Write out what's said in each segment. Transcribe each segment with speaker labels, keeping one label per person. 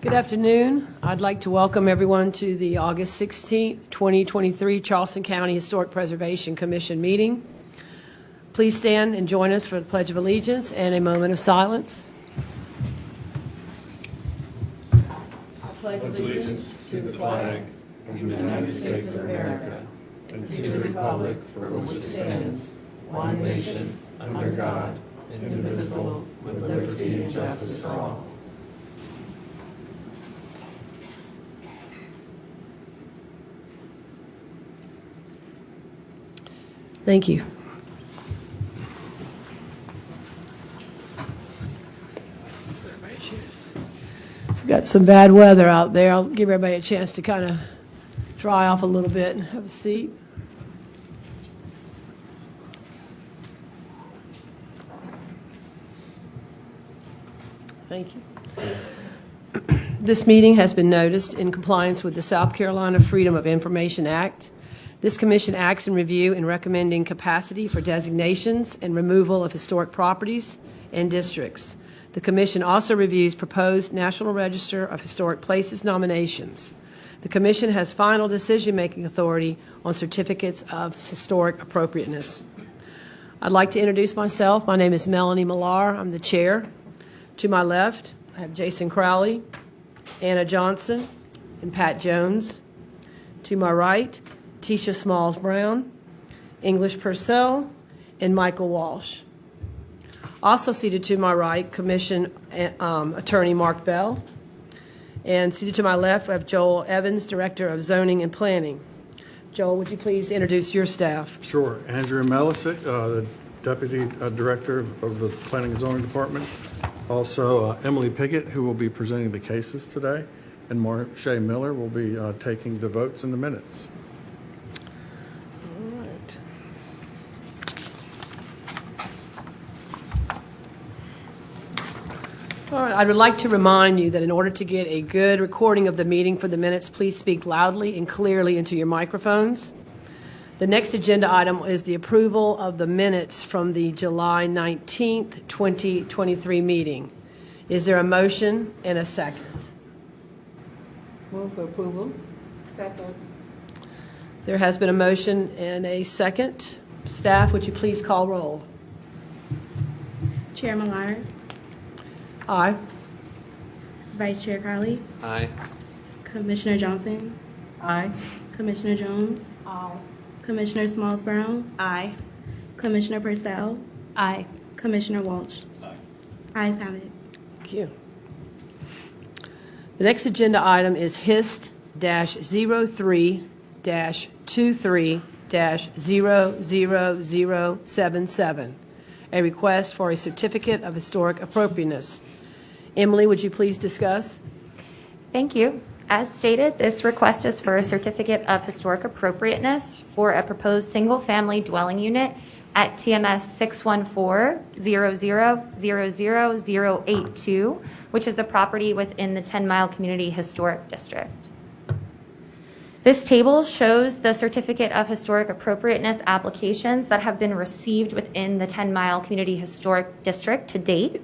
Speaker 1: Good afternoon. I'd like to welcome everyone to the August 16th, 2023 Charleston County Historic Preservation Commission meeting. Please stand and join us for the Pledge of Allegiance and a moment of silence. I pledge allegiance to the flag of the United States of America and to the republic for which it stands, one nation, under God, indivisible, with liberty and justice for all. Thank you. So got some bad weather out there. I'll give everybody a chance to kind of dry off a little bit and have a seat. Thank you. This meeting has been noticed in compliance with the South Carolina Freedom of Information Act. This commission acts in review in recommending capacity for designations and removal of historic properties and districts. The commission also reviews proposed National Register of Historic Places nominations. The commission has final decision-making authority on certificates of historic appropriateness. I'd like to introduce myself. My name is Melanie Millar. I'm the chair. To my left, I have Jason Crowley, Anna Johnson, and Pat Jones. To my right, Tisha Smalls-Brown, English Purcell, and Michael Walsh. Also seated to my right, Commission Attorney Mark Bell. And seated to my left, we have Joel Evans, Director of Zoning and Planning. Joel, would you please introduce your staff?
Speaker 2: Sure. Andrea Melisic, the Deputy Director of the Planning and Zoning Department. Also, Emily Piggott, who will be presenting the cases today. And Marche Miller will be taking the votes in the minutes.
Speaker 1: All right, I would like to remind you that in order to get a good recording of the meeting for the minutes, please speak loudly and clearly into your microphones. The next agenda item is the approval of the minutes from the July 19th, 2023 meeting. Is there a motion and a second? Move for approval. Second. There has been a motion and a second. Staff, would you please call roll?
Speaker 3: Chair Millar.
Speaker 1: Aye.
Speaker 3: Vice Chair Crowley.
Speaker 4: Aye.
Speaker 3: Commissioner Johnson.
Speaker 1: Aye.
Speaker 3: Commissioner Jones.
Speaker 1: Aye.
Speaker 3: Commissioner Smalls-Brown.
Speaker 5: Aye.
Speaker 3: Commissioner Purcell.
Speaker 5: Aye.
Speaker 3: Commissioner Walsh. Ayes have it.
Speaker 1: Thank you. The next agenda item is HIST-03-23-00077, a request for a certificate of historic appropriateness. Emily, would you please discuss?
Speaker 6: Thank you. As stated, this request is for a certificate of historic appropriateness for a proposed single-family dwelling unit at TMS 614-00000082, which is a property within the 10-Mile Community Historic District. This table shows the certificate of historic appropriateness applications that have been received within the 10-Mile Community Historic District to date.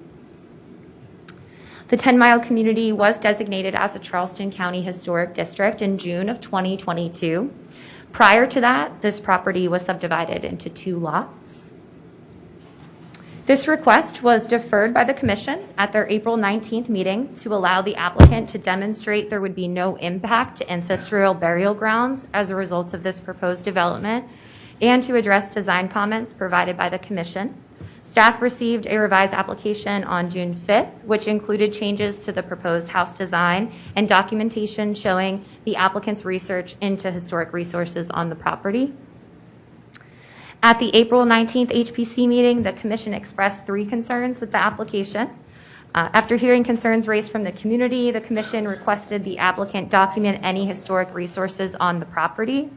Speaker 6: The 10-Mile community was designated as a Charleston County Historic District in June of 2022. Prior to that, this property was subdivided into 2 lots. This request was deferred by the Commission at their April 19th meeting to allow the applicant to demonstrate there would be no impact to ancestral burial grounds as a result of this proposed development, and to address design comments provided by the Commission. Staff received a revised application on June 5th, which included changes to the proposed house design and documentation showing the applicant's research into historic resources on the property. At the April 19th HPC meeting, the Commission expressed 3 concerns with the application. After hearing concerns raised from the community, the Commission requested the applicant document any historic resources on the property.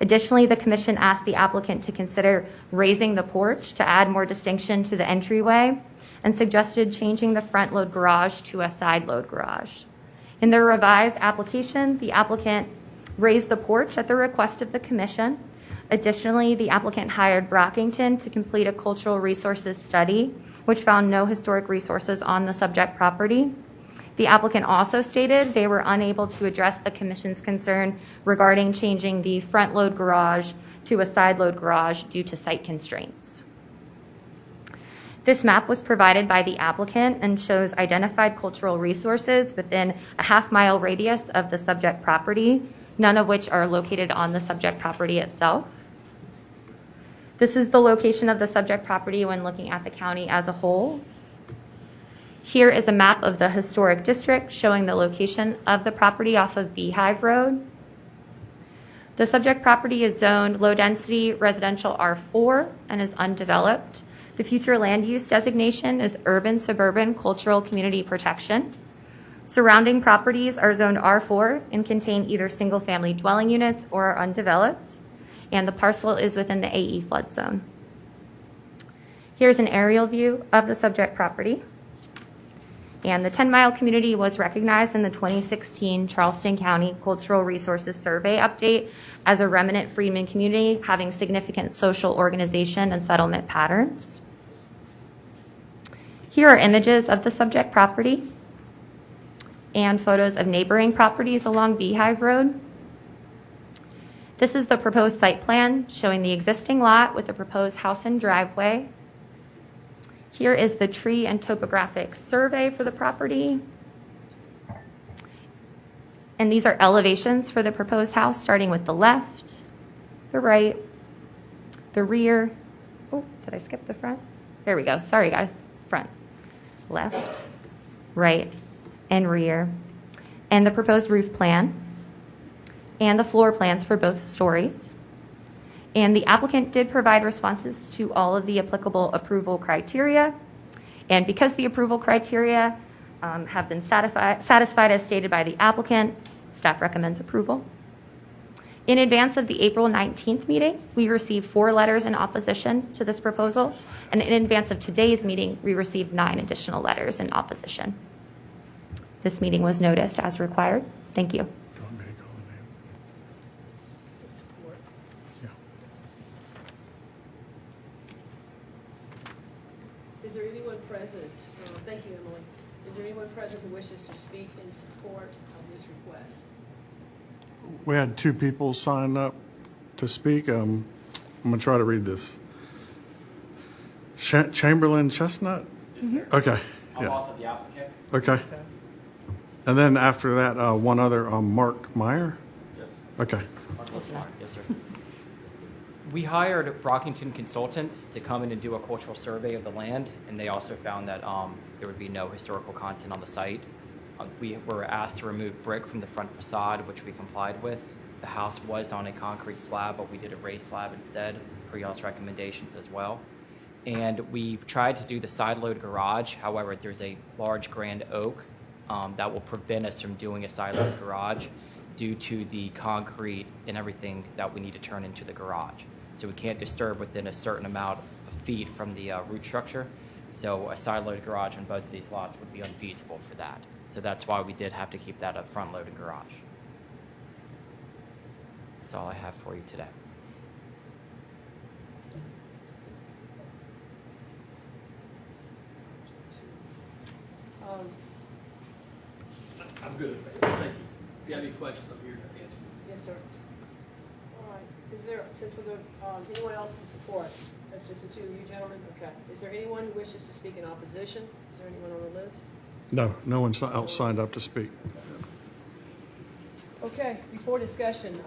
Speaker 6: Additionally, the Commission asked the applicant to consider raising the porch to add more distinction to the entryway, and suggested changing the front load garage to a side load garage. In their revised application, the applicant raised the porch at the request of the Commission. Additionally, the applicant hired Brockington to complete a cultural resources study, which found no historic resources on the subject property. The applicant also stated they were unable to address the commission's concern regarding changing the front load garage to a side load garage due to site constraints. This map was provided by the applicant and shows identified cultural resources within a half-mile radius of the subject property, none of which are located on the subject property itself. This is the location of the subject property when looking at the county as a whole. Here is a map of the historic district showing the location of the property off of Beehive Road. The subject property is zoned low-density residential R4 and is undeveloped. The future land use designation is urban suburban cultural community protection. Surrounding properties are zoned R4 and contain either single-family dwelling units or are undeveloped, and the parcel is within the AE flood zone. Here's an aerial view of the subject property. And the 10-mile community was recognized in the 2016 Charleston County Cultural Resources Survey update as a remnant freedmen community having significant social organization and settlement patterns. Here are images of the subject property and photos of neighboring properties along Beehive Road. This is the proposed site plan showing the existing lot with the proposed house and driveway. Here is the tree and topographic survey for the property. And these are elevations for the proposed house, starting with the left, the right, the rear. Oh, did I skip the front? There we go. Sorry, guys. Front, left, right, and rear. And the proposed roof plan and the floor plans for both stories. And the applicant did provide responses to all of the applicable approval criteria. And because the approval criteria have been satisfied as stated by the applicant, staff recommends approval. In advance of the April 19th meeting, we received 4 letters in opposition to this proposal. And in advance of today's meeting, we received 9 additional letters in opposition. This meeting was noticed as required. Thank you.
Speaker 1: Is there anyone present, thank you, Emily. Is there anyone present who wishes to speak in support of this request?
Speaker 2: We had 2 people sign up to speak. I'm going to try to read this. Chamberlain Chestnut?
Speaker 4: Yes, sir.
Speaker 2: Okay.
Speaker 4: I'm
Speaker 2: Yeah.
Speaker 4: also the applicant.
Speaker 2: Okay. And then after that, one other, Mark Meyer?
Speaker 4: Yes.
Speaker 2: Okay.
Speaker 4: Yes, sir. We hired Brockington Consultants to come in and do a cultural survey of the land, and they also found that there would be no historical content on the site. We were asked to remove brick from the front facade, which we complied with. The house was on a concrete slab, but we did a raised slab instead, per y'all's recommendations as well. And we tried to do the side load garage. However, there's a large grand oak that will prevent us from doing a side load garage due to the concrete and everything that we need to turn into the garage. So we can't disturb within a certain amount of feet from the root structure. So a side-loaded garage on both of these lots would be unfeasible for that. So that's why we did have to keep that a front-loaded garage. That's all I have for you today.
Speaker 5: I'm good. Thank you. If you have any questions, I'm here to answer.
Speaker 1: Yes, sir. All right, is there, since we're going, anyone else in support? That's just the 2 of you gentlemen? Okay. Is there anyone who wishes to speak in opposition? Is there anyone on the list?
Speaker 2: No one else signed up to speak.
Speaker 1: Okay, before discussion,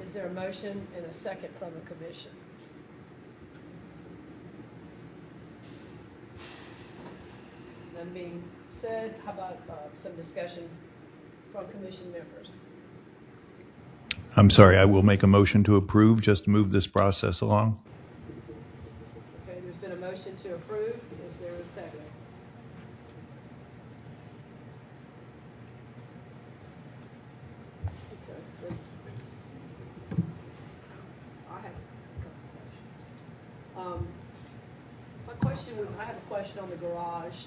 Speaker 1: is there a motion and a second from the commission? None being said, how about some discussion from commission members?
Speaker 7: I'm sorry, I will make a motion to approve, just to move this process along.
Speaker 1: Okay, there's been a motion to approve. Is there a second? Okay. good. I have a couple questions. I have a question on the garage.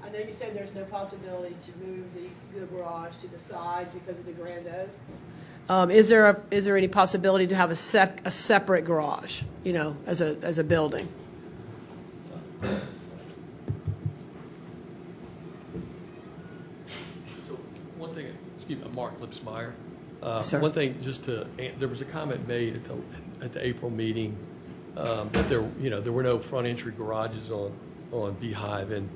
Speaker 1: I know you said there's no possibility to move the garage to the side because of the grand oak. Is there any possibility to have a separate garage, as a building?
Speaker 5: One thing, excuse me, Mark Lipsmeyer.
Speaker 1: Sir.
Speaker 5: One thing, there was a comment made at the April meeting that there were no front entry garages on Beehive, and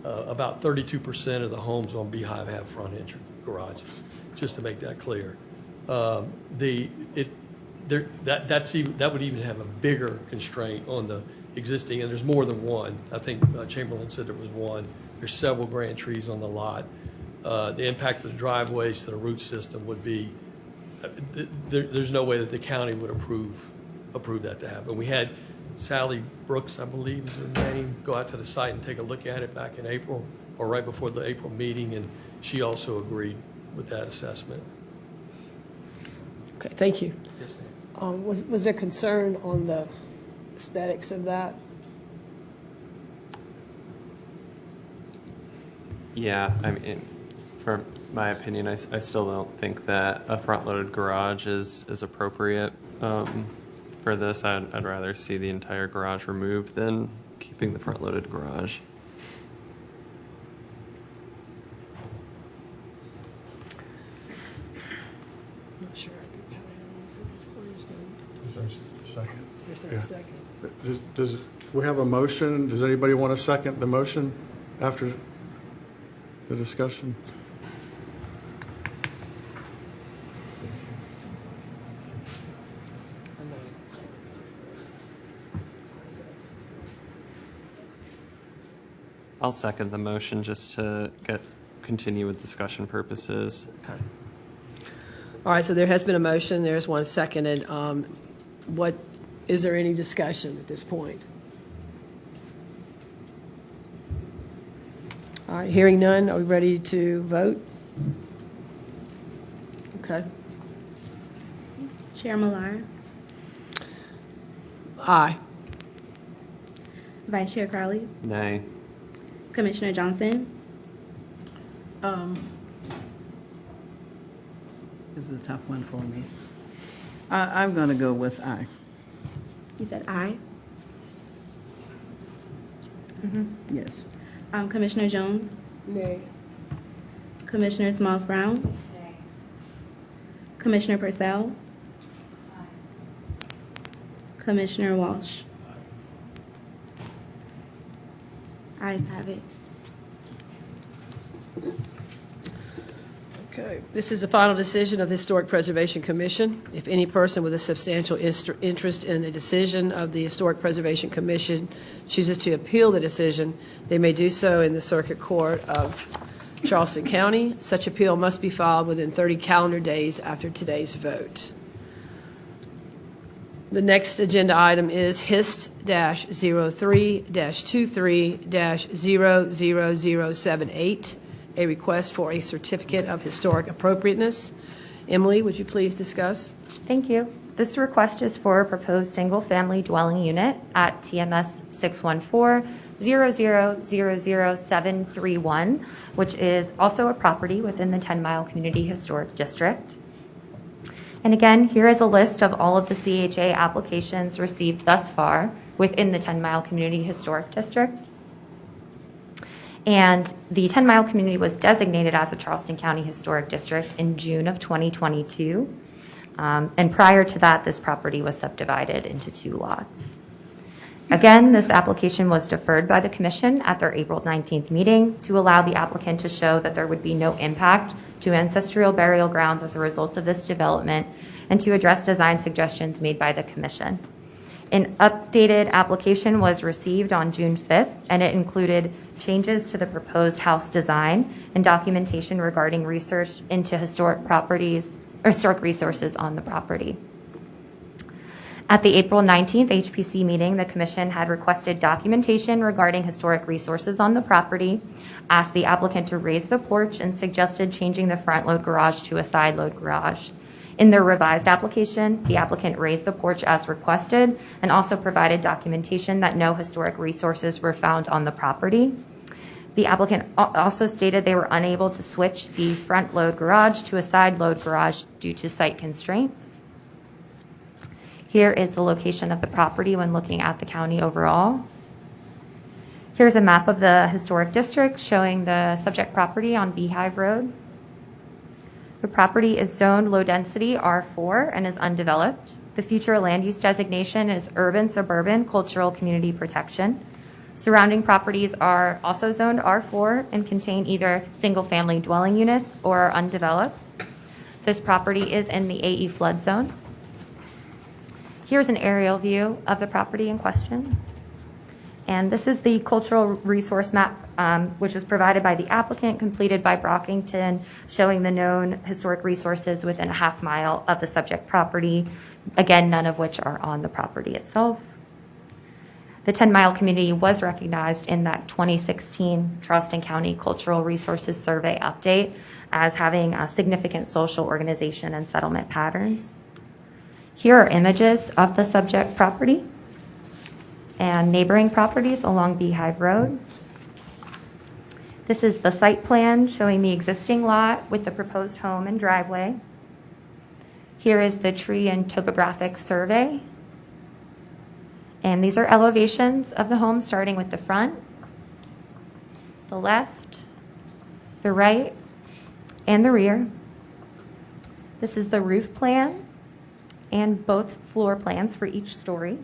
Speaker 5: about 32% of the homes on Beehive have front entry garages, just to make that clear. That would even have a bigger constraint on the existing, and there's more than one. I think Chamberlain said there was one. There's several grand trees on the lot. The impact of the driveways to the root system would be, there's no way that the county would approve that to happen. We had Sally Brooks, I believe is her name, go out to the site and take a look at it back in April, or right before the April meeting, and she also agreed with that assessment.
Speaker 1: Okay, thank you.
Speaker 5: Yes, ma'am.
Speaker 1: Was there concern on the aesthetics of that?
Speaker 8: Yeah, I mean, for my opinion, I still don't think that a front-loaded garage is appropriate for this. I'd rather see the entire garage removed than keeping the front-loaded garage.
Speaker 1: Not sure I could have analysis of this for you,
Speaker 2: Is there a second?
Speaker 1: There's no
Speaker 2: Yeah.
Speaker 1: second.
Speaker 2: Does we have a motion? Does anybody want to second the motion after the discussion?
Speaker 8: I'll second the motion just to continue with discussion purposes.
Speaker 1: Okay. All right, so there has been a motion, there's one seconded. Is there any discussion at this point? All right, hearing none, are we ready to vote? Okay.
Speaker 3: Chair Millar,
Speaker 1: Aye.
Speaker 3: Vice Chair Crowley,
Speaker 8: Nay.
Speaker 3: Commissioner Johnson,
Speaker 9: This is a tough one for me. I'm going to go with aye.
Speaker 3: you said aye.
Speaker 9: Yes.
Speaker 3: Commissioner Jones,
Speaker 1: Nay.
Speaker 3: Commissioner Smalls Brown, Commissioner Purcell, Commissioner Walsh. Ayes have it.
Speaker 1: Okay, this is the final decision of the Historic Preservation Commission. If any person with a substantial interest in the decision of the Historic Preservation Commission chooses to appeal the decision, they may do so in the Circuit Court of Charleston County. Such appeal must be filed within 30 calendar days after today's vote. The next agenda item is HIST-03-23-00078, a request for a certificate of historic appropriateness. Emily, would you please discuss?
Speaker 6: Thank you. This request is for a proposed single-family dwelling unit at TMS 614-0000731, which is also a property within the 10-Mile Community Historic District. And again, here is a list of all of the CHA applications received thus far within the 10-Mile Community Historic District. And the 10-Mile community was designated as a Charleston County Historic District in June of 2022. And prior to that, this property was subdivided into 2 lots. Again, this application was deferred by the Commission at their April 19th meeting to allow the applicant to show that there would be no impact to ancestral burial grounds as a result of this development and to address design suggestions made by the Commission. An updated application was received on June 5th, and it included changes to the proposed house design and documentation regarding research into historic properties or historic resources on the property. At the April 19th HPC meeting, the Commission had requested documentation regarding historic resources on the property, asked the applicant to raise the porch, and suggested changing the front load garage to a side load garage. In their revised application, the applicant raised the porch as requested and also provided documentation that no historic resources were found on the property. The applicant also stated they were unable to switch the front load garage to a side load garage due to site constraints. Here is the location of the property when looking at the county overall. Here's a map of the historic district showing the subject property on Beehive Road. The property is zoned low-density R4 and is undeveloped. The future land use designation is urban suburban cultural community protection. Surrounding properties are also zoned R4 and contain either single-family dwelling units or are undeveloped. This property is in the AE flood zone. Here's an aerial view of the property in question. And this is the cultural resource map, which was provided by the applicant, completed by Brockington, showing the known historic resources within a half mile of the subject property, again, none of which are on the property itself. The 10-mile community was recognized in that 2016 Charleston County Cultural Resources Survey update as having a significant social organization and settlement patterns. Here are images of the subject property and neighboring properties along Beehive Road. This is the site plan showing the existing lot with the proposed home and driveway. Here is the tree and topographic survey. And these are elevations of the home starting with the front, the left, the right, and the rear. This is the roof plan and both floor plans for each story.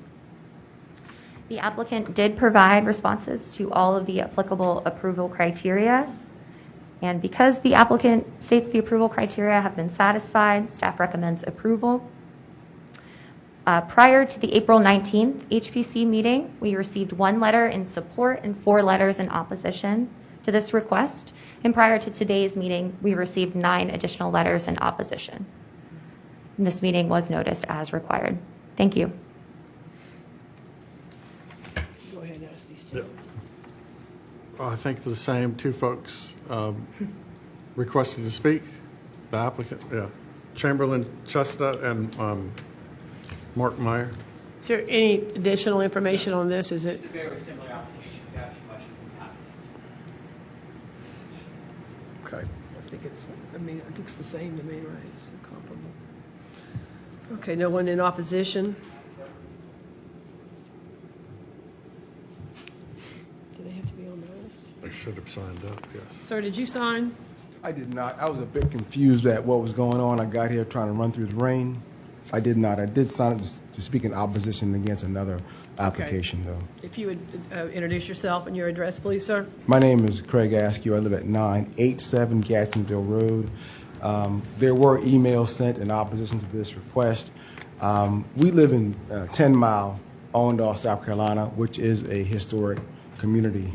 Speaker 6: The applicant did provide responses to all of the applicable approval criteria. And because the applicant states the approval criteria have been satisfied, staff recommends approval. Prior to the April 19th HPC meeting, we received 1 letter in support and 4 letters in opposition to this request. And prior to today's meeting, we received 9 additional letters in opposition. And this meeting was noticed as required. Thank you.
Speaker 1: Go ahead and ask these.
Speaker 2: Yeah. I think the same 2 folks requested to speak. The applicant, yeah. Chamberlain Chestnut and Mark Meyer.
Speaker 1: Is there any additional information on this? Is it?
Speaker 4: It's a very similar application. If you have any questions, I'm happy.
Speaker 1: Okay. I think it's the same to me, right? It's comparable. Okay, no one in opposition? Do they have to be on the list?
Speaker 2: They should have signed up, yes.
Speaker 1: Sir, did you sign?
Speaker 10: I did not. I was a bit confused at what was going on. I got here trying to run through the rain. I did not. I did sign up to speak in opposition against another application, though.
Speaker 1: If you would introduce yourself and your address, please, sir.
Speaker 10: My name is Craig Askew. I live at 987 Gadsdenville Road. There were emails sent in opposition to this request. We live in 10 Mile, Allendale, South Carolina, which is a historic community.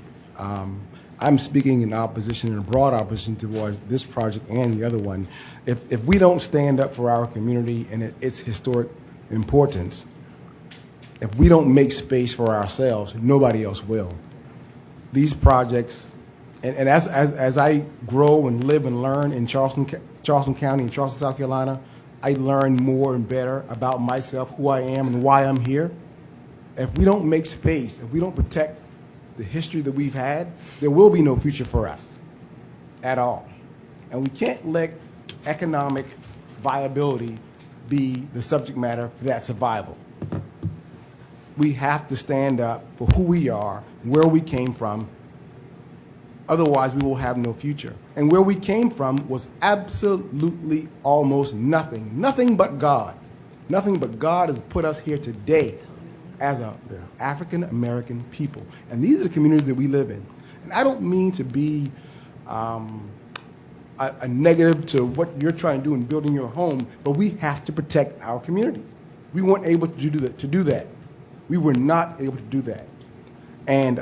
Speaker 10: I'm speaking in opposition, in broad opposition towards this project and the other one. If we don't stand up for our community and its historic importance, if we don't make space for ourselves, nobody else will. These projects, and as I grow and live and learn in Charleston County and Charleston, South Carolina, I learn more and better about myself, who I am, and why I'm here. If we don't make space, if we don't protect the history that we've had, there will be no future for us at all. And we can't let economic viability be the subject matter for that survival. We have to stand up for who we are, where we came from. Otherwise, we will have no future. And where we came from was absolutely almost nothing. Nothing but God. Nothing but God has put us here today as a African American people. And these are the communities that we live in. And I don't mean to be a negative to what you're trying to do in building your home, but we have to protect our communities. We weren't able to do that. We were not able to do that. And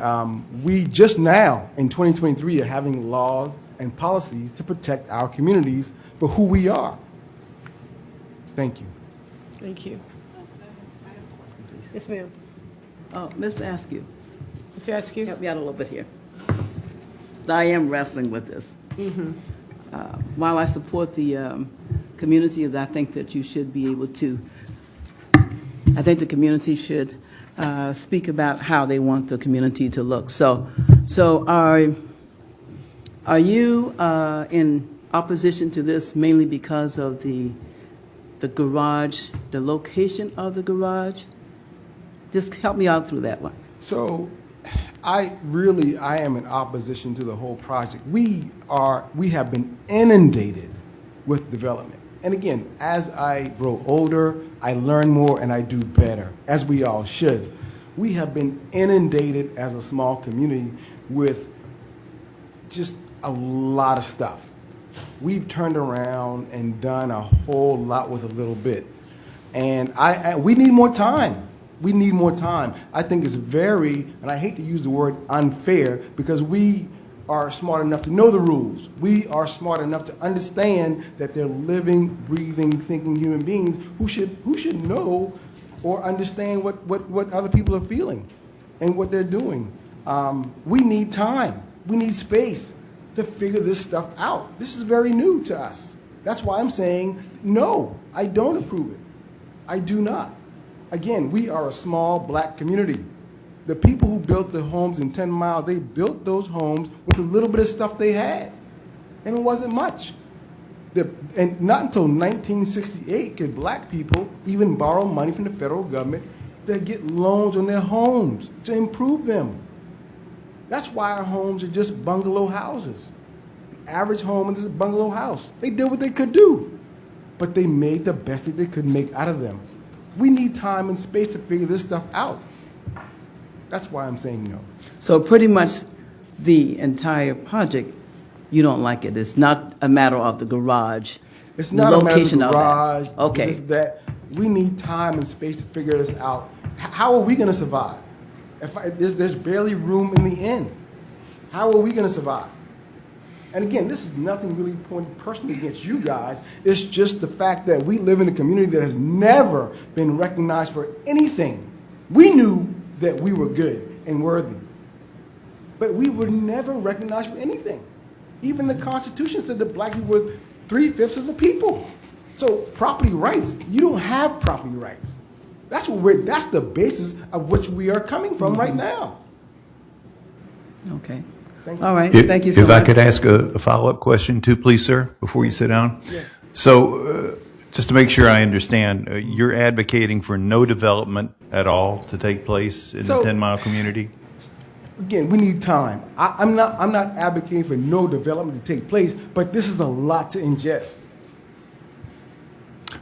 Speaker 10: we just now, in 2023, are having laws and policies to protect our communities for who we are. Thank you.
Speaker 1: Thank you. Yes, ma'am.
Speaker 9: Mr. Askew,
Speaker 1: Mr. Askew?
Speaker 9: help me out a little bit here. I am wrestling with this. While I support the community, I think that you should be able to, I think the community should speak about how they want the community to look. So are you in opposition to this mainly because of the garage, the location of the garage? Just help me out through that one.
Speaker 10: So I am in opposition to the whole project. We have been inundated with development. And again, as I grow older, I learn more and I do better, as we all should. We have been inundated as a small community with just a lot of stuff. We've turned around and done a whole lot with a little bit. And we need more time. We need more time. I think it's very, and I hate to use the word unfair, because we are smart enough to know the rules. We are smart enough to understand that they're living, breathing, thinking human beings who should know or understand what other people are feeling and what they're doing. We need time. We need space to figure this stuff out. This is very new to us. That's why I'm saying, no, I don't approve it. I do not. Again, we are a small black community. The people who built the homes in 10 Mile, they built those homes with a little bit of stuff they had. And it wasn't much. And not until 1968 could black people even borrow money from the federal government to get loans on their homes, to improve them. That's why our homes are just bungalow houses. The average home is a bungalow house. They did what they could do, but they made the best that they could make out of them. We need time and space to figure this stuff out. That's why I'm saying no.
Speaker 9: So pretty much the entire project, you don't like it. It's not a matter of the garage.
Speaker 10: It's not a matter of
Speaker 9: location
Speaker 10: the
Speaker 9: that.
Speaker 10: garage.
Speaker 9: Okay.
Speaker 10: It's that we need time and space to figure this out. How are we going to survive? There's barely room in the inn. How are we going to survive? And again, this is nothing really pointed personally against you guys. It's just the fact that we live in a community that has never been recognized for anything. We knew that we were good and worthy, but we were never recognized for anything. Even the Constitution said that black people were 3/5 of the people. So property rights, you don't have property rights. That's the basis of which we are coming from right now.
Speaker 9: Okay.
Speaker 10: Thank you.
Speaker 9: All right. Thank you so much.
Speaker 7: If I could ask a follow-up question too, please, sir, before you sit down?
Speaker 10: Yes.
Speaker 7: So just to make sure I understand, you're advocating for no development at all to take place in the 10 Mile community?
Speaker 10: Again, we need time. I'm not advocating for no development to take place, but this is a lot to ingest.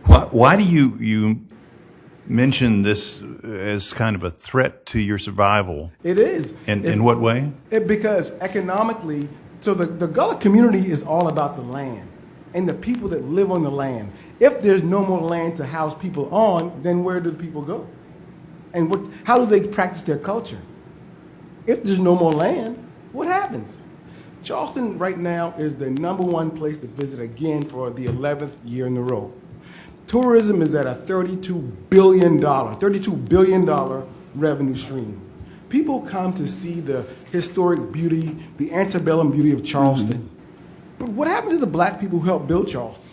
Speaker 7: Why do you mention this as kind of a threat to your survival?
Speaker 10: It is.
Speaker 7: In what way?
Speaker 10: Because economically, so the Gullah community is all about the land and the people that live on the land. If there's no more land to house people on, then where do the people go? And how do they practice their culture? If there's no more land, what happens? Charleston right now is the #1 place to visit again for the 11th year in a row. Tourism is at a $32 billion revenue stream. People come to see the historic beauty, the antebellum beauty of Charleston. But what happened to the black people who helped build Charleston?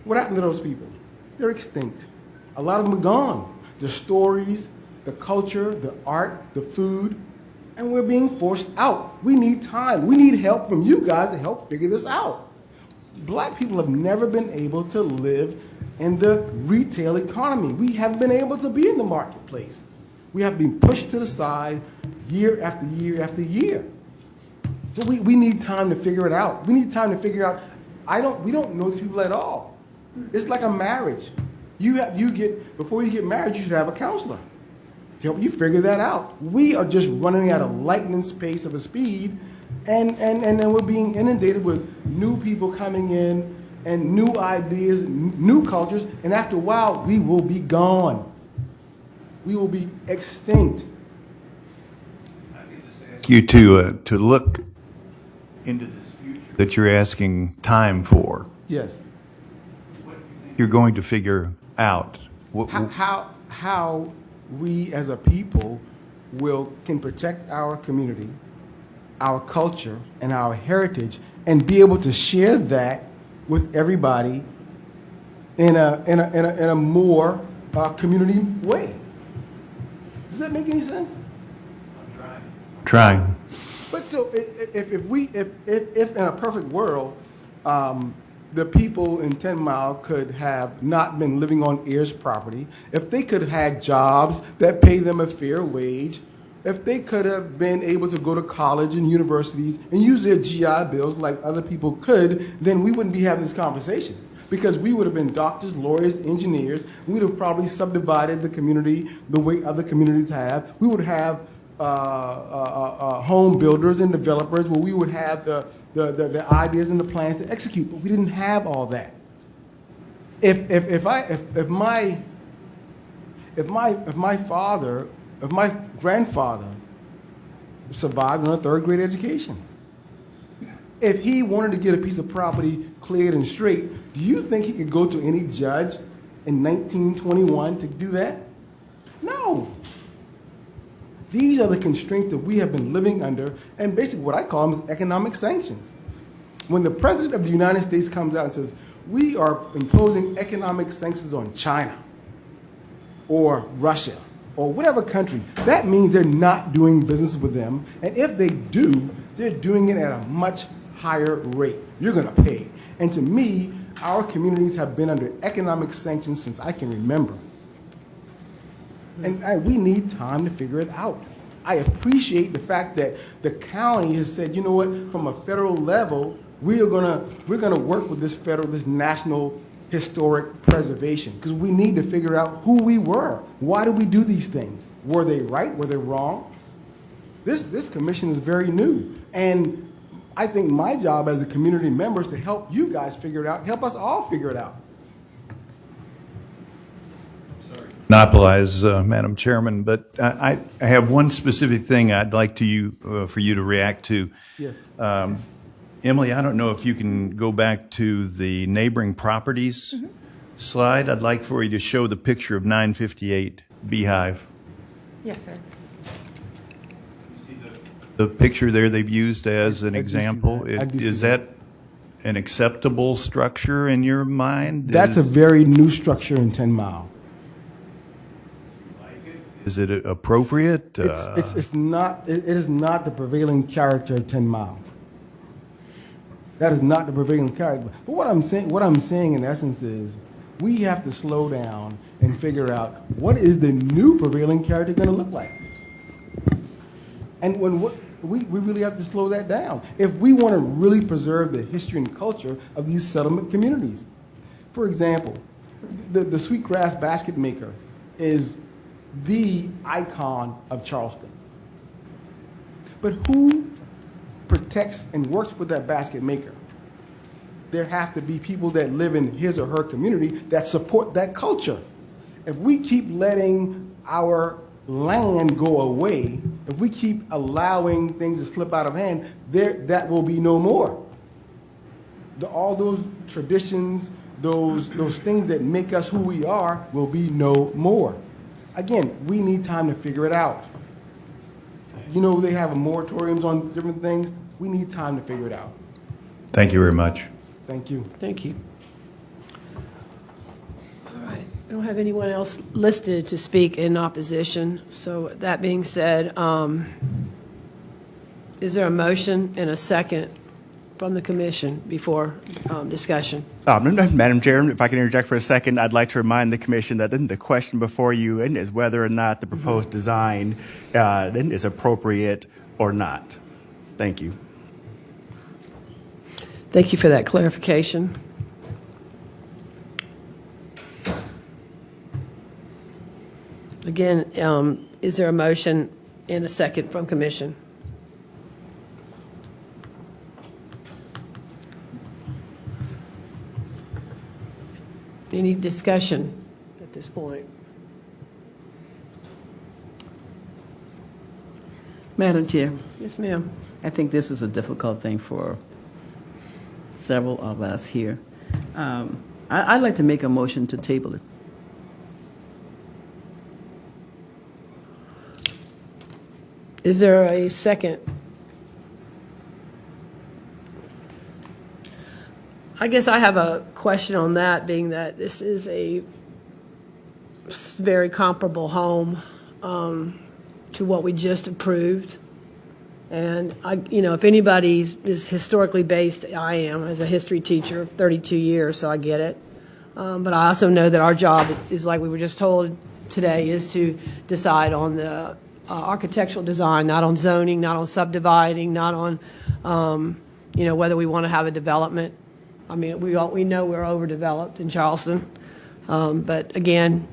Speaker 10: What happened to those people? They're extinct. A lot of them are gone. The stories, the culture, the art, the food, and we're being forced out. We need time. We need help from you guys to help figure this out. Black people have never been able to live in the retail economy. We haven't been able to be in the marketplace. We have been pushed to the side year after year after year. So we need time to figure it out. We need time to figure out, we don't know these people at all. It's like a marriage. Before you get married, you should have a counselor to help you figure that out. We are just running at a lightning pace of a speed, and then we're being inundated with new people coming in and new ideas, new cultures, and after a while, we will be gone. We will be extinct.
Speaker 7: You to look into this future that you're asking time for.
Speaker 10: Yes.
Speaker 7: You're going to figure out
Speaker 10: How we as a people can protect our community, our culture, and our heritage, and be able to share that with everybody in a more community way. Does that make any sense?
Speaker 7: trying.
Speaker 10: But so if in a perfect world, the people in 10 Mile could have not been living on heirs property, if they could have had jobs that pay them a fair wage, if they could have been able to go to college and universities and use their GI Bills like other people could, then we wouldn't be having this conversation. Because we would have been doctors, lawyers, engineers. We would have probably subdivided the community the way other communities have. We would have home builders and developers where we would have the ideas and the plans to execute, but we didn't have all that. If my grandfather survived on a third grade education, if he wanted to get a piece of property cleared and straight, do you think he could go to any judge in 1921 to do that? No. These are the constraints that we have been living under, and basically what I call them is economic sanctions. When the President of the United States comes out and says, we are imposing economic sanctions on China or Russia or whatever country, that means they're not doing business with them, and if they do, they're doing it at a much higher rate. You're going to pay. And to me, our communities have been under economic sanctions since I can remember. And we need time to figure it out. I appreciate the fact that the county has said, you know what, from a federal level, we're gonna work with this national historic preservation, because we need to figure out who we were. Why did we do these things? Were they right? Were they wrong? This commission is very new, and I think my job as a community member is to help you guys figure it out, help us all figure it out.
Speaker 7: Monopolize, Madam Chairman, but I have one specific thing I'd like for you to react to.
Speaker 10: Yes.
Speaker 7: Emily, I don't know if you can go back to the neighboring properties slide. I'd like for you to show the picture of 958 Beehive.
Speaker 6: Yes, sir.
Speaker 7: The picture there they've used as an
Speaker 10: I do see
Speaker 7: example,
Speaker 10: that. I do see
Speaker 7: is that an acceptable structure in your mind?
Speaker 10: That's a very new structure in 10 Mile.
Speaker 7: Is it appropriate?
Speaker 10: It's not. It is not the prevailing character of 10 Mile. That is not the prevailing character. But what I'm saying in essence is, we have to slow down and figure out what is the new prevailing character going to look like. And we really have to slow that down if we want to really preserve the history and culture of these settlement communities. For example, the Sweetgrass Basket Maker is the icon of Charleston. But who protects and works with that basket maker? There have to be people that live in his or her community that support that culture. If we keep letting our land go away, if we keep allowing things to slip out of hand, that will be no more. All those traditions, those things that make us who we are will be no more. Again, we need time to figure it out. You know, they have moratoriums on different things. We need time to figure it out.
Speaker 7: Thank you very much.
Speaker 10: Thank you.
Speaker 1: Thank you. All right. I don't have anyone else listed to speak in opposition. So that being said, is there a motion and a second from the commission before discussion?
Speaker 11: Madam Chair, if I can interject for a second, I'd like to remind the commission that the question before you is whether or not the proposed design is appropriate or not. Thank you.
Speaker 1: Thank you for that clarification. Again, is there a motion and a second from commission? Any discussion at this point?
Speaker 9: Madam Chair,
Speaker 1: Yes, ma'am.
Speaker 9: I think this is a difficult thing for several of us here. I'd like to make a motion to table it.
Speaker 1: Is there a second? I guess I have a question on that, being that this is a very comparable home to what we just approved. And, if anybody is historically based, I am, as a history teacher of 32 years, so I get it. But I also know that our job is, like we were just told today, is to decide on the architectural design, not on zoning, not on subdividing, not on, whether we want to have a development. I mean, we know we're overdeveloped in Charleston. But again,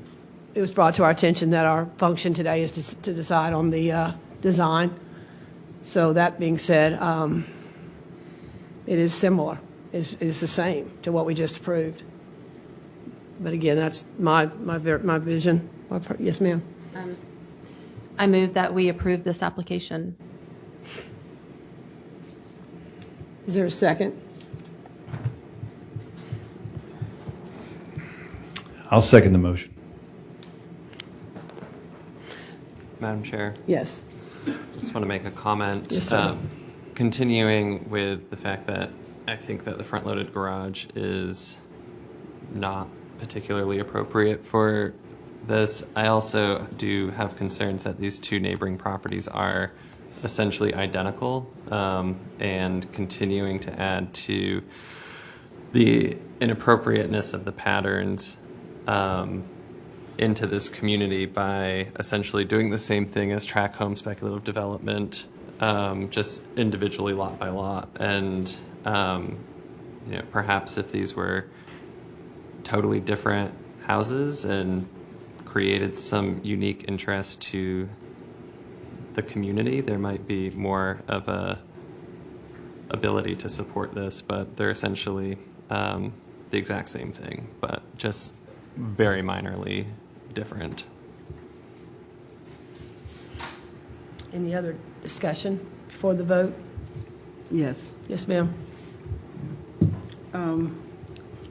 Speaker 1: it was brought to our attention that our function today is to decide on the design. So that being said, it is similar. It's the same to what we just approved. But again, that's my vision. Yes, ma'am.
Speaker 12: I move that we approve this application.
Speaker 1: Is there a second?
Speaker 7: I'll second the motion.
Speaker 8: Madam Chair,
Speaker 1: Yes.
Speaker 8: just want to make a comment.
Speaker 1: Yes, sir.
Speaker 8: Continuing with the fact that I think that the front-loaded garage is not particularly appropriate for this. I also do have concerns that these two neighboring properties are essentially identical, and continuing to add to the inappropriateness of the patterns into this community by essentially doing the same thing as tract home speculative development, just individually lot by lot. And perhaps if these were totally different houses and created some unique interest to the community, there might be more of a ability to support this, but they're essentially the exact same thing, but just very minorly different.
Speaker 1: Any other discussion before the vote?
Speaker 9: Yes.
Speaker 1: Yes, ma'am.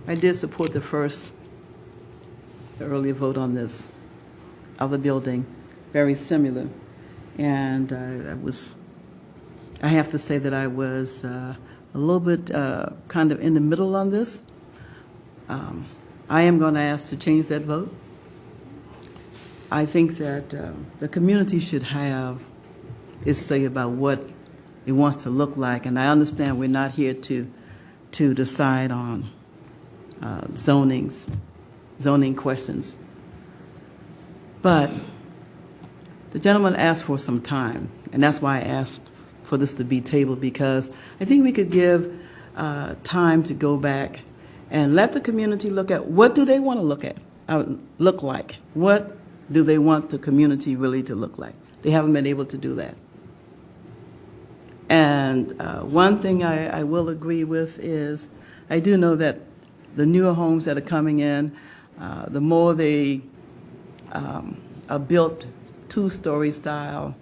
Speaker 9: I did support the earlier vote on this other building, very similar. And I have to say that I was a little bit kind of in the middle on this. I am going to ask to change that vote. I think that the community should have its say about what it wants to look like. And I understand we're not here to decide on zoning questions. But the gentleman asked for some time, and that's why I asked for this to be tabled, because I think we could give time to go back and let the community look at what do they want to look like. What do they want the community really to look like? They haven't been able to do that. And one thing I will agree with is I do know that the newer homes that are coming in, the more they are built two-story style,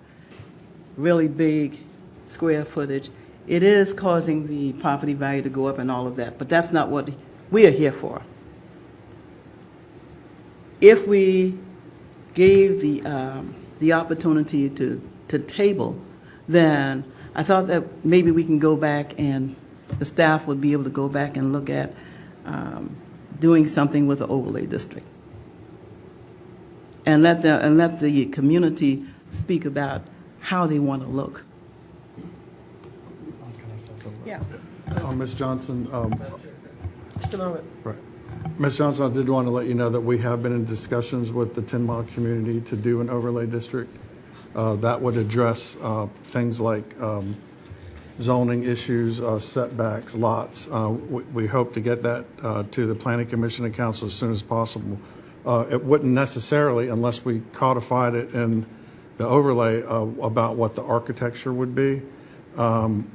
Speaker 9: really big square footage, it is causing the property value to go up and all of that. But that's not what we are here for. If we gave the opportunity to table, then I thought that maybe we can go back and the staff would be able to go back and look at doing something with the overlay district. And let the community speak about how they want to look. Yeah.
Speaker 2: Ms. Johnson,
Speaker 1: Just a moment.
Speaker 2: right. Ms. Johnson, I did want to let you know that we have been in discussions with the 10-mile community to do an overlay district that would address things like zoning issues, setbacks, lots. We hope to get that to the Planning Commission and Council as soon as possible. It wouldn't necessarily, unless we codified it in the overlay about what the architecture would be. In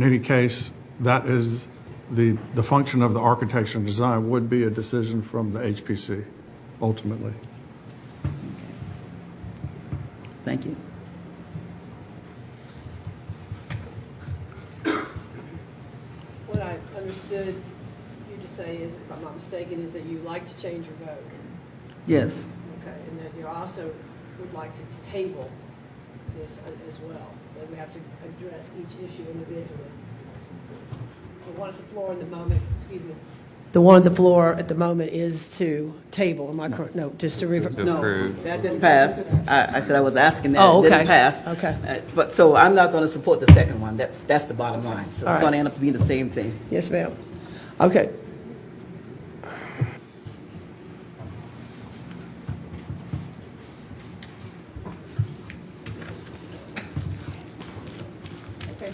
Speaker 2: any case, that is the function of the architecture and design would be a decision from the HPC, ultimately.
Speaker 9: Thank you.
Speaker 1: What I understood you to say is, if I'm not mistaken, is that you like to change your vote.
Speaker 9: Yes.
Speaker 1: Okay, and that you also would like to table this as well, that we have to address each issue individually. The one at the floor in the moment, excuse me. The one at the floor at the moment is to table, am I correct? No, just to refer.
Speaker 8: To approve.
Speaker 9: That didn't pass. I said I was asking that.
Speaker 1: Oh,
Speaker 9: It didn't
Speaker 1: okay.
Speaker 9: pass.
Speaker 1: Okay.
Speaker 9: But so I'm not going to support the second one. That's the bottom line. So
Speaker 1: All
Speaker 9: it's going to
Speaker 1: right.
Speaker 9: end up being the same thing.
Speaker 1: Yes, ma'am. Okay.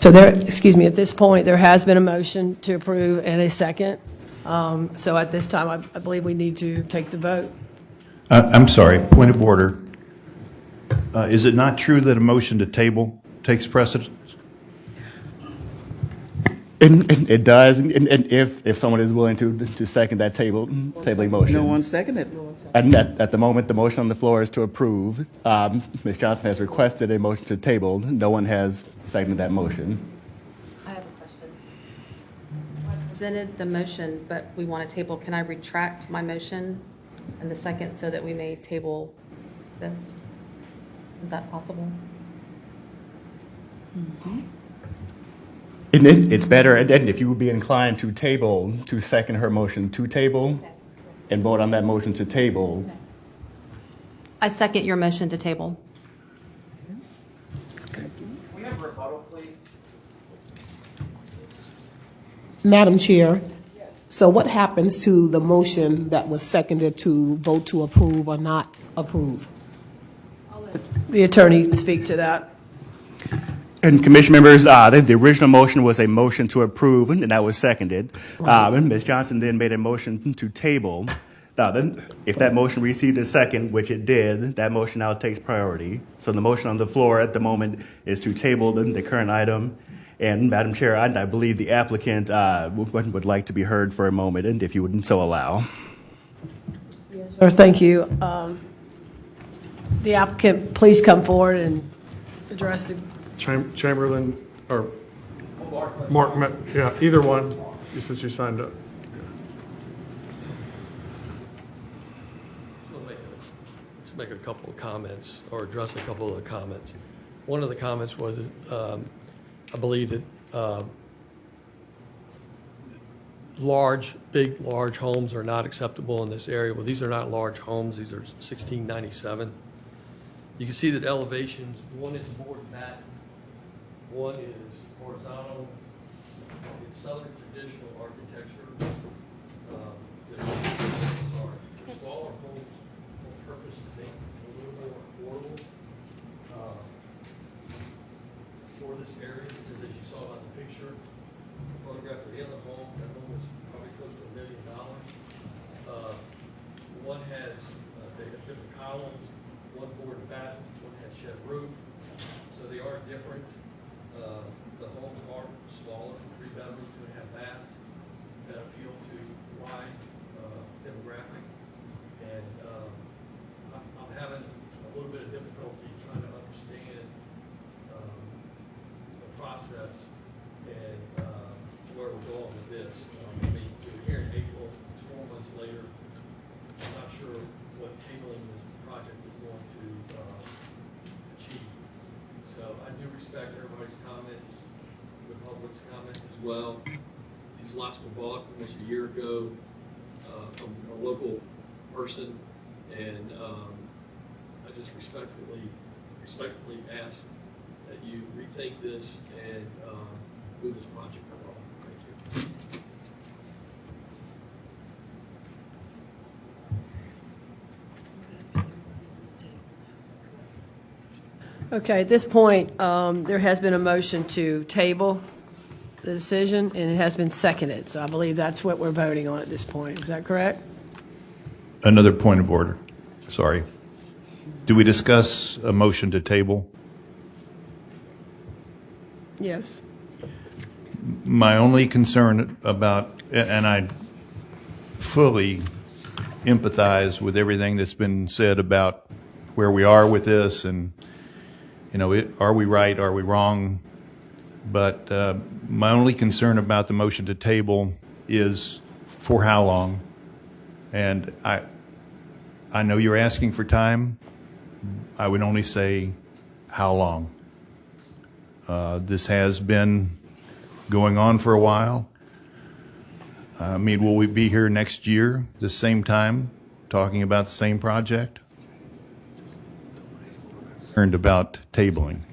Speaker 1: So there, excuse me, at this point, there has been a motion to approve and a second. So at this time, I believe we need to take the vote.
Speaker 7: I'm sorry, point of order. Is it not true that a motion to table takes precedence?
Speaker 11: And it does, and if someone is willing to second that tabling motion.
Speaker 9: No one seconded.
Speaker 11: And at the moment, the motion on the floor is to approve. Ms. Johnson has requested a motion to table. No one has seconded that motion.
Speaker 12: I have a question. I presented the motion, but we want to table. Can I retract my motion and the second so that we may table this? Is that possible?
Speaker 11: And it's better, and if you would be inclined to table, to second her motion to table, and vote on that motion to table.
Speaker 12: I second your motion to table.
Speaker 4: Can we have rebuttal, please?
Speaker 13: Madam Chair, so what happens to the motion that was seconded to vote to approve or not approve?
Speaker 1: The attorney speak to that.
Speaker 11: And commission members, the original motion was a motion to approve, and that was seconded. And Ms. Johnson then made a motion to table. Now, then, if that motion received a second, which it did, that motion now takes priority. So the motion on the floor at the moment is to table the current item. And Madam Chair, I believe the applicant would like to be heard for a moment, and if you would so allow.
Speaker 1: Sir, thank you. The applicant, please come forward and address the.
Speaker 2: Chamberlain, or Mark, yeah, either one, since you signed up.
Speaker 5: Let's make a couple of comments, or address a couple of the comments. One of the comments was that I believe that large homes are not acceptable in this area. Well, these are not large homes. These are 1697. You can see that elevations, one is more than that. One is horizontal. It's Southern traditional architecture. For smaller homes on purpose to make it a little more affordable for this area. Because as you saw on the picture, the photograph of the other home, that home was probably close to $1 million. One has they have different columns. One board and batten, one has shed roof. So they are different. The homes are smaller, 3 bedrooms, 2.5 baths, that appeal to wide demographic. And I'm having a little bit of difficulty trying to understand the process and where we're going with this. I mean, we're here in April, it's 4 months later. I'm not sure what tabling this project is going to achieve. So I do respect everybody's comments, the public's comments as well. These lots were bought almost a year ago from a local person, and I just respectfully ask that you rethink this and move this project along. Thank you.
Speaker 1: Okay, at this point, there has been a motion to table the decision, and it has been seconded. So I believe that's what we're voting on at this point. Is that correct?
Speaker 7: Another point of order. Sorry. Do we discuss a motion to table?
Speaker 1: Yes.
Speaker 7: My only concern about, and I fully empathize with everything that's been said about where we are with this, and are we right, are we wrong? But my only concern about the motion to table is for how long? And I know you're asking for time. I would only say how long. This has been going on for a while. I mean, will we be here next year, the same time, talking about the same project? Concerned about tabling.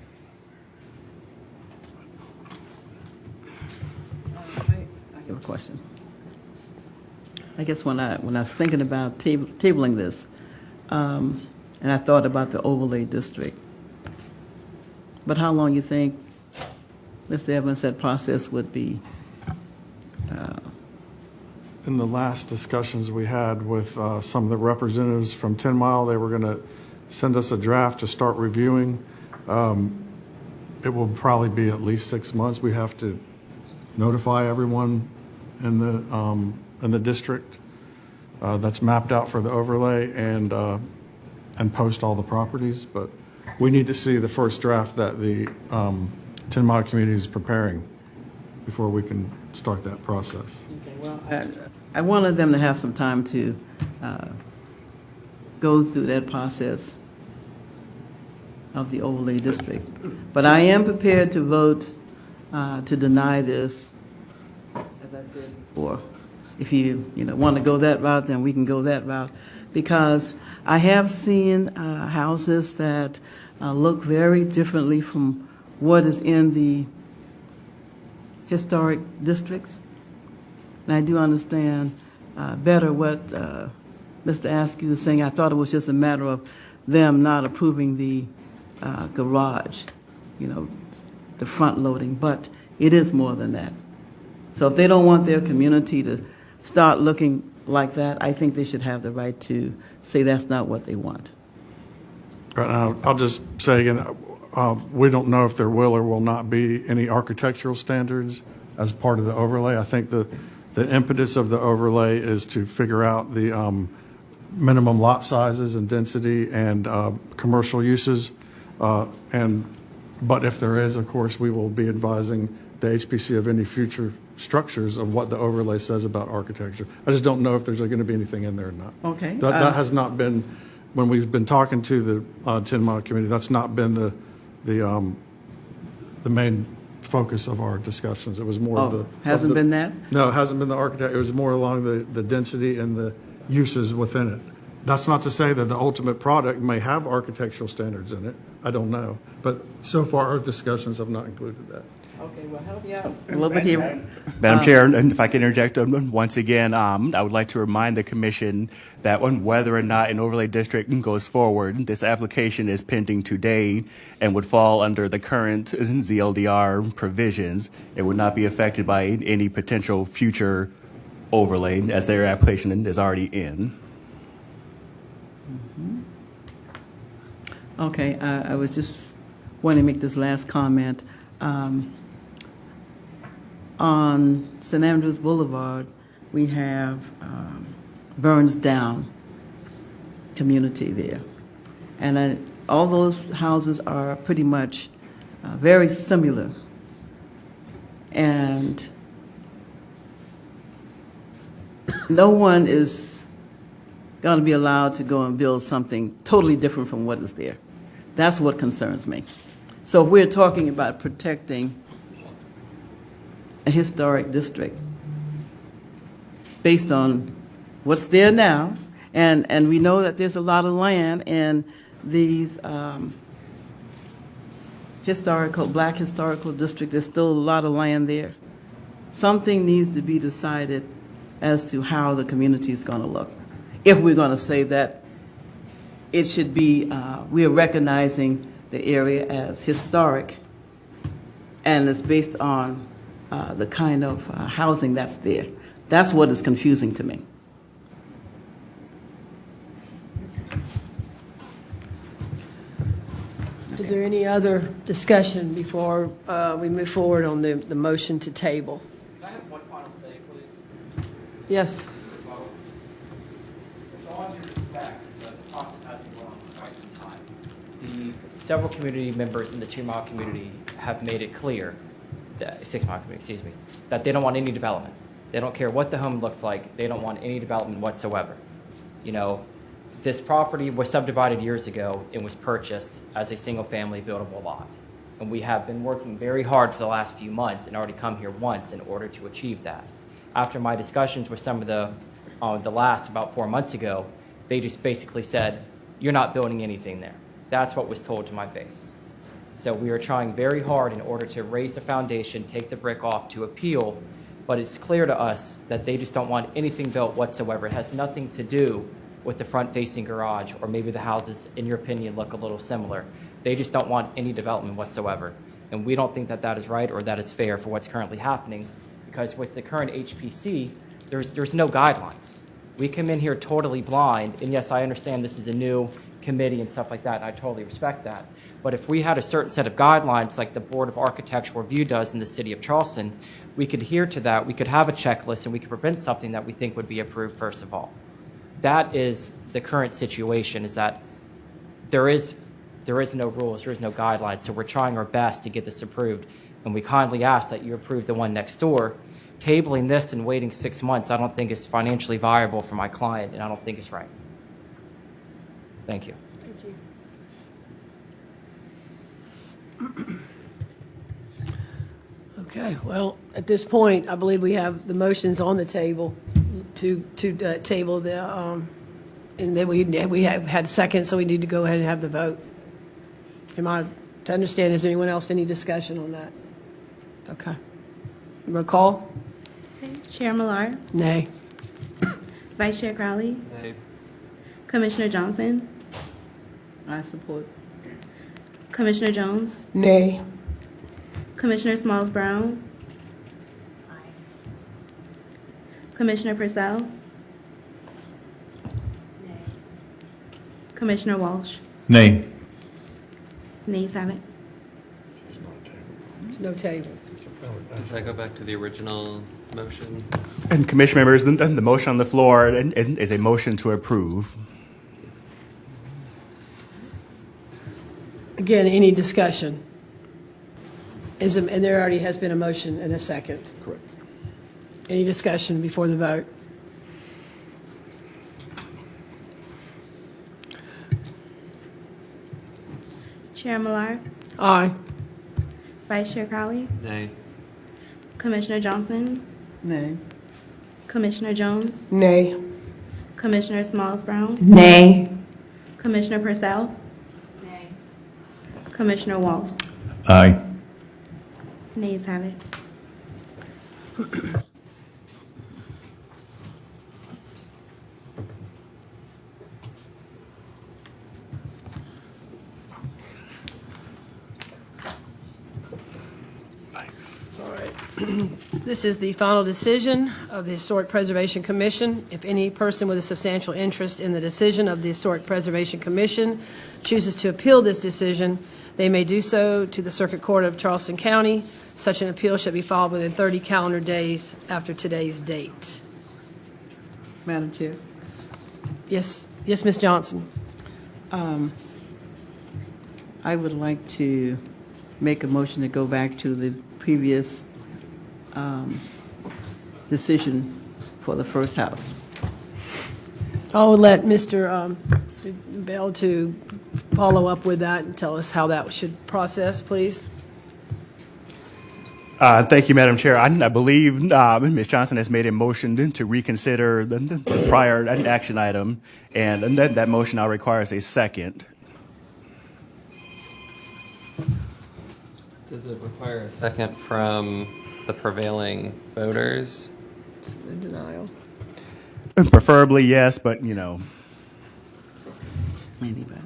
Speaker 9: I have a question. I guess when I was thinking about tabling this, and I thought about the overlay district, but how long you think Mr. Evans, that process would be?
Speaker 2: In the last discussions we had with some of the representatives from 10 Mile, they were going to send us a draft to start reviewing. It will probably be at least 6 months. We have to notify everyone in the district that's mapped out for the overlay and post all the properties. But we need to see the first draft that the 10 Mile community is preparing before we can start that process.
Speaker 9: I wanted them to have some time to go through that process of the overlay district. But I am prepared to vote to deny this, as I said before. If you want to go that route, then we can go that route. Because I have seen houses that look very differently from what is in the historic districts. And I do understand better what Mr. Askew is saying. I thought it was just a matter of them not approving the garage, the front loading, but it is more than that. So if they don't want their community to start looking like that, I think they should have the right to say that's not what they want.
Speaker 2: I'll just say again, we don't know if there will or will not be any architectural standards as part of the overlay. I think the impetus of the overlay is to figure out the minimum lot sizes and density and commercial uses. But if there is, of course, we will be advising the HPC of any future structures of what the overlay says about architecture. I just don't know if there's going to be anything in there or not.
Speaker 9: Okay.
Speaker 2: That has not been, when we've been talking to the 10 Mile community, that's not been the main focus of our discussions. It was more of the...
Speaker 9: Hasn't been that?
Speaker 2: No, it hasn't been the architect. It was more along the density and the uses within it. That's not to say that the ultimate product may have architectural standards in it. I don't know. But so far, our discussions have not included that.
Speaker 9: Okay, well, help me out a little bit here.
Speaker 11: Madam Chair, and if I can interject once again, I would like to remind the commission that whether or not an overlay district goes forward, this application is pending today and would fall under the current ZLDR provisions. It would not be affected by any potential future overlay as their application is already in.
Speaker 9: Okay, I was just wanting to make this last comment. On St. Andrews Boulevard, we have Burns Down community there. And all those houses are pretty much very similar. And no one is going to be allowed to go and build something totally different from what is there. That's what concerns me. So if we're talking about protecting a historic district based on what's there now, and we know that there's a lot of land in these black historical district. There's still a lot of land there. Something needs to be decided as to how the community is going to look. If we're going to say that it should be, we are recognizing the area as historic, and it's based on the kind of housing that's there. That's what is confusing to me.
Speaker 1: Is there any other discussion before we move forward on the motion to table?
Speaker 4: Can I have one final say, please?
Speaker 1: Yes.
Speaker 4: With all due respect, this process has been going on for quite some time. Several community members in the 2 Mile community have made it clear, 6 Mile community, excuse me, that they don't want any development. They don't care what the home looks like. They don't want any development whatsoever. This property was subdivided years ago and was purchased as a single-family buildable lot. And we have been working very hard for the last few months and already come here once in order to achieve that. After my discussions with some of the last about 4 months ago, they just basically said, you're not building anything there. That's what was told to my face. So we are trying very hard in order to raise the foundation, take the brick off to appeal, but it's clear to us that they just don't want anything built whatsoever. It has nothing to do with the front-facing garage, or maybe the houses, in your opinion, look a little similar. They just don't want any development whatsoever. And we don't think that that is right or that is fair for what's currently happening, because with the current HPC, there's no guidelines. We come in here totally blind, and yes, I understand this is a new committee and stuff like that, and I totally respect that. But if we had a certain set of guidelines like the Board of Architectural Review does in the city of Charleston, we could adhere to that, we could have a checklist, and we could prevent something that we think would be approved first of all. That is the current situation, is that there is no rules, there is no guidelines, so we're trying our best to get this approved, and we kindly ask that you approve the one next door. Tabling this and waiting 6 months, I don't think is financially viable for my client, and I don't think it's right. Thank you.
Speaker 1: Okay, well, at this point, I believe we have the motions on the table to table the, and then we have had a second, so we need to go ahead and have the vote. Am I to understand, is there anyone else, any discussion on that? Okay. Roll call?
Speaker 3: Chair Millar,
Speaker 1: Nay.
Speaker 3: Vice Chair Crowley,
Speaker 8: Nay.
Speaker 3: Commissioner Johnson,
Speaker 9: I support.
Speaker 3: Commissioner Jones,
Speaker 13: Nay.
Speaker 3: Commissioner Smalls Brown, Commissioner Purcell, Commissioner Walsh.
Speaker 7: Nay.
Speaker 3: Nays have it.
Speaker 1: There's no table.
Speaker 8: Does that go back to the original motion?
Speaker 11: And commission members, the motion on the floor is a motion to approve.
Speaker 1: Again, any discussion? And there already has been a motion and a second.
Speaker 2: Correct.
Speaker 1: Any discussion before the vote?
Speaker 3: Chair Millar,
Speaker 1: Aye.
Speaker 3: Vice Chair Crowley,
Speaker 8: Nay.
Speaker 3: Commissioner Johnson,
Speaker 9: Nay.
Speaker 3: Commissioner Jones,
Speaker 13: Nay.
Speaker 3: Commissioner Smalls Brown,
Speaker 13: Nay.
Speaker 3: Commissioner Purcell, Commissioner Walsh.
Speaker 7: Aye.
Speaker 3: Nays have it.
Speaker 1: This is the final decision of the Historic Preservation Commission. If any person with a substantial interest in the decision of the Historic Preservation Commission chooses to appeal this decision, they may do so to the Circuit Court of Charleston County. Such an appeal should be filed within 30 calendar days after today's date.
Speaker 9: Madam Chair.
Speaker 1: Yes, Ms. Johnson.
Speaker 9: I would like to make a motion to go back to the previous decision for the first house.
Speaker 1: I'll let Mr. Bell to follow up with that and tell us how that should process, please.
Speaker 11: Thank you, Madam Chair. I believe Ms. Johnson has made a motion to reconsider the prior action item, and that motion now requires a second.
Speaker 8: Does it require a second from the prevailing voters?
Speaker 1: The denial.
Speaker 11: Preferably, yes, but, you know.
Speaker 9: Anybody?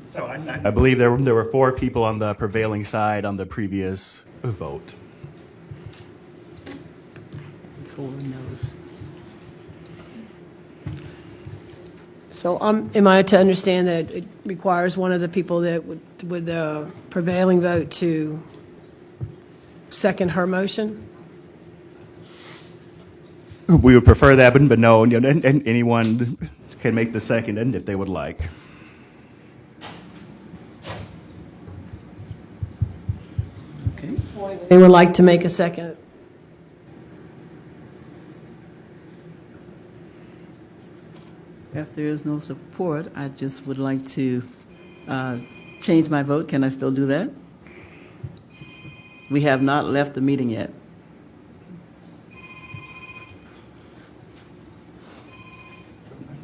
Speaker 11: So I believe there were 4 people on the prevailing side on the previous vote.
Speaker 9: 4 noes.
Speaker 1: So am I to understand that it requires one of the people that with the prevailing vote to second her motion?
Speaker 11: We would prefer that, but no, you know, and anyone can make the second and if they would like.
Speaker 9: Okay.
Speaker 1: They would like to make a second.
Speaker 9: If there is no support, I just would like to change my vote. Can I still do that? We have not left the meeting yet.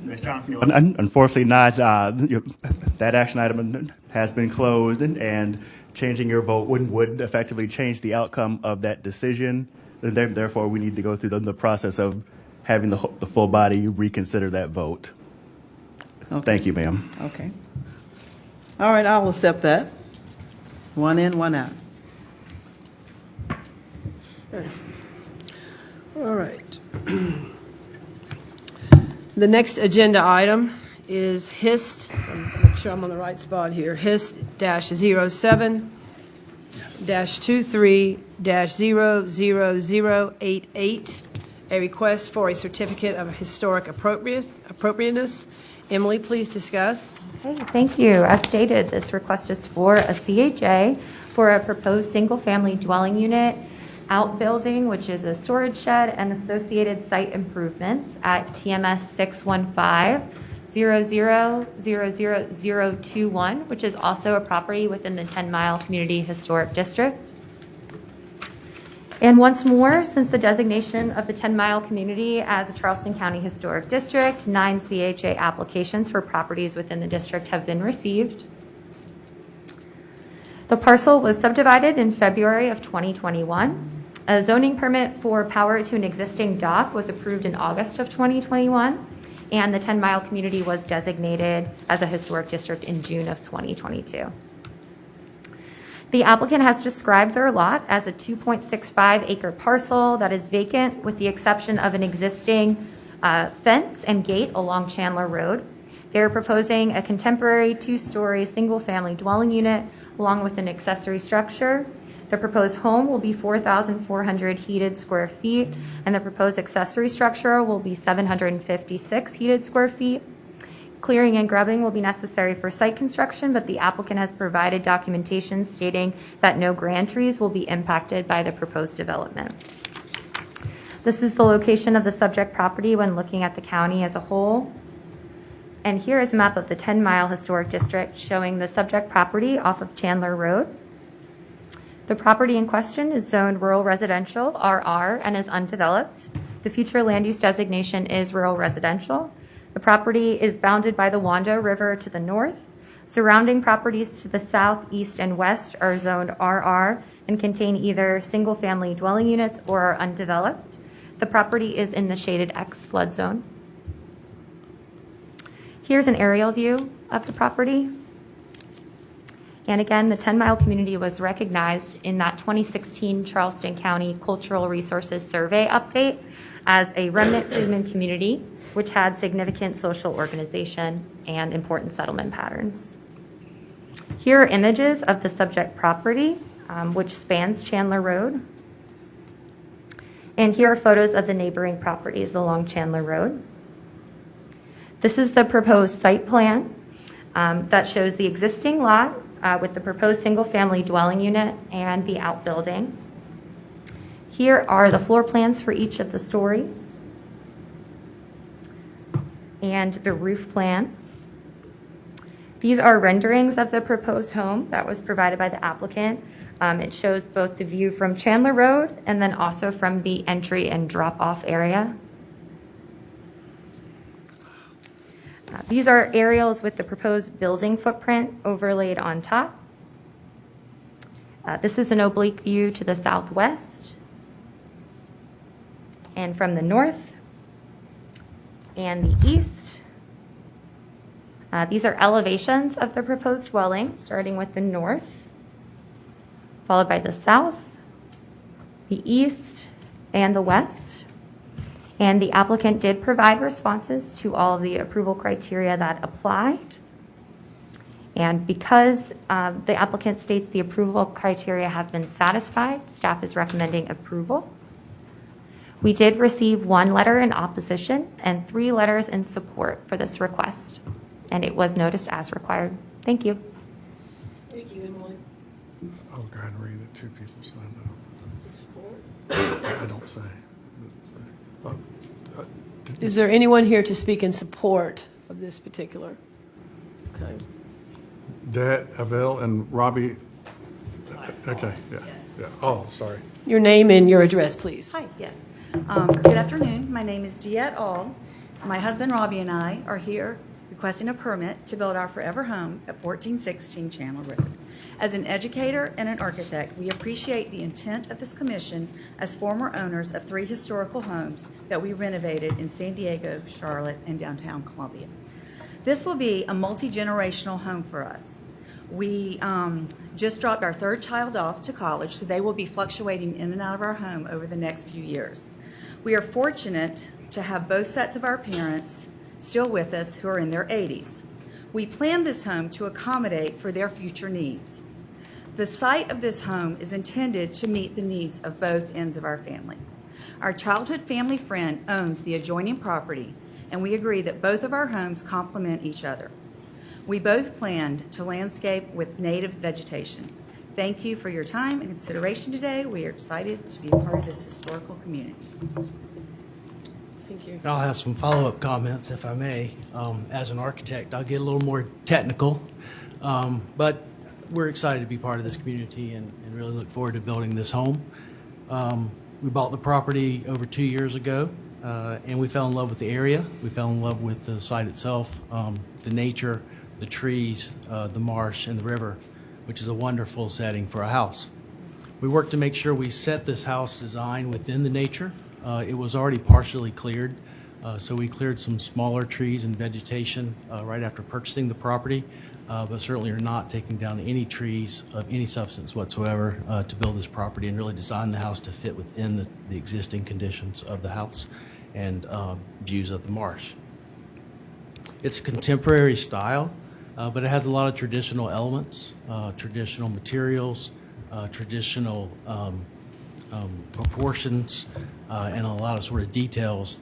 Speaker 11: Ms. Johnson, unfortunately not. That action item has been closed, and changing your vote would effectively change the outcome of that decision. Therefore, we need to go through the process of having the full body reconsider that vote.
Speaker 9: Okay.
Speaker 11: Thank you, ma'am.
Speaker 9: Okay. All right, I'll accept that. 1 in, 1 out.
Speaker 1: All right. The next agenda item is HIST, make sure I'm on the right spot here, HIST-07-23-00088, a request for a certificate of historic appropriateness. Emily, please discuss.
Speaker 6: Okay, thank you. As stated, this request is for a CHA for a proposed single-family dwelling unit outbuilding, which is a storage shed and associated site improvements at TMS 615-000021, which is also a property within the 10-mile Community Historic District. And once more, since the designation of the 10-mile community as a Charleston County Historic District, 9 CHA applications for properties within the district have been received. The parcel was subdivided in February of 2021. A zoning permit for power to an existing dock was approved in August of 2021, and the 10-mile community was designated as a historic district in June of 2022. The applicant has described their lot as a 2.65 acre parcel that is vacant with the exception of an existing fence and gate along Chandler Road. They're proposing a contemporary 2-story single-family dwelling unit along with an accessory structure. The proposed home will be 4,400 heated square feet, and the proposed accessory structure will be 756 heated square feet. Clearing and grubbing will be necessary for site construction, but the applicant has provided documentation stating that no grand trees will be impacted by the proposed development. This is the location of the subject property when looking at the county as a whole. And here is a map of the 10-mile historic district showing the subject property off of Chandler Road. The property in question is zoned rural residential, RR, and is undeveloped. The future land use designation is rural residential. The property is bounded by the Wando River to the north. Surrounding properties to the south, east, and west are zoned RR and contain either single-family dwelling units or are undeveloped. The property is in the shaded X flood zone. Here's an aerial view of the property. And again, the 10-mile community was recognized in that 2016 Charleston County Cultural Resources Survey update as a remnant freedmen community, which had significant social organization and important settlement patterns. Here are images of the subject property, which spans Chandler Road. And here are photos of the neighboring properties along Chandler Road. This is the proposed site plan that shows the existing lot with the proposed single-family dwelling unit and the outbuilding. Here are the floor plans for each of the stories and the roof plan. These are renderings of the proposed home that was provided by the applicant. It shows both the view from Chandler Road and then also from the entry and drop-off area. These are aerials with the proposed building footprint overlaid on top. This is an oblique view to the southwest and from the north and the east. These are elevations of the proposed dwelling, starting with the north, followed by the south, the east, and the west. And the applicant did provide responses to all of the approval criteria that applied. And because the applicant states the approval criteria have been satisfied, staff is recommending approval. We did receive 1 letter in opposition and 3 letters in support for this request, and it was noticed as required. Thank you.
Speaker 1: Thank you, Emily.
Speaker 2: I'll go ahead and read it to people so I know. I don't say.
Speaker 1: Is there anyone here to speak in support of this particular? Okay.
Speaker 2: Dat, Avil, and Robbie. Okay, yeah, yeah. Oh, sorry.
Speaker 1: Your name and your address, please.
Speaker 14: Hi, yes. Good afternoon. My name is Diet All. My husband Robbie and I are here requesting a permit to build our forever home at 1416 Chandler Road. As an educator and an architect, we appreciate the intent of this commission as former owners of 3 historical homes that we renovated in San Diego, Charlotte, and downtown Columbia. This will be a multi-generational home for us. We just dropped our third child off to college, so they will be fluctuating in and out of our home over the next few years. We are fortunate to have both sets of our parents still with us who are in their 80s. We planned this home to accommodate for their future needs. The site of this home is intended to meet the needs of both ends of our family. Our childhood family friend owns the adjoining property, and we agree that both of our homes complement each other. We both planned to landscape with native vegetation. Thank you for your time and consideration today. We are excited to be a part of this historical community.
Speaker 1: Thank you.
Speaker 15: I'll have some follow-up comments if I may. As an architect, I'll get a little more technical, but we're excited to be part of this community and really look forward to building this home. We bought the property over 2 years ago, and we fell in love with the area. We fell in love with the site itself, the nature, the trees, the marsh, and the river, which is a wonderful setting for a house. We worked to make sure we set this house design within the nature. It was already partially cleared, so we cleared some smaller trees and vegetation right after purchasing the property, but certainly are not taking down any trees of any substance whatsoever to build this property and really design the house to fit within the existing conditions of the house and views of the marsh. It's a contemporary style, but it has a lot of traditional elements, traditional materials, traditional proportions, and a lot of sort of details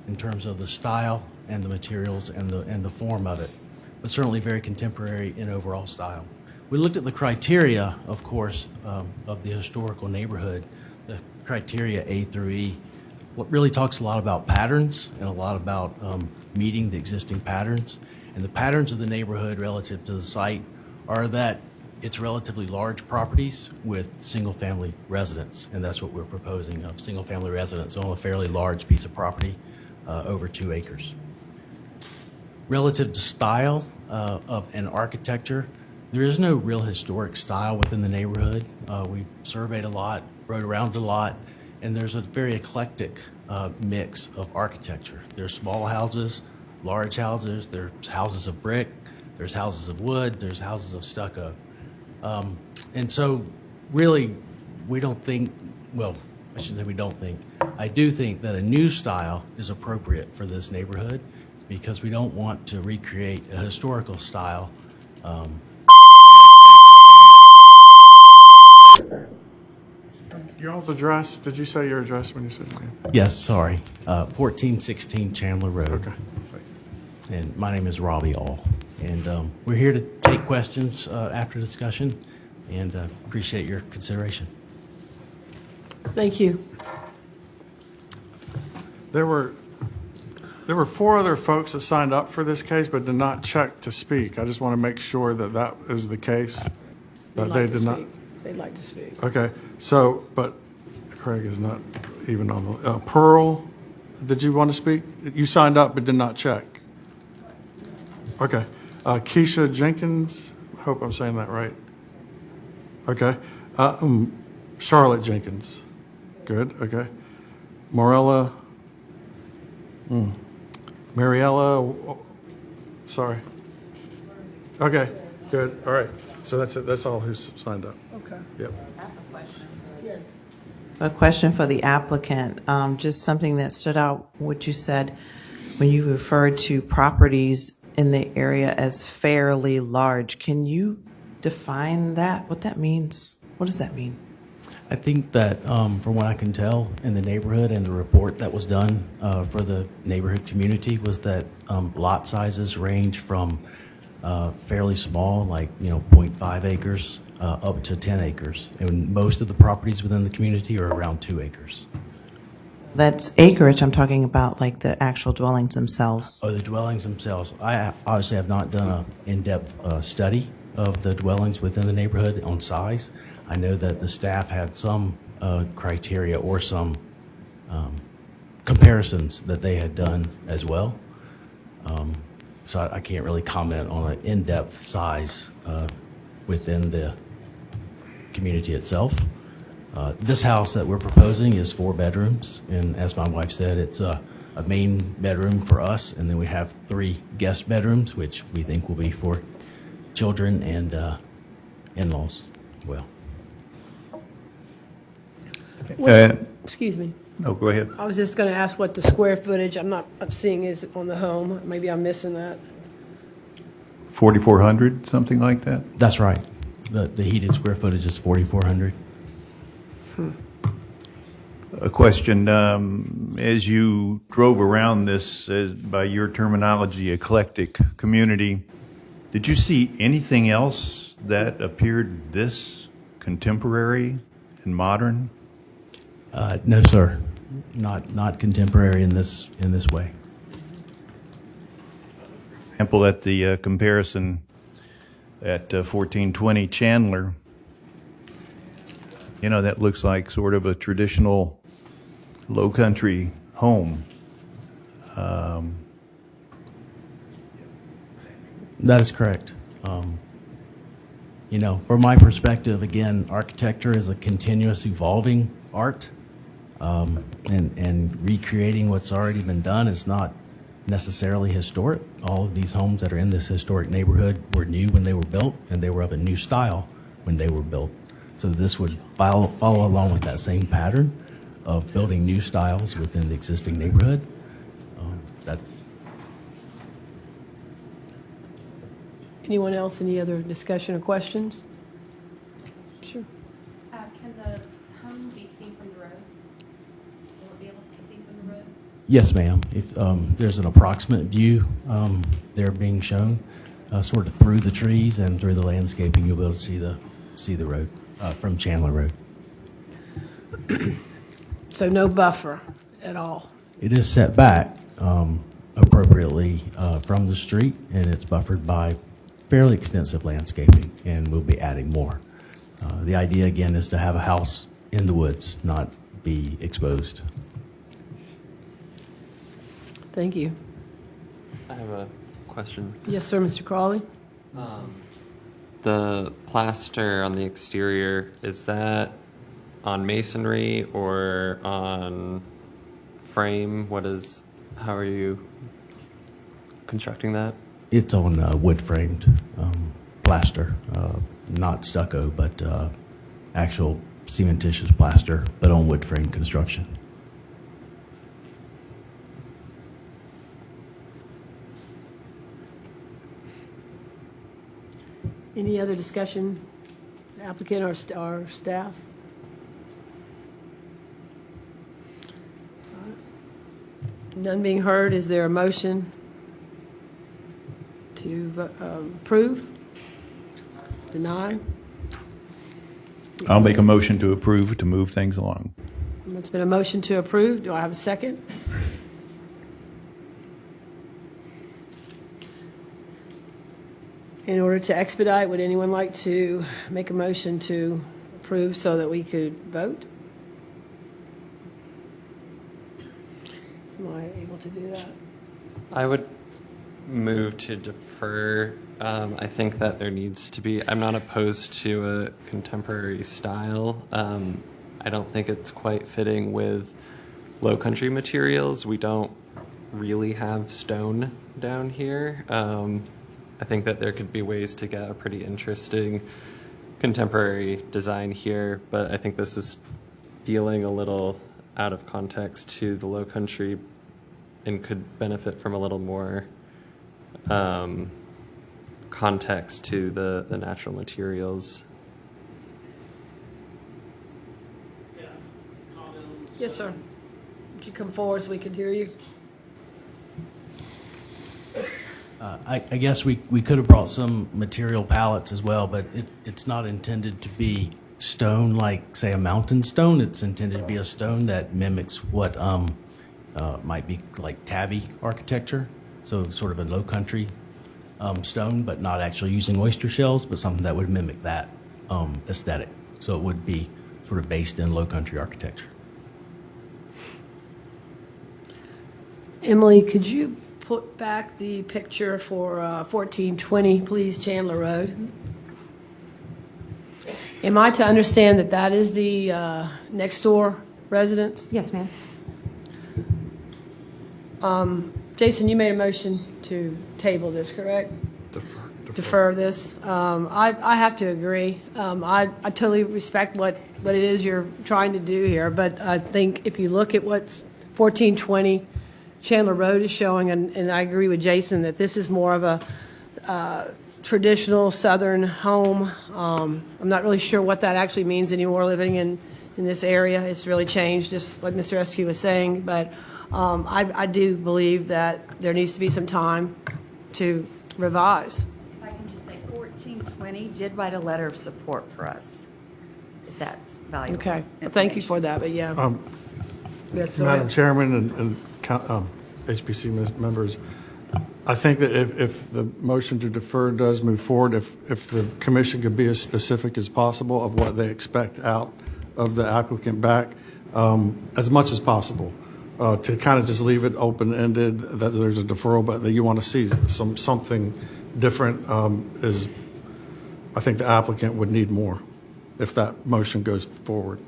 Speaker 15: in terms of the style and the materials and the form of it, but certainly very contemporary in overall style. We looked at the criteria, of course, of the historical neighborhood, the criteria A through E. What really talks a lot about patterns and a lot about meeting the existing patterns. And the patterns of the neighborhood relative to the site are that it's relatively large properties with single-family residence, and that's what we're proposing, of single-family residence on a fairly large piece of property, over 2 acres. Relative to style of an architecture, there is no real historic style within the neighborhood. We've surveyed a lot, rode around a lot, and there's a very eclectic mix of architecture. There's small houses, large houses, there's houses of brick, there's houses of wood, there's houses of stucco. And so really, we don't think, well, I shouldn't say we don't think, I do think that a new style is appropriate for this neighborhood because we don't want to recreate a historical style.
Speaker 2: Y'all's address, did you say your address when you said your name?
Speaker 15: Yes, sorry, 1416 Chandler Road.
Speaker 2: Okay.
Speaker 15: And my name is Robbie All. And we're here to take questions after discussion and appreciate your consideration.
Speaker 1: Thank you.
Speaker 2: There were 4 other folks that signed up for this case but did not check to speak. I just want to make sure that that is the case. That they did not.
Speaker 1: They'd like to speak.
Speaker 2: Okay, so, but Craig is not even on the, Pearl, did you want to speak? You signed up but did not check. Okay. Keisha Jenkins, hope I'm saying that right. Okay. Charlotte Jenkins. Good, okay. Mariella, sorry. Okay, good, all right. So that's it, that's all who's signed up.
Speaker 1: Okay.
Speaker 2: Yep.
Speaker 1: Yes.
Speaker 16: A question for the applicant, just something that stood out, what you said when you referred to properties in the area as fairly large. Can you define that, what that means? What does that mean?
Speaker 15: I think that from what I can tell in the neighborhood and the report that was done for the neighborhood community was that lot sizes range from fairly small, like 0.5 acres, up to 10 acres. And most of the properties within the community are around 2 acres.
Speaker 16: That's acreage, I'm talking about like the actual dwellings themselves.
Speaker 15: Oh, the dwellings themselves. I obviously have not done an in-depth study of the dwellings within the neighborhood on size. I know that the staff had some criteria or some comparisons that they had done as well. So I can't really comment on an in-depth size within the community itself. This house that we're proposing is 4 bedrooms, and as my wife said, it's a main bedroom for us, and then we have 3 guest bedrooms, which we think will be for children and in-laws well.
Speaker 1: Excuse me.
Speaker 7: Oh, go ahead.
Speaker 1: I was just going to ask what the square footage, I'm seeing is on the home. Maybe I'm missing that.
Speaker 7: 4,400, something like that?
Speaker 15: That's right. The heated square footage is 4,400.
Speaker 7: A question, as you drove around this, by your terminology, eclectic community, did you see anything else that appeared this contemporary and modern?
Speaker 15: No, sir. Not contemporary in this way.
Speaker 7: Example, at the comparison at 1420 Chandler, you know, that looks like sort of a traditional low country home.
Speaker 15: That is correct. You know, from my perspective, again, architecture is a continuous evolving art, and recreating what's already been done is not necessarily historic. All of these homes that are in this historic neighborhood were new when they were built, and they were of a new style when they were built. So this would follow along with that same pattern of building new styles within the existing neighborhood.
Speaker 1: Anyone else, any other discussion or questions? Sure.
Speaker 12: Can the home be seen from the road? Will it be able to be seen from the road?
Speaker 15: Yes, ma'am. If there's an approximate view there being shown, sort of through the trees and through the landscaping, you'll be able to see the road from Chandler Road.
Speaker 1: So no buffer at all?
Speaker 15: It is set back appropriately from the street, and it's buffered by fairly extensive landscaping, and we'll be adding more. The idea, again, is to have a house in the woods, not be exposed.
Speaker 1: Thank you.
Speaker 8: I have a question.
Speaker 1: Yes, sir, Mr. Crawley?
Speaker 8: The plaster on the exterior, is that on masonry or on frame? How are you constructing that?
Speaker 15: It's on wood-framed plaster, not stucco, but actual cementitious plaster, but on wood-frame construction.
Speaker 1: Any other discussion, applicant or staff? None being heard, is there a motion to approve, deny?
Speaker 7: I'll make a motion to approve to move things along.
Speaker 1: It's been a motion to approve. Do I have a second? In order to expedite, would anyone like to make a motion to approve so that we could vote? Am I able to do that?
Speaker 8: I would move to defer. I think that there needs to be, I'm not opposed to a contemporary style. I don't think it's quite fitting with low country materials. We don't really have stone down here. I think that there could be ways to get a pretty interesting contemporary design here, but I think this is feeling a little out of context to the low country and could benefit from a little more context to the natural materials.
Speaker 1: Yes, sir. Would you come forward so we can hear you?
Speaker 15: I guess we could have brought some material palettes as well, but it's not intended to be stone like, say, a mountain stone. It's intended to be a stone that mimics what might be like tabby architecture, so sort of a low country stone, but not actually using oyster shells, but something that would mimic that aesthetic. So it would be sort of based in low country architecture.
Speaker 1: Emily, could you put back the picture for 1420, please, Chandler Road? Am I to understand that that is the next door residence?
Speaker 6: Yes, ma'am.
Speaker 1: Jason, you made a motion to table this, correct? defer this. I have to agree. I totally respect what it is you're trying to do here, but I think if you look at what's 1420 Chandler Road is showing, and I agree with Jason that this is more of a traditional southern home. I'm not really sure what that actually means anymore living in this area. It's really changed, just like Mr. Eskew was saying, but I do believe that there needs to be some time to revise.
Speaker 14: If I can just say, 1420 did write a letter of support for us, if that's valuable.
Speaker 1: Okay, well, thank you for that, but yeah. Yes, so
Speaker 2: Madam Chairman and HPC members, I think that if the motion to defer does move forward, if the commission could be as specific as possible of what they expect out of the applicant back, as much as possible, to kind of just leave it open-ended, that there's a deferral, but that you want to see something different, is, I think the applicant would need more if that motion goes forward.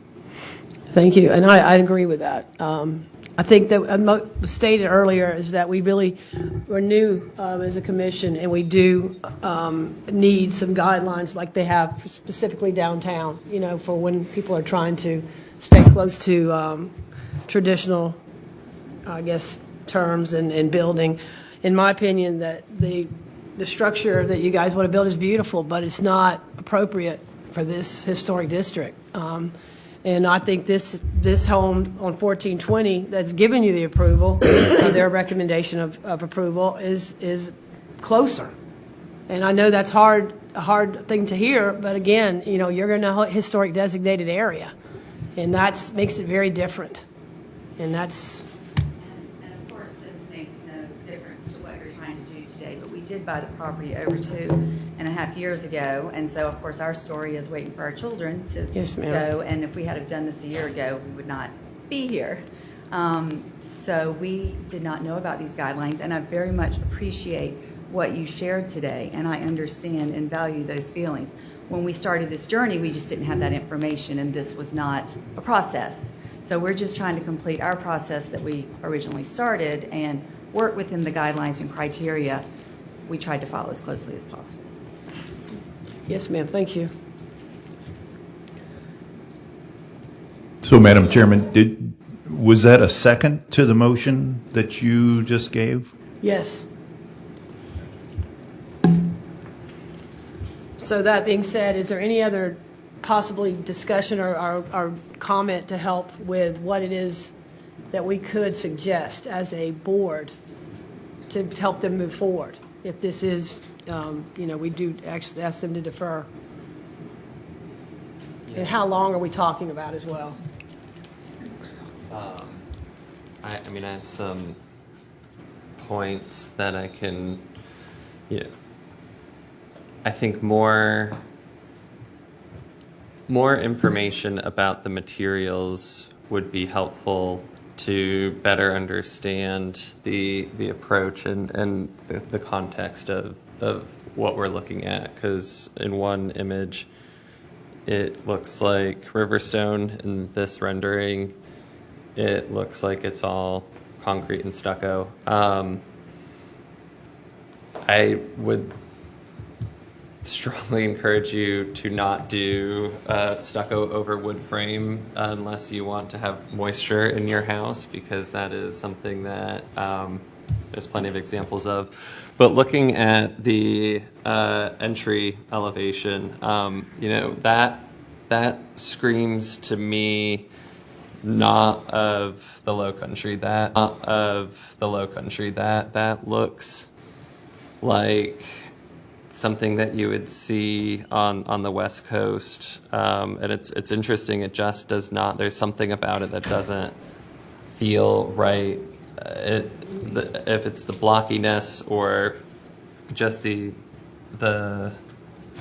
Speaker 1: Thank you, and I agree with that. I think that was stated earlier is that we're new as a commission, and we do need some guidelines like they have specifically downtown, for when people are trying to stay close to traditional, I guess, terms and building. In my opinion, that the structure that you guys want to build is beautiful, but it's not appropriate for this historic district. And I think this home on 1420 that's given you the approval, their recommendation of approval is closer. And I know that's a hard thing to hear, but again, you're in a historic designated area, and that makes it very different. And that's.
Speaker 14: And of course, this makes no difference to what you're trying to do today, but we did buy the property over 2.5 years ago, and so of course our story is waiting for our children to
Speaker 1: Yes, ma'am.
Speaker 14: go, and if we had have done this a year ago, we would not be here. So we did not know about these guidelines, and I very much appreciate what you shared today, and I understand and value those feelings. When we started this journey, we just didn't have that information, and this was not a process. So we're just trying to complete our process that we originally started and work within the guidelines and criteria we tried to follow as closely as possible.
Speaker 1: Yes, ma'am, thank you.
Speaker 7: So, Madam Chairman, was that a second to the motion that you just gave?
Speaker 1: Yes. So that being said, is there any other possibly discussion or comment to help with what it is that we could suggest as a board to help them move forward? If this is, we do actually ask them to defer.
Speaker 8: Yeah.
Speaker 1: And how long are we talking about as well?
Speaker 8: I mean, I have some points that I can, I think more information about the materials would be helpful to better understand the approach and the context of what we're looking at. Because in one image, it looks like Riverstone. In this rendering, it looks like it's all concrete and stucco. I would strongly encourage you to not do stucco over wood frame unless you want to have moisture in your house, because that is something that there's plenty of examples of. But looking at the entry elevation, that screams to me not of the Low Country. That looks like something that you would see on the West Coast, and it's interesting. It just does not. There's something about it that doesn't feel right. If it's the blockiness or just the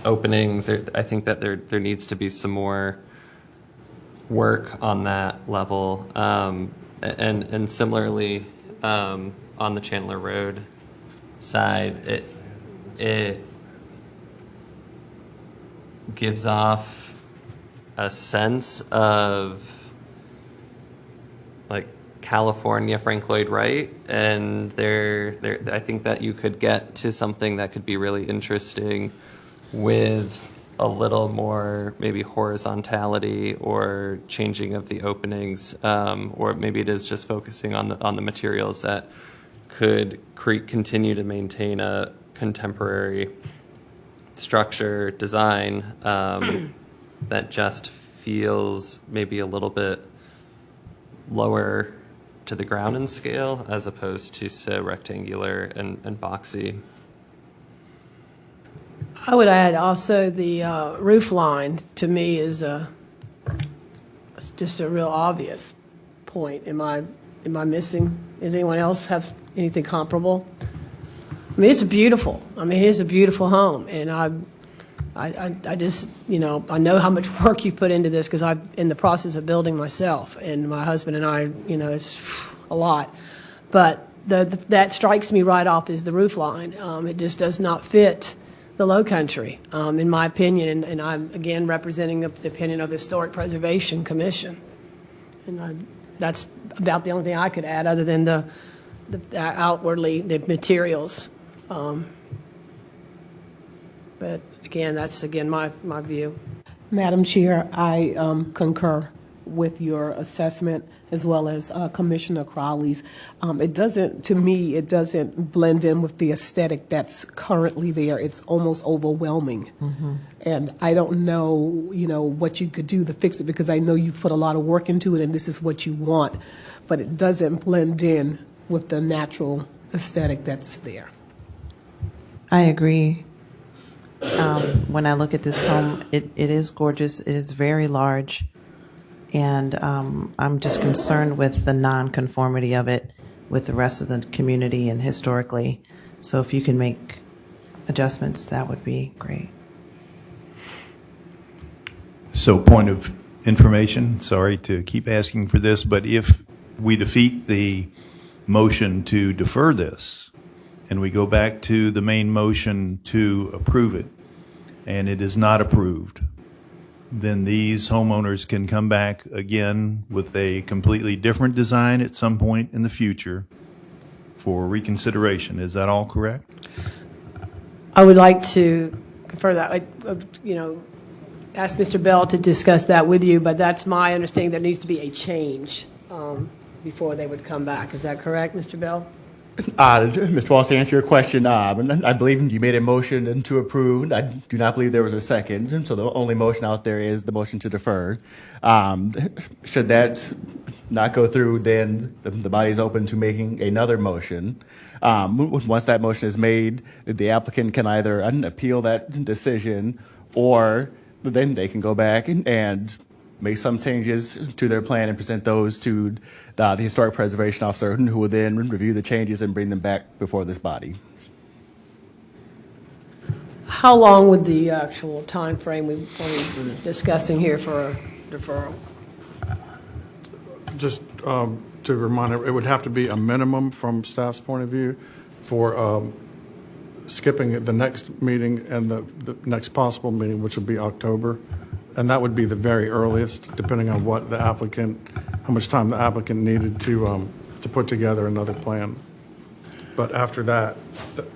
Speaker 8: openings, I think that there needs to be some more work on that level, and similarly on the Chandler Road side, it gives off a sense of like California Frank Lloyd Wright, and I think that you could get to something that could be really interesting with a little more maybe horizontality or changing of the openings, or maybe it is just focusing on the materials that could continue to maintain a contemporary structure design that just feels maybe a little bit lower to the ground in scale as opposed to so rectangular and boxy.
Speaker 1: I would add also the roof line, to me, is it's just a real obvious point. Am I missing? Does anyone else have anything comparable? I mean, it's beautiful. I mean, it is a beautiful home, and I just, I know how much work you put into this because I'm in the process of building myself, and my husband and I, it's a lot. But that strikes me right off is the roof line. It just does not fit the Low Country, in my opinion, and I'm, again, representing the opinion of the Historic Preservation Commission. And that's about the only thing I could add other than the outwardly, the materials. But again, that's, my view.
Speaker 13: Madam Chair, I concur with your assessment as well as Commissioner Crowley's. To me, it doesn't blend in with the aesthetic that's currently there. It's almost overwhelming. And I don't know, what you could do to fix it because I know you've put a lot of work into it and this is what you want, but it doesn't blend in with the natural aesthetic that's there.
Speaker 16: I agree. When I look at this home, it is gorgeous. It is very large. And I'm just concerned with the nonconformity of it with the rest of the community and historically. So if you can make adjustments, that would be great.
Speaker 7: So point of information, sorry to keep asking for this, but if we defeat the motion to defer this and we go back to the main motion to approve it and it is not approved, then these homeowners can come back again with a completely different design at some point in the future for reconsideration. Is that all correct?
Speaker 1: I would like to confer that, ask Mr. Bell to discuss that with you, but that's my understanding. There needs to be a change before they would come back. Is that correct, Mr. Bell?
Speaker 11: Mr. Walsh, to answer your question, I believe you made a motion to approve. I do not believe there was a second, so the only motion out there is the motion to defer. Should that not go through, then the body is open to making another motion. Once that motion is made, the applicant can either appeal that decision or then they can go back and make some changes to their plan and present those to the Historic Preservation Officer, who will then review the changes and bring them back before this body.
Speaker 1: How long would the actual time frame we are discussing here for a deferral?
Speaker 2: Just to remind everyone, it would have to be a minimum from staff's point of view for skipping the next meeting and the next possible meeting, which would be October. And that would be the very earliest, depending on what the applicant, how much time the applicant needed to put together another plan. But after that,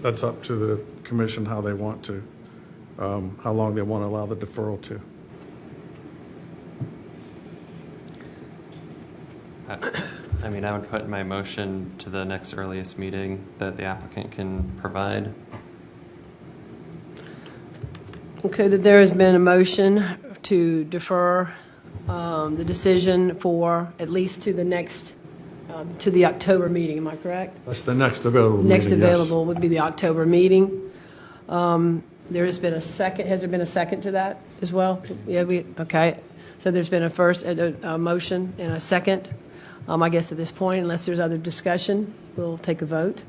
Speaker 2: that's up to the commission how they want to, how long they want to allow the deferral to.
Speaker 8: I mean, I would put my motion to the next earliest meeting that the applicant can provide.
Speaker 1: Okay, that there has been a motion to defer the decision for at least to the next, to the October meeting, am I correct?
Speaker 2: That's the next available meeting,
Speaker 1: Next
Speaker 2: yes.
Speaker 1: available would be the October meeting. There has been a second, has there been a second to that as well? Yeah, okay. So there's been a first, a motion and a second. I guess at this point, unless there's other discussion, we'll take a vote.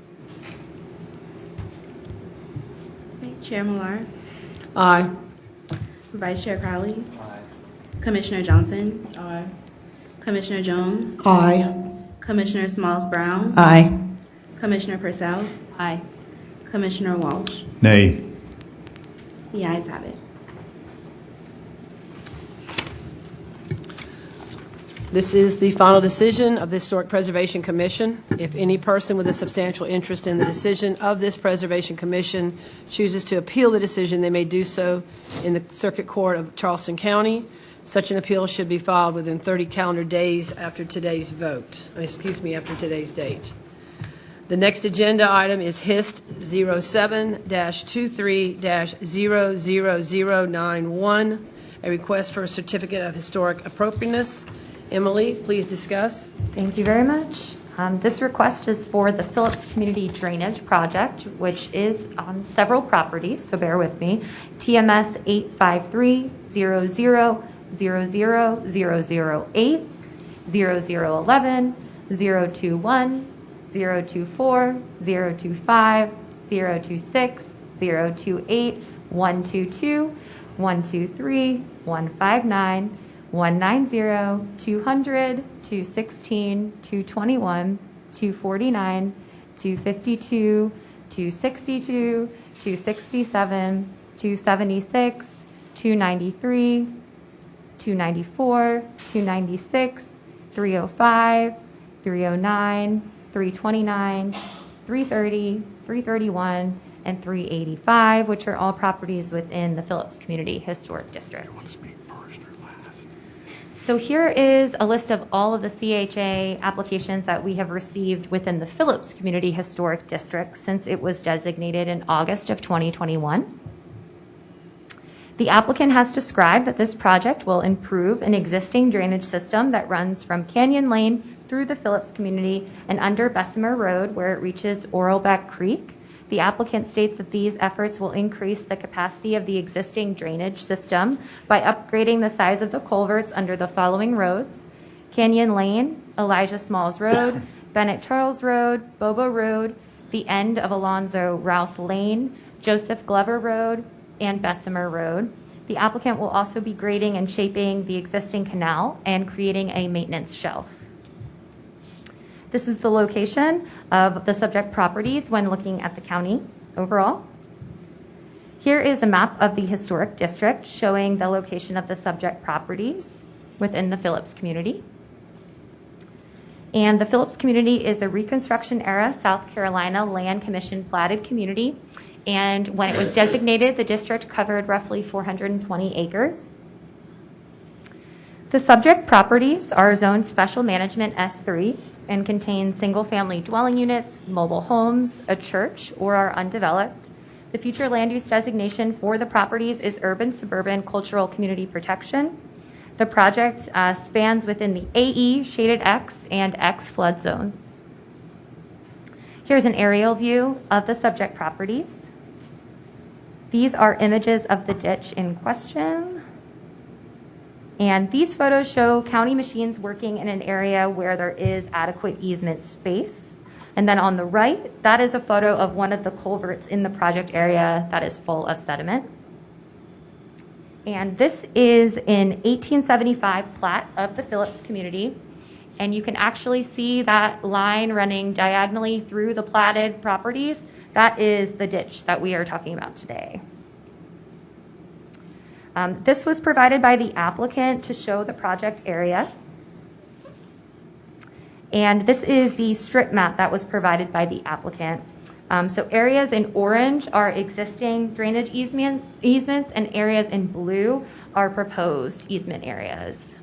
Speaker 3: Okay, Chair Millar,
Speaker 1: Aye.
Speaker 3: Vice Chair Crowley. Aye. Commissioner Johnson. Aye. Commissioner Jones.
Speaker 13: Aye.
Speaker 3: Commissioner Smalls Brown.
Speaker 16: Aye.
Speaker 3: Commissioner Purcell.
Speaker 12: Aye.
Speaker 3: Commissioner Walsh.
Speaker 7: Nay.
Speaker 3: The ayes have it.
Speaker 1: This is the final decision of the Historic Preservation Commission. If any person with a substantial interest in the decision of this Preservation Commission chooses to appeal the decision, they may do so in the Circuit Court of Charleston County. Such an appeal should be filed within 30 calendar days after today's vote, after today's date. The next agenda item is HIST 07-23-00091, a request for a certificate of historic appropriateness. Emily, please discuss.
Speaker 6: Thank you very much. This request is for the Phillips Community Drainage Project, which is on several properties, so bear with me. TMS 853-00-00008, 0011, 021, 024, 025, 026, 028, 122, 123, 159, 190, 200, 216, 221, 249, 252, 262, 267, 276, 293, 294, 296, 305, 309, 329, 330, 331, and 385, which are all properties within the Phillips Community Historic District. So here is a list of all of the CHA applications that we have received within the Phillips Community Historic District since it was designated in August of 2021. The applicant has described that this project will improve an existing drainage system that runs from Canyon Lane through the Phillips community and under Bessemer Road where it reaches Oralbeck Creek. The applicant states that these efforts will increase the capacity of the existing drainage system by upgrading the size of the culverts under the following roads: Canyon Lane, Elijah Smalls Road, Bennett Charles Road, Bobo Road, the end of Alonzo Rouse Lane, Joseph Glover Road, and Bessemer Road. The applicant will also be grading and shaping the existing canal and creating a maintenance shelf. This is the location of the subject properties when looking at the county overall. Here is a map of the historic district showing the location of the subject properties within the Phillips community. And the Phillips community is the Reconstruction era South Carolina Land Commission platted community. And when it was designated, the district covered roughly 420 acres. The subject properties are zoned special management S3 and contain single-family dwelling units, mobile homes, a church, or are undeveloped. The future land use designation for the properties is urban, suburban, cultural community protection. The project spans within the AE, shaded X, and X flood zones. Here's an aerial view of the subject properties. These are images of the ditch in question. And these photos show county machines working in an area where there is adequate easement space. And then on the right, that is a photo of one of the culverts in the project area that is full of sediment. And this is an 1875 plat of the Phillips community. And you can actually see that line running diagonally through the platted properties. That is the ditch that we are talking about today. This was provided by the applicant to show the project area. And this is the strip map that was provided by the applicant. So areas in orange are existing drainage easements, and areas in blue are proposed easement areas.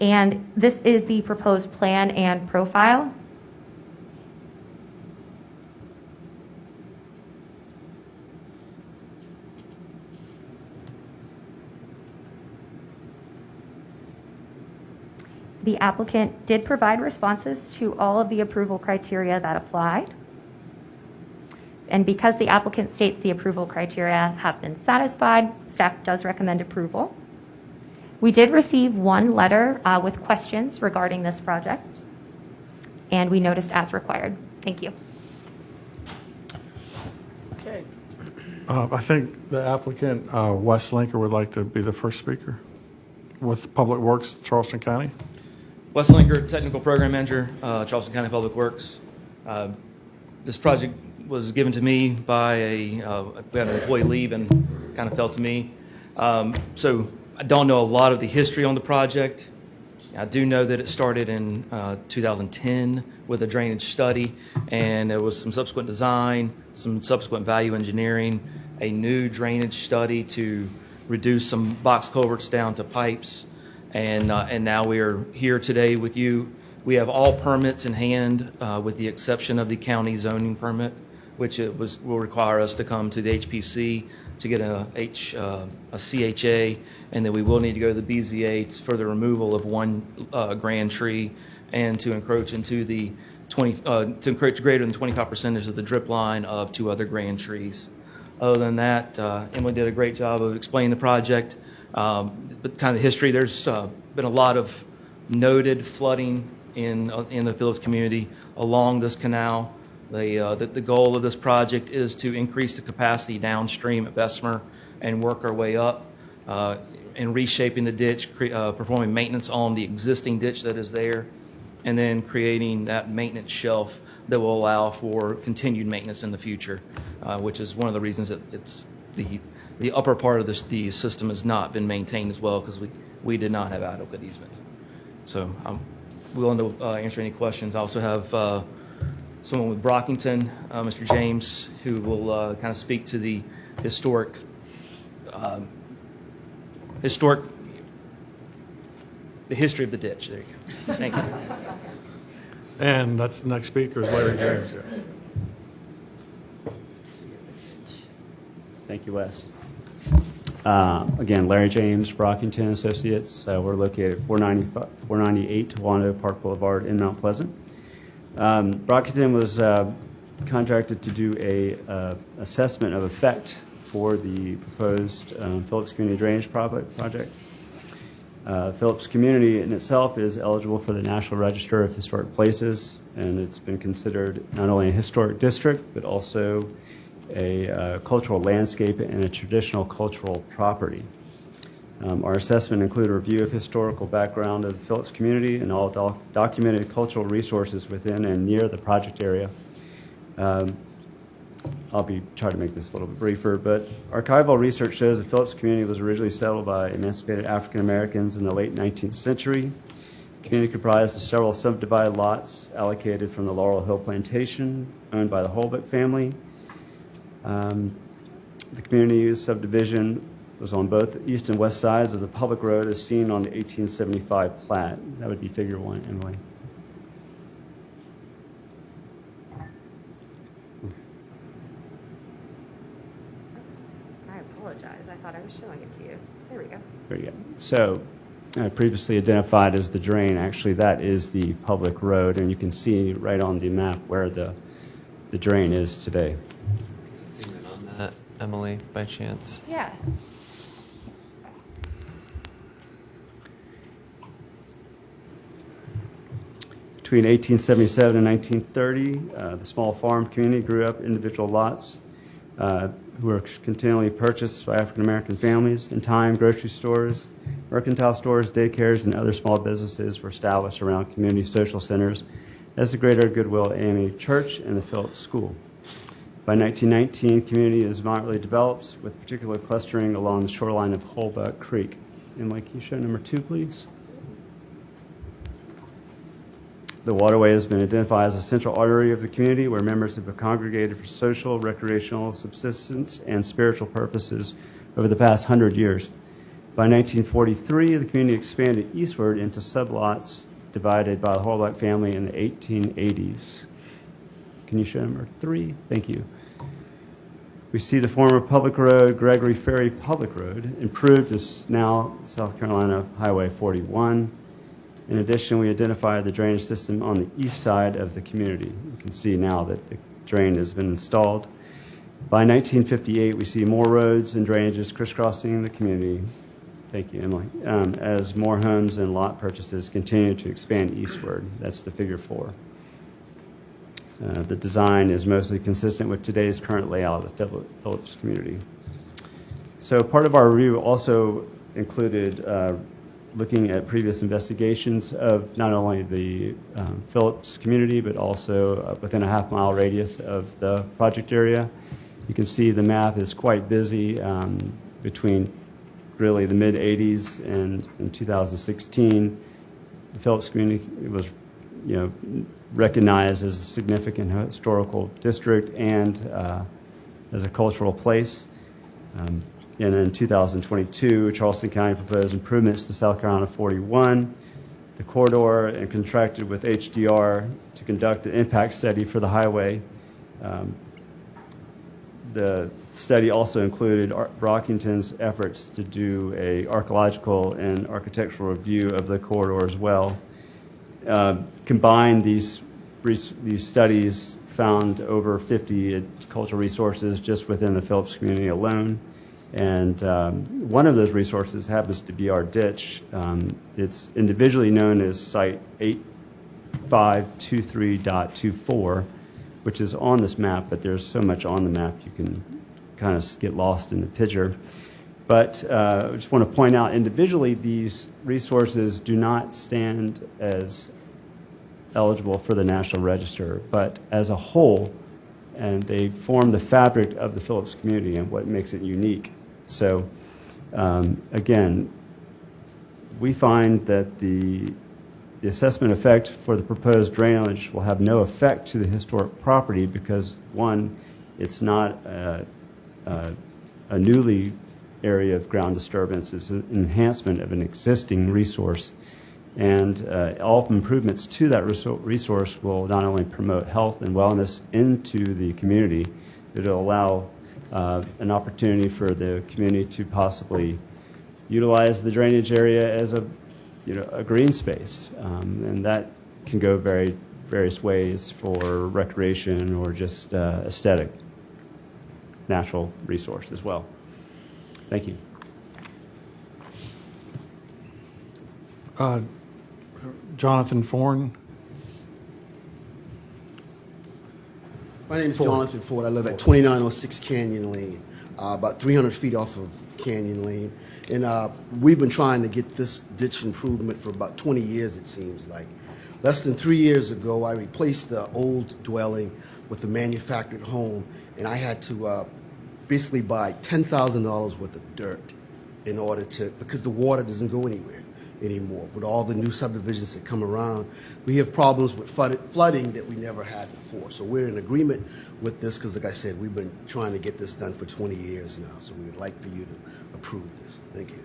Speaker 6: And this is the proposed plan and profile. The applicant did provide responses to all of the approval criteria that applied. And because the applicant states the approval criteria have been satisfied, staff does recommend approval. We did receive one letter with questions regarding this project, and we noticed as required. Thank you.
Speaker 1: Okay.
Speaker 2: I think the applicant, Wes Linker, would like to be the first speaker with Public Works, Charleston County.
Speaker 17: Wes Linker, Technical Program Manager, Charleston County Public Works. This project was given to me by we had an employee leave and kind of fell to me. So I don't know a lot of the history on the project. I do know that it started in 2010 with a drainage study, and there was some subsequent design, some subsequent value engineering, a new drainage study to reduce some box culverts down to pipes, and now we are here today with you. We have all permits in hand, with the exception of the county zoning permit, which will require us to come to the HPC to get a CHA, and then we will need to go to the BZA for the removal of one grand tree and to encroach into the to encroach greater than 25% of the drip line of 2 other grand trees. Other than that, Emily did a great job of explaining the project, but kind of the history. There's been a lot of noted flooding in the Phillips community along this canal. The goal of this project is to increase the capacity downstream at Bessemer and work our way up and reshaping the ditch, performing maintenance on the existing ditch that is there, and then creating that maintenance shelf that will allow for continued maintenance in the future, which is one of the reasons that it's the upper part of the system has not been maintained as well, because we did not have adequate easement. So I'm willing to answer any questions. I also have someone with Brockington, Mr. James, who will kind of speak to the historic, the history of the ditch. There you go. Thank you.
Speaker 2: And that's the next speaker is Larry James, yes.
Speaker 18: Thank you, Wes. Again, Larry James, Brockington Associates. We're located at 498 Wando Park Boulevard in Mount Pleasant. Brockington was contracted to do a assessment of effect for the proposed Phillips Community Drainage Project. Phillips Community in itself is eligible for the National Register of Historic Places, and it's been considered not only a historic district, but also a cultural landscape and a traditional cultural property. Our assessment included a review of historical background of the Phillips community and all documented cultural resources within and near the project area. I'll try to make this a little bit briefer, but archival research shows the Phillips community was originally settled by emancipated African Americans in the late 19th century. The community comprised of several subdivided lots allocated from the Laurel Hill Plantation, owned by the Holbeck family. The community subdivision was on both the east and west sides of the public road as seen on the 1875 plat. That would be figure 1, Emily.
Speaker 6: I apologize. I thought I was showing it to you. There we go.
Speaker 18: There you go. So, previously identified as the drain, actually that is the public road, and you can see right on the map where the drain is today.
Speaker 8: Zoom in on that, Emily, by chance.
Speaker 6: Yeah.
Speaker 18: Between 1877 and 1930, the small farm community grew up individual lots who were continually purchased by African American families. In time, grocery stores, mercantile stores, daycares, and other small businesses were established around community social centers as the Greater Goodwill AME Church and the Phillips School. By 1919, community is moderately developed, with particular clustering along the shoreline of Holbeck Creek. Emily, can you show number 2, please? The waterway has been identified as a central artery of the community where members have congregated for social, recreational, subsistence, and spiritual purposes over the past 100 years. By 1943, the community expanded eastward into sublots divided by the Holbeck family in the 1880s. Can you show number 3? Thank you. We see the former public road, Gregory Ferry Public Road, improved as now South Carolina Highway 41. In addition, we identified the drainage system on the east side of the community. You can see now that the drain has been installed. By 1958, we see more roads and drainages crisscrossing the community. Thank you, Emily. As more homes and lot purchases continue to expand eastward. That's the figure 4. The design is mostly consistent with today's current layout of the Phillips community. So part of our review also included looking at previous investigations of not only the Phillips community, but also within a half-mile radius of the project area. You can see the map is quite busy between really the mid-'80s, and in 2016, the Phillips community was, recognized as a significant historical district and as a cultural place. And in 2022, Charleston County proposed improvements to South Carolina 41, the corridor, and contracted with HDR to conduct an impact study for the highway. The study also included Brockington's efforts to do a archaeological and architectural review of the corridor as well. Combined, these studies found over 50 cultural resources just within the Phillips community alone. And one of those resources happens to be our ditch. It's individually known as Site 8523.24, which is on this map, but there's so much on the map you can kind of get lost in the picture. But I just want to point out individually these resources do not stand as eligible for the National Register, but as a whole, and they form the fabric of the Phillips community and what makes it unique. So again, we find that the assessment effect for the proposed drainage will have no effect to the historic property because, one, it's not a newly area of ground disturbance. It's an enhancement of an existing resource. And all improvements to that resource will not only promote health and wellness into the community, it will allow an opportunity for the community to possibly utilize the drainage area as a green space. And that can go various ways for recreation or just aesthetic natural resource as well. Thank you.
Speaker 2: Jonathan Forn.
Speaker 19: My name is Jonathan Ford. I live at 2906 Canyon Lane, about 300 feet off of Canyon Lane. And we've been trying to get this ditch improvement for about 20 years, it seems like. Less than 3 years ago, I replaced the old dwelling with a manufactured home, and I had to basically buy $10,000 worth of dirt in order to, because the water doesn't go anywhere anymore. With all the new subdivisions that come around, we have problems with flooding that we never had before. So we're in agreement with this because, like I said, we've been trying to get this done for 20 years now. So we would like for you to approve this. Thank you.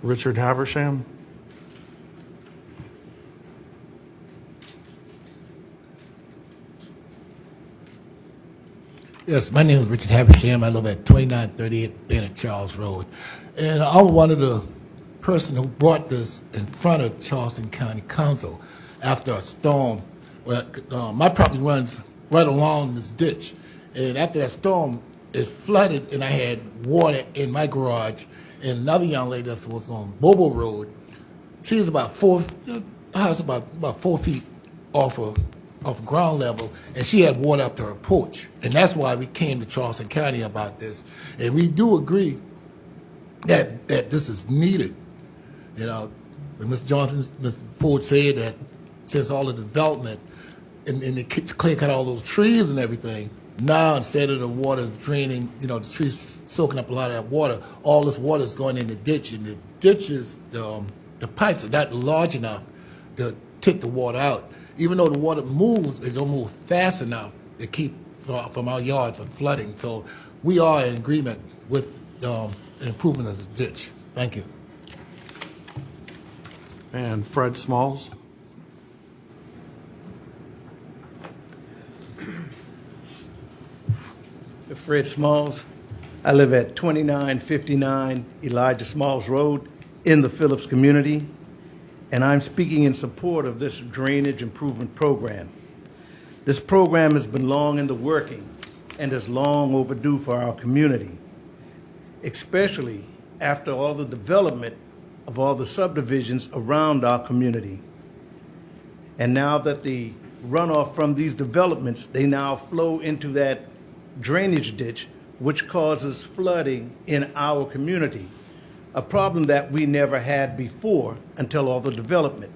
Speaker 2: Richard Haversham.
Speaker 20: Yes, my name is Richard Haversham. I live at 2938 Bennett Charles Road. And I'm one of the person who brought this in front of Charleston County Council after a storm. Well, my property runs right along this ditch. And after that storm, it flooded and I had water in my garage. And another young lady that was on Bobo Road, she was about 4 feet off of ground level, and she had water up to her porch. And that's why we came to Charleston County about this. And we do agree that this is needed. You know, Mr. Johnson, Mr. Ford said that since all the development and they clear cut all those trees and everything, now instead of the water draining, the trees soaking up a lot of that water, all this water is going in the ditch, and the ditches, the pipes are not large enough to take the water out. Even though the water moves, it don't move fast enough to keep from our yards from flooding. So we are in agreement with the improvement of the ditch. Thank you.
Speaker 2: And Fred Smalls.
Speaker 21: Fred Smalls. I live at 2959 Elijah Smalls Road in the Phillips community, and I'm speaking in support of this drainage improvement program. This program has been long in the working and is long overdue for our community, especially after all the development of all the subdivisions around our community. And now that the runoff from these developments, they now flow into that drainage ditch, which causes flooding in our community, a problem that we never had before until all the development.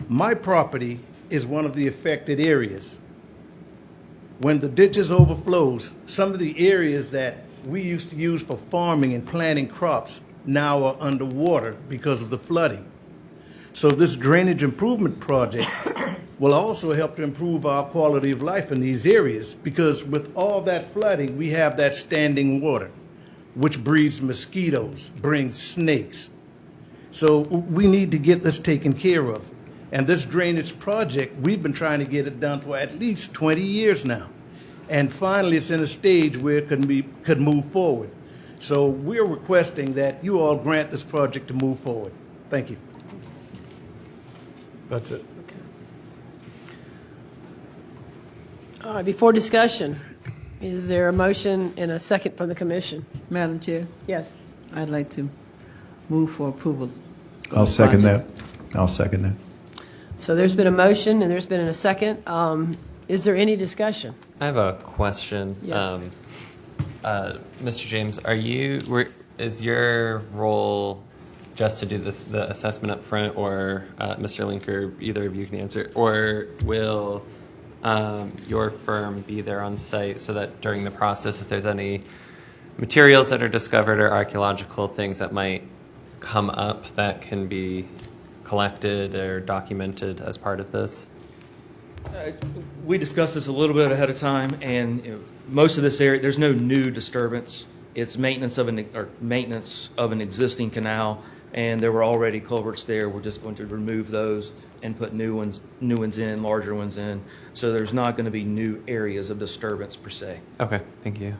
Speaker 21: My property is one of the affected areas. When the ditches overflows, some of the areas that we used to use for farming and planting crops now are underwater because of the flooding. So this drainage improvement project will also help to improve our quality of life in these areas, because with all that flooding, we have that standing water, which breeds mosquitoes, brings snakes. So we need to get this taken care of. And this drainage project, we've been trying to get it done for at least 20 years now. And finally, it's in a stage where it could move forward. So we're requesting that you all grant this project to move forward. Thank you.
Speaker 2: That's it.
Speaker 1: All right, before discussion, is there a motion and a second from the commission?
Speaker 9: Madam Chair,
Speaker 1: Yes.
Speaker 9: I'd like to move for approval. of
Speaker 7: I'll
Speaker 9: the
Speaker 7: second that.
Speaker 9: project.
Speaker 7: I'll second that.
Speaker 1: So there's been a motion and there's been a second. Is there any discussion?
Speaker 8: I have a question.
Speaker 1: Yes.
Speaker 8: Mr. James, is your role just to do the assessment up front, or Mr. Linker, either of you can answer, or will your firm be there on site so that during the process, if there's any materials that are discovered or archaeological things that might come up, that can be collected or documented as part of this?
Speaker 17: We discussed this a little bit ahead of time, and most of this area, there's no new disturbance. It's maintenance of an existing canal, and there were already culverts there. We're just going to remove those and put new ones in, larger ones in. So there's not going to be new areas of disturbance per se.
Speaker 8: Okay, thank you.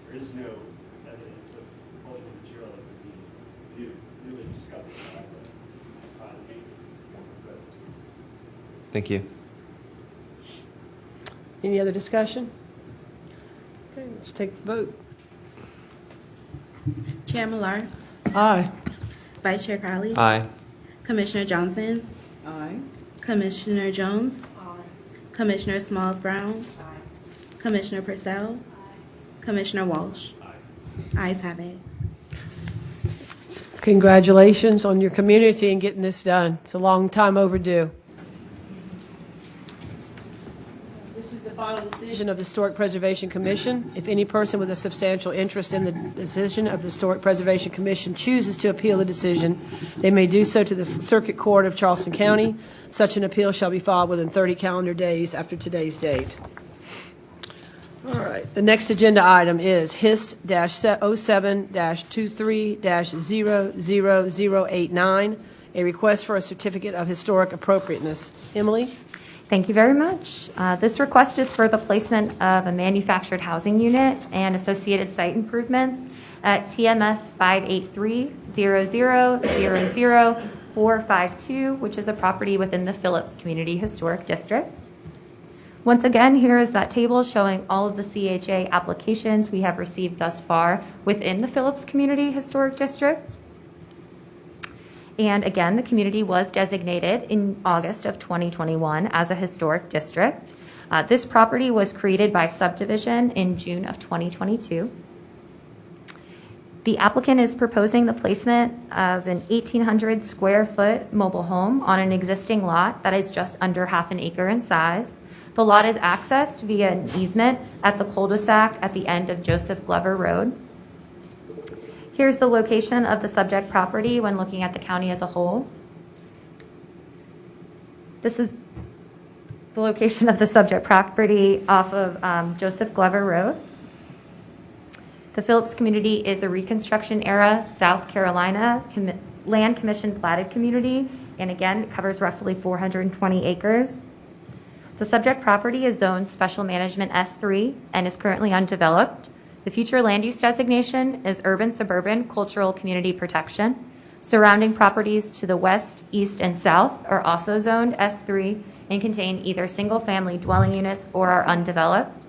Speaker 18: There is no evidence of cultural material that would be newly discovered by the maintenance of the roads.
Speaker 8: Thank you.
Speaker 1: Any other discussion? Okay, let's take the vote.
Speaker 3: Chair Millar,
Speaker 1: Aye.
Speaker 3: Vice Chair Crowley.
Speaker 8: Aye.
Speaker 3: Commissioner Johnson,
Speaker 9: Aye.
Speaker 3: Commissioner Jones. Commissioner Smalls Brown. Commissioner Purcell. Commissioner Walsh. Ayes have it.
Speaker 1: Congratulations on your community and getting this done. It's a long time overdue. This is the final decision of the Historic Preservation Commission. If any person with a substantial interest in the decision of the Historic Preservation Commission chooses to appeal the decision, they may do so to the Circuit Court of Charleston County. Such an appeal shall be filed within 30 calendar days after today's date. All right, the next agenda item is HIST-07-23-00089, a request for a certificate of historic appropriateness. Emily?
Speaker 6: Thank you very much. This request is for the placement of a manufactured housing unit and associated site improvements at TMS 583-00-00452, which is a property within the Phillips Community Historic District. Once again, here is that table showing all of the CHA applications we have received thus far within the Phillips Community Historic District. And again, the community was designated in August of 2021 as a historic district. This property was created by subdivision in June of 2022. The applicant is proposing the placement of an 1,800 square foot mobile home on an existing lot that is just under half an acre in size. The lot is accessed via an easement at the cul-de-sac at the end of Joseph Glover Road. Here's the location of the subject property when looking at the county as a whole. This is the location of the subject property off of Joseph Glover Road. The Phillips community is a Reconstruction era South Carolina land commission platted community, and again, it covers roughly 420 acres. The subject property is zoned Special Management S3 and is currently undeveloped. The future land use designation is Urban Suburban Cultural Community Protection. Surrounding properties to the west, east, and south are also zoned S3 and contain either single-family dwelling units or are undeveloped.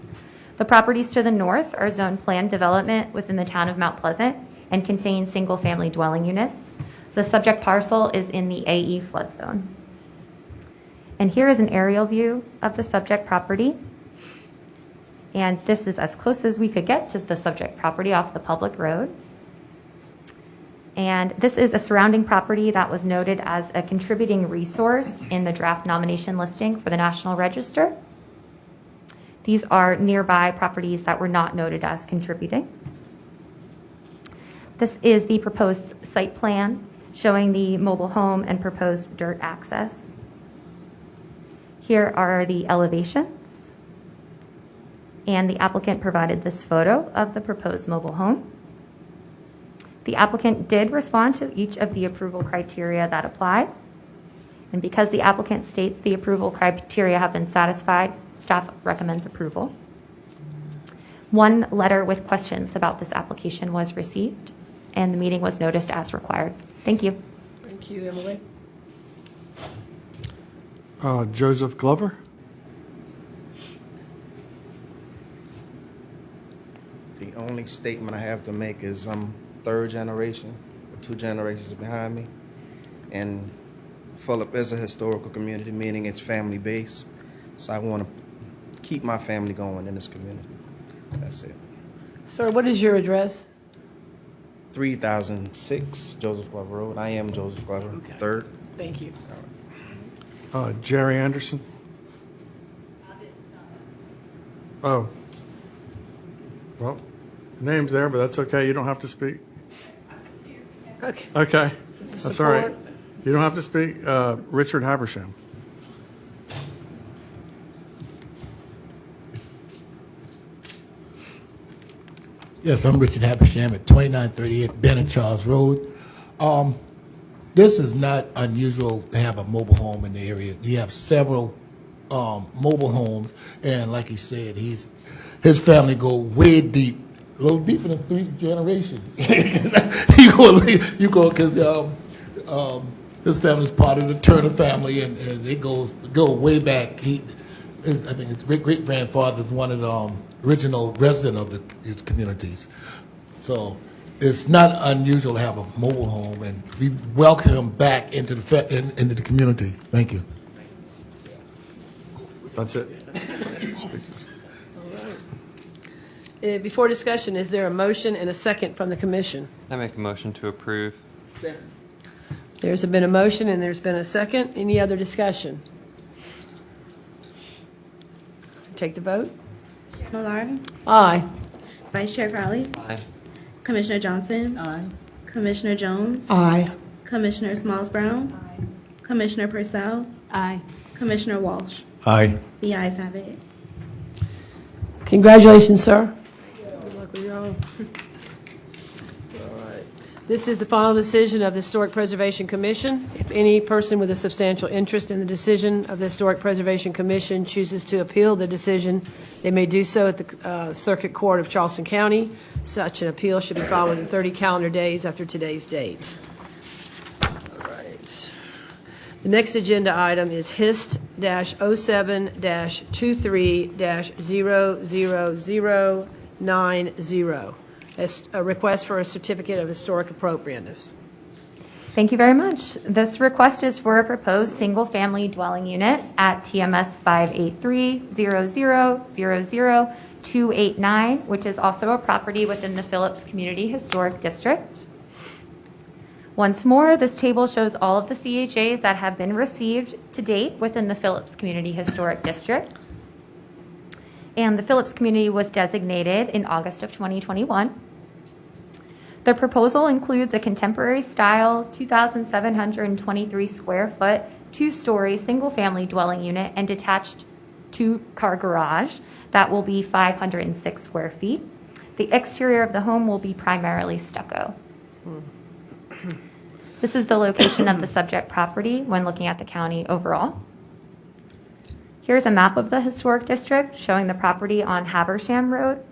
Speaker 6: The properties to the north are zoned planned development within the town of Mount Pleasant and contain single-family dwelling units. The subject parcel is in the AE flood zone. And here is an aerial view of the subject property. And this is as close as we could get to the subject property off the public road. And this is a surrounding property that was noted as a contributing resource in the draft nomination listing for the National Register. These are nearby properties that were not noted as contributing. This is the proposed site plan showing the mobile home and proposed dirt access. Here are the elevations. And the applicant provided this photo of the proposed mobile home. The applicant did respond to each of the approval criteria that apply. And because the applicant states the approval criteria have been satisfied, staff recommends approval. One letter with questions about this application was received, and the meeting was noticed as required. Thank you.
Speaker 1: Thank you, Emily.
Speaker 2: Joseph Glover?
Speaker 10: The only statement I have to make is I'm third generation, 2 generations behind me, and Fulop is a historical community, meaning it's family-based, so I want to keep my family going in this community. That's it.
Speaker 1: Sir, what is your address?
Speaker 10: 3006 Joseph Glover Road. I am Joseph Glover, third.
Speaker 1: Thank you.
Speaker 2: Jerry Anderson? Oh. Well, name's there, but that's okay. You don't have to speak.
Speaker 1: Okay.
Speaker 2: Okay, that's all right.
Speaker 1: Support.
Speaker 2: You don't have to speak. Richard Habersham.
Speaker 20: Yes, I'm Richard Habersham at 2938 Ben and Charles Road. This is not unusual to have a mobile home in the area. You have several mobile homes, and like he said, his family go way deep, a little deeper than 3 generations. you go because his family's part of the Turner family, and they go way back. I think his great grandfather is one of the original resident of his communities. So it's not unusual to have a mobile home, and we welcome him back into the community. Thank you.
Speaker 2: That's it.
Speaker 1: Before discussion, is there a motion and a second from the commission?
Speaker 8: I make a motion to approve.
Speaker 1: There's been a motion and there's been a second. Any other discussion? Take the vote.
Speaker 3: Millard,
Speaker 1: Aye.
Speaker 3: Vice Chair Crowley,
Speaker 8: Aye.
Speaker 3: Commissioner Johnson. Aye. Commissioner Jones.
Speaker 13: Aye.
Speaker 3: Commissioner Smalls Brown. Aye. Commissioner Purcell.
Speaker 12: Aye.
Speaker 3: Commissioner Walsh.
Speaker 21: Aye.
Speaker 3: The ayes have it.
Speaker 1: Congratulations, sir. Good luck with your own. All right. This is the final decision of the Historic Preservation Commission. If any person with a substantial interest in the decision of the Historic Preservation Commission chooses to appeal the decision, they may do so at the Circuit Court of Charleston County. Such an appeal should be filed within 30 calendar days after today's date. All right. The next agenda item is HIST-07-23-00090, a request for a certificate of historic appropriateness.
Speaker 6: Thank you very much. This request is for a proposed single-family dwelling unit at TMS 583-00000289, which is also a property within the Phillips Community Historic District. Once more, this table shows all of the CHAs that have been received to date within the Phillips Community Historic District. And the Phillips community was designated in August of 2021. The proposal includes a contemporary style, 2,723 square foot, 2-story, single-family dwelling unit and detached 2-car garage that will be 506 square feet. The exterior of the home will be primarily stucco. This is the location of the subject property when looking at the county overall. Here's a map of the historic district showing the property on Habersham Road.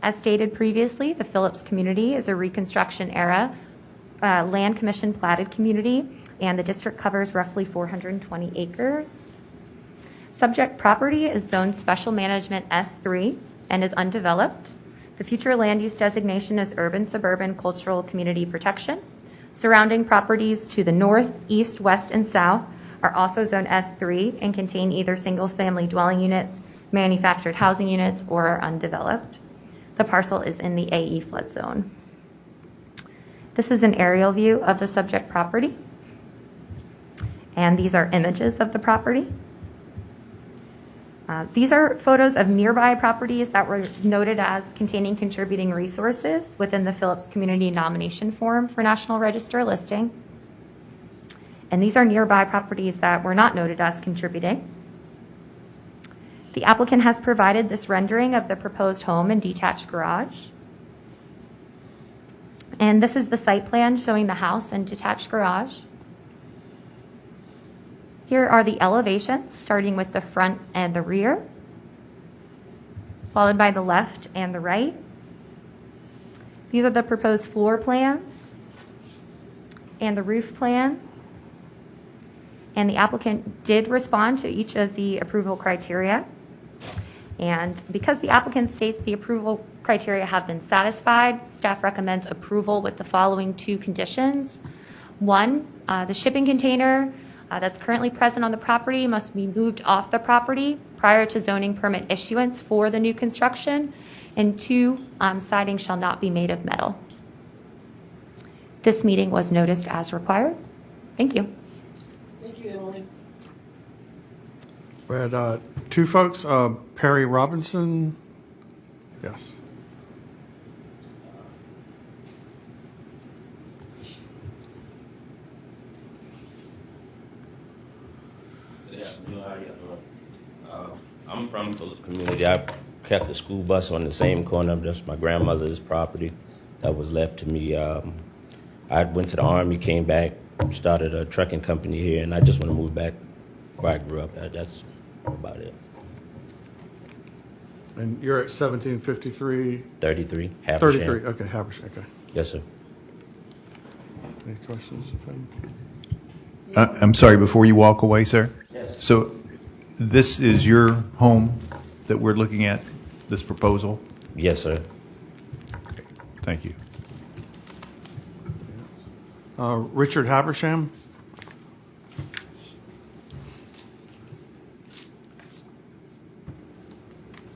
Speaker 6: As stated previously, the Phillips community is a Reconstruction era land commission platted community, and the district covers roughly 420 acres. Subject property is zoned special management S3 and is undeveloped. The future land use designation is urban suburban cultural community protection. Surrounding properties to the north, east, west, and south are also zone S3 and contain either single-family dwelling units, manufactured housing units, or are undeveloped. The parcel is in the AE flood zone. This is an aerial view of the subject property, and these are images of the property. These are photos of nearby properties that were noted as containing contributing resources within the Phillips Community Nomination Form for National Register listing. And these are nearby properties that were not noted as contributing. The applicant has provided this rendering of the proposed home and detached garage. And this is the site plan showing the house and detached garage. Here are the elevations, starting with the front and the rear, followed by the left and the right. These are the proposed floor plans and the roof plan. And the applicant did respond to each of the approval criteria. And because the applicant states the approval criteria have been satisfied, staff recommends approval with the following 2 conditions. 1, the shipping container that's currently present on the property must be moved off the property prior to zoning permit issuance for the new construction. And 2, siding shall not be made of metal. This meeting was noticed as required. Thank you.
Speaker 1: Thank you, Emily.
Speaker 2: We had 2 folks, Perry Robinson. Yes.
Speaker 5: I'm from the community. I kept the school bus on the same corner. That's my grandmother's property that was left to me. I went to the Army, came back, started a trucking company here, and I just want to move back where I grew up. That's about it.
Speaker 2: And you're at 1753?
Speaker 5: 33, Haversham.
Speaker 2: 33, okay, Haversham, okay.
Speaker 5: Yes, sir.
Speaker 2: Any questions?
Speaker 7: I'm sorry, before you walk away, sir?
Speaker 5: Yes.
Speaker 7: So this is your home that we're looking at, this proposal?
Speaker 5: Yes, sir.
Speaker 7: Thank you.
Speaker 2: Richard Habersham?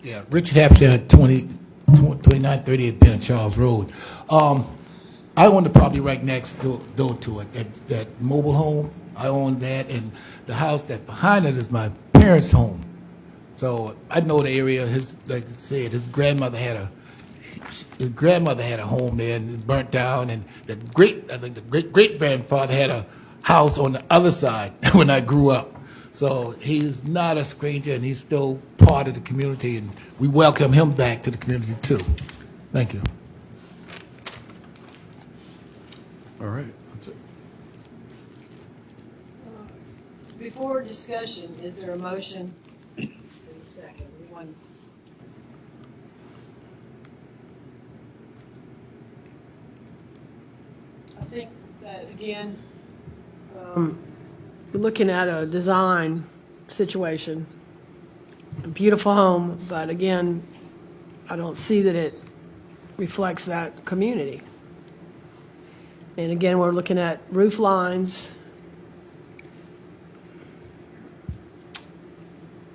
Speaker 20: Yeah, Richard Hampshire at 2938 Ben Charles Road. I own the property right next door to it, that mobile home. I own that, and the house that's behind it is my parents' home. So I know the area. Like I said, his grandmother had a home there, and it burnt down. And I think the great grandfather had a house on the other side when I grew up. So he's not a stranger, and he's still part of the community, and we welcome him back to the community too. Thank you.
Speaker 2: All right, that's it.
Speaker 1: Before discussion, is there a motion? Second, one. I think that, again, we're looking at a design situation, a beautiful home, but again, I don't see that it reflects that community. And again, we're looking at roof lines.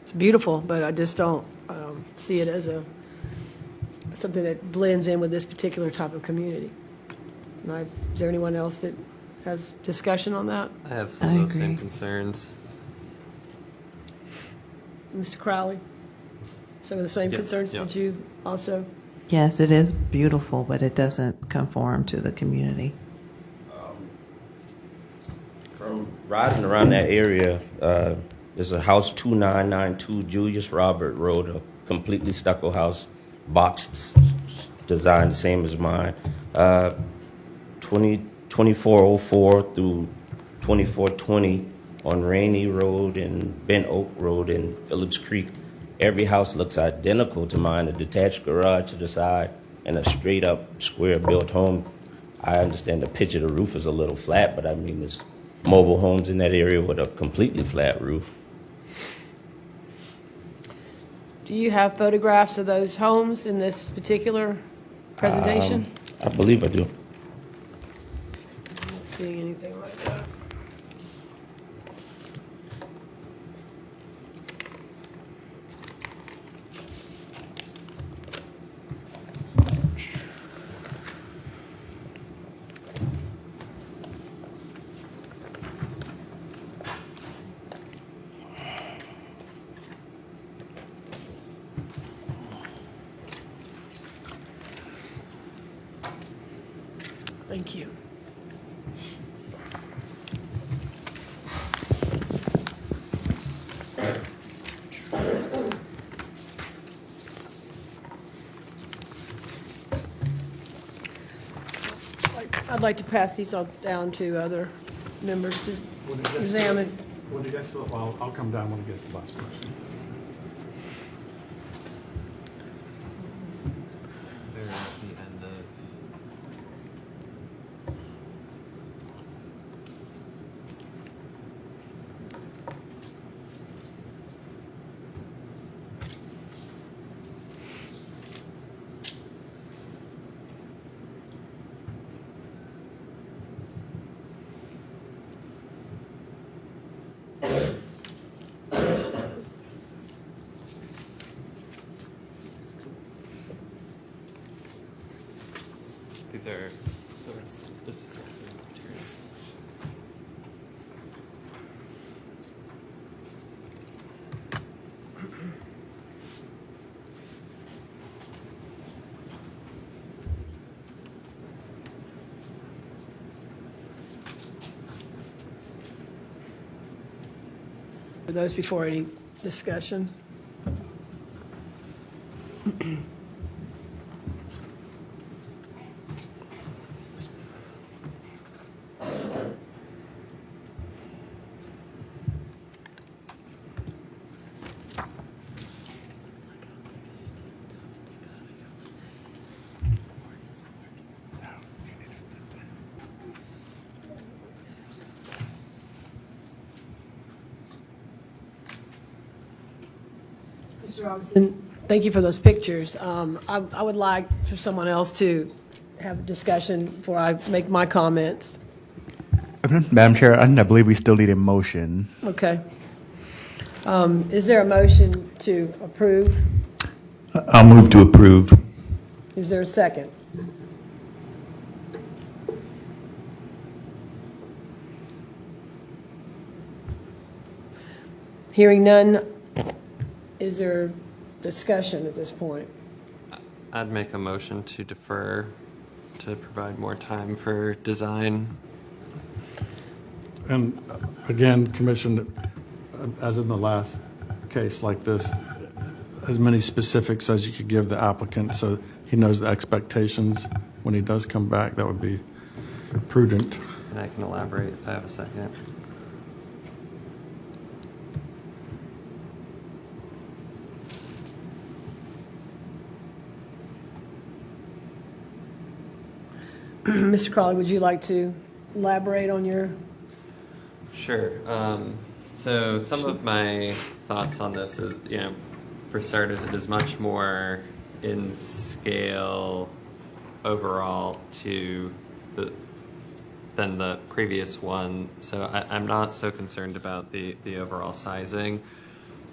Speaker 1: It's beautiful, but I just don't see it as something that blends in with this particular type of community. Is there anyone else that has discussion on that?
Speaker 8: I have some of those same concerns.
Speaker 1: Mr. Crowley? Some of the same concerns that you also?
Speaker 16: Yes, it is beautiful, but it doesn't conform to the community.
Speaker 5: From riding around that area, there's a house 2992 Julius Robert Road, a completely stucco house, boxed design the same as mine. 2404 through 2420 on Rainy Road and Bent Oak Road and Phillips Creek. Every house looks identical to mine, a detached garage to the side and a straight up square built home. I understand the pitch of the roof is a little flat, but I mean, there's mobile homes in that area with a completely flat roof.
Speaker 1: Do you have photographs of those homes in this particular presentation?
Speaker 5: I believe I do.
Speaker 1: I'm not seeing anything like that. Thank you. I'd like to pass these all down to other members to examine.
Speaker 2: When it gets to, well, I'll come down when it gets to the last question.
Speaker 8: They're at the end of. These are the rest. This is the rest of these materials.
Speaker 1: Are those before any discussion? Mr. Robinson, thank you for those pictures. I would like for someone else to have a discussion before I make my comments.
Speaker 11: Madam Chair, I believe we still need a motion.
Speaker 1: Okay. Is there a motion to approve?
Speaker 7: I'll move to approve.
Speaker 1: Is there a second? Hearing none, is there discussion at this point?
Speaker 8: I'd make a motion to defer to provide more time for design.
Speaker 2: And again, Commission, as in the last case like this, as many specifics as you could give the applicant so he knows the expectations when he does come back, that would be prudent.
Speaker 8: And I can elaborate if I have a second.
Speaker 1: Mr. Crawley, would you like to elaborate on your?
Speaker 8: Sure. So some of my thoughts on this is, for starters, it is much more in scale overall than the previous one. So I'm not so concerned about the overall sizing.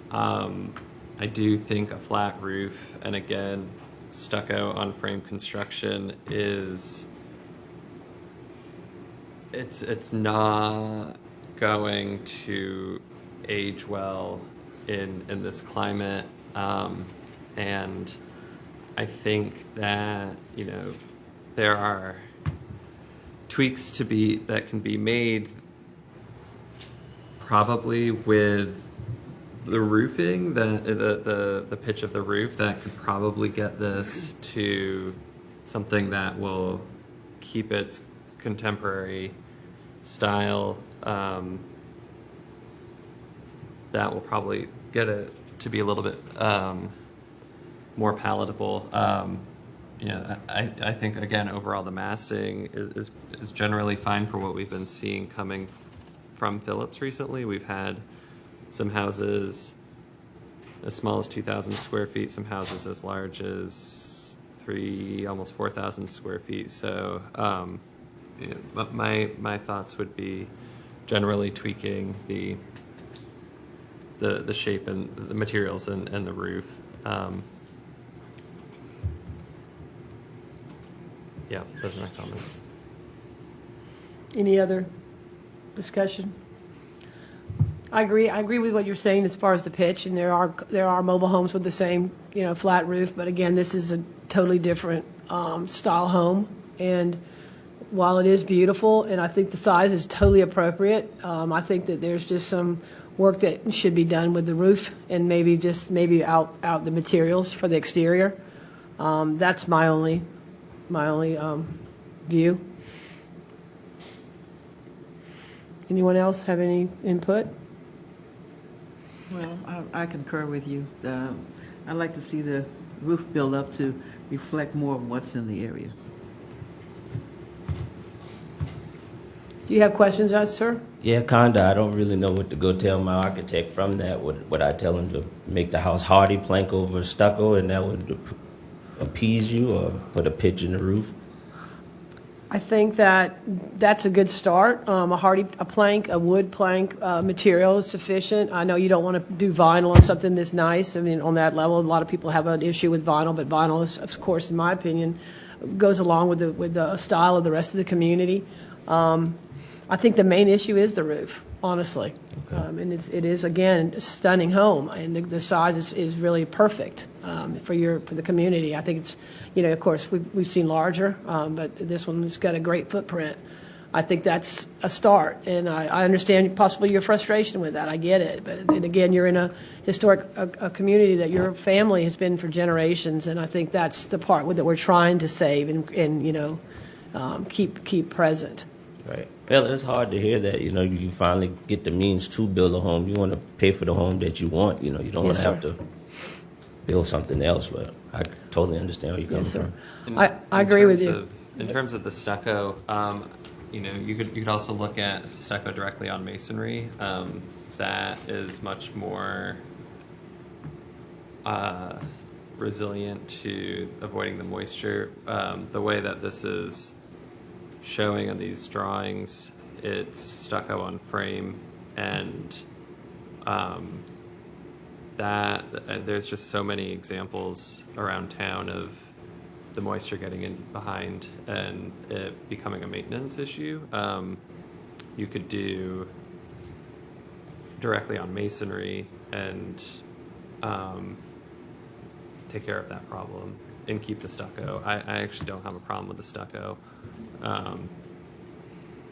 Speaker 8: I do think a flat roof, and again, stucco on frame construction is. It's not going to age well in this climate, and I think that there are tweaks that can be made, probably with the roofing, the pitch of the roof, that could probably get this to something that will keep its contemporary style, that will probably get it to be a little bit more palatable. I think, again, overall the massing is generally fine for what we've been seeing coming from Phillips recently. We've had some houses as small as 2,000 square feet, some houses as large as almost 4,000 square feet. So but my thoughts would be generally tweaking the shape and the materials and the roof. Yeah, those are my comments.
Speaker 1: Any other discussion? I agree with what you're saying as far as the pitch, and there are mobile homes with the same flat roof, but again, this is a totally different style home, and while it is beautiful, and I think the size is totally appropriate, I think that there's just some work that should be done with the roof and maybe out the materials for the exterior. That's my only view. Anyone else have any input?
Speaker 9: Well, I concur with you. I'd like to see the roof build up to reflect more of what's in the area.
Speaker 1: Do you have questions, sir?
Speaker 5: Yeah, kinda. I don't really know what to go tell my architect from that. Would I tell him to make the house hardy plank over stucco and that would appease you, or put a pitch in the roof?
Speaker 1: I think that's a good start. A wood plank material is sufficient. I know you don't want to do vinyl on something this nice. I mean, on that level, a lot of people have an issue with vinyl, but vinyl is, of course, in my opinion, goes along with the style of the rest of the community. I think the main issue is the roof, honestly. Okay. And it is, again, a stunning home, and the size is really perfect for the community. I think it's, of course, we've seen larger, but this one has got a great footprint. I think that's a start, and I understand possibly your frustration with that. I get it, but and again, you're in a historic a community that your family has been for generations, and I think that's the part that we're trying to save and keep present.
Speaker 5: Right. Well, it's hard to hear that, you finally get the means to build a home. You want to pay for the home that you want, you don't want to have to build something else, but I totally understand where you're coming from.
Speaker 1: I agree with you.
Speaker 8: In terms of the stucco, you could also look at stucco directly on masonry. That is much more resilient to avoiding the moisture. The way that this is showing on these drawings, it's stucco on frame, and there's just so many examples around town of the moisture getting in behind and it becoming a maintenance issue. You could do directly on masonry and take care of that problem and keep the stucco. I actually don't have a problem with the stucco.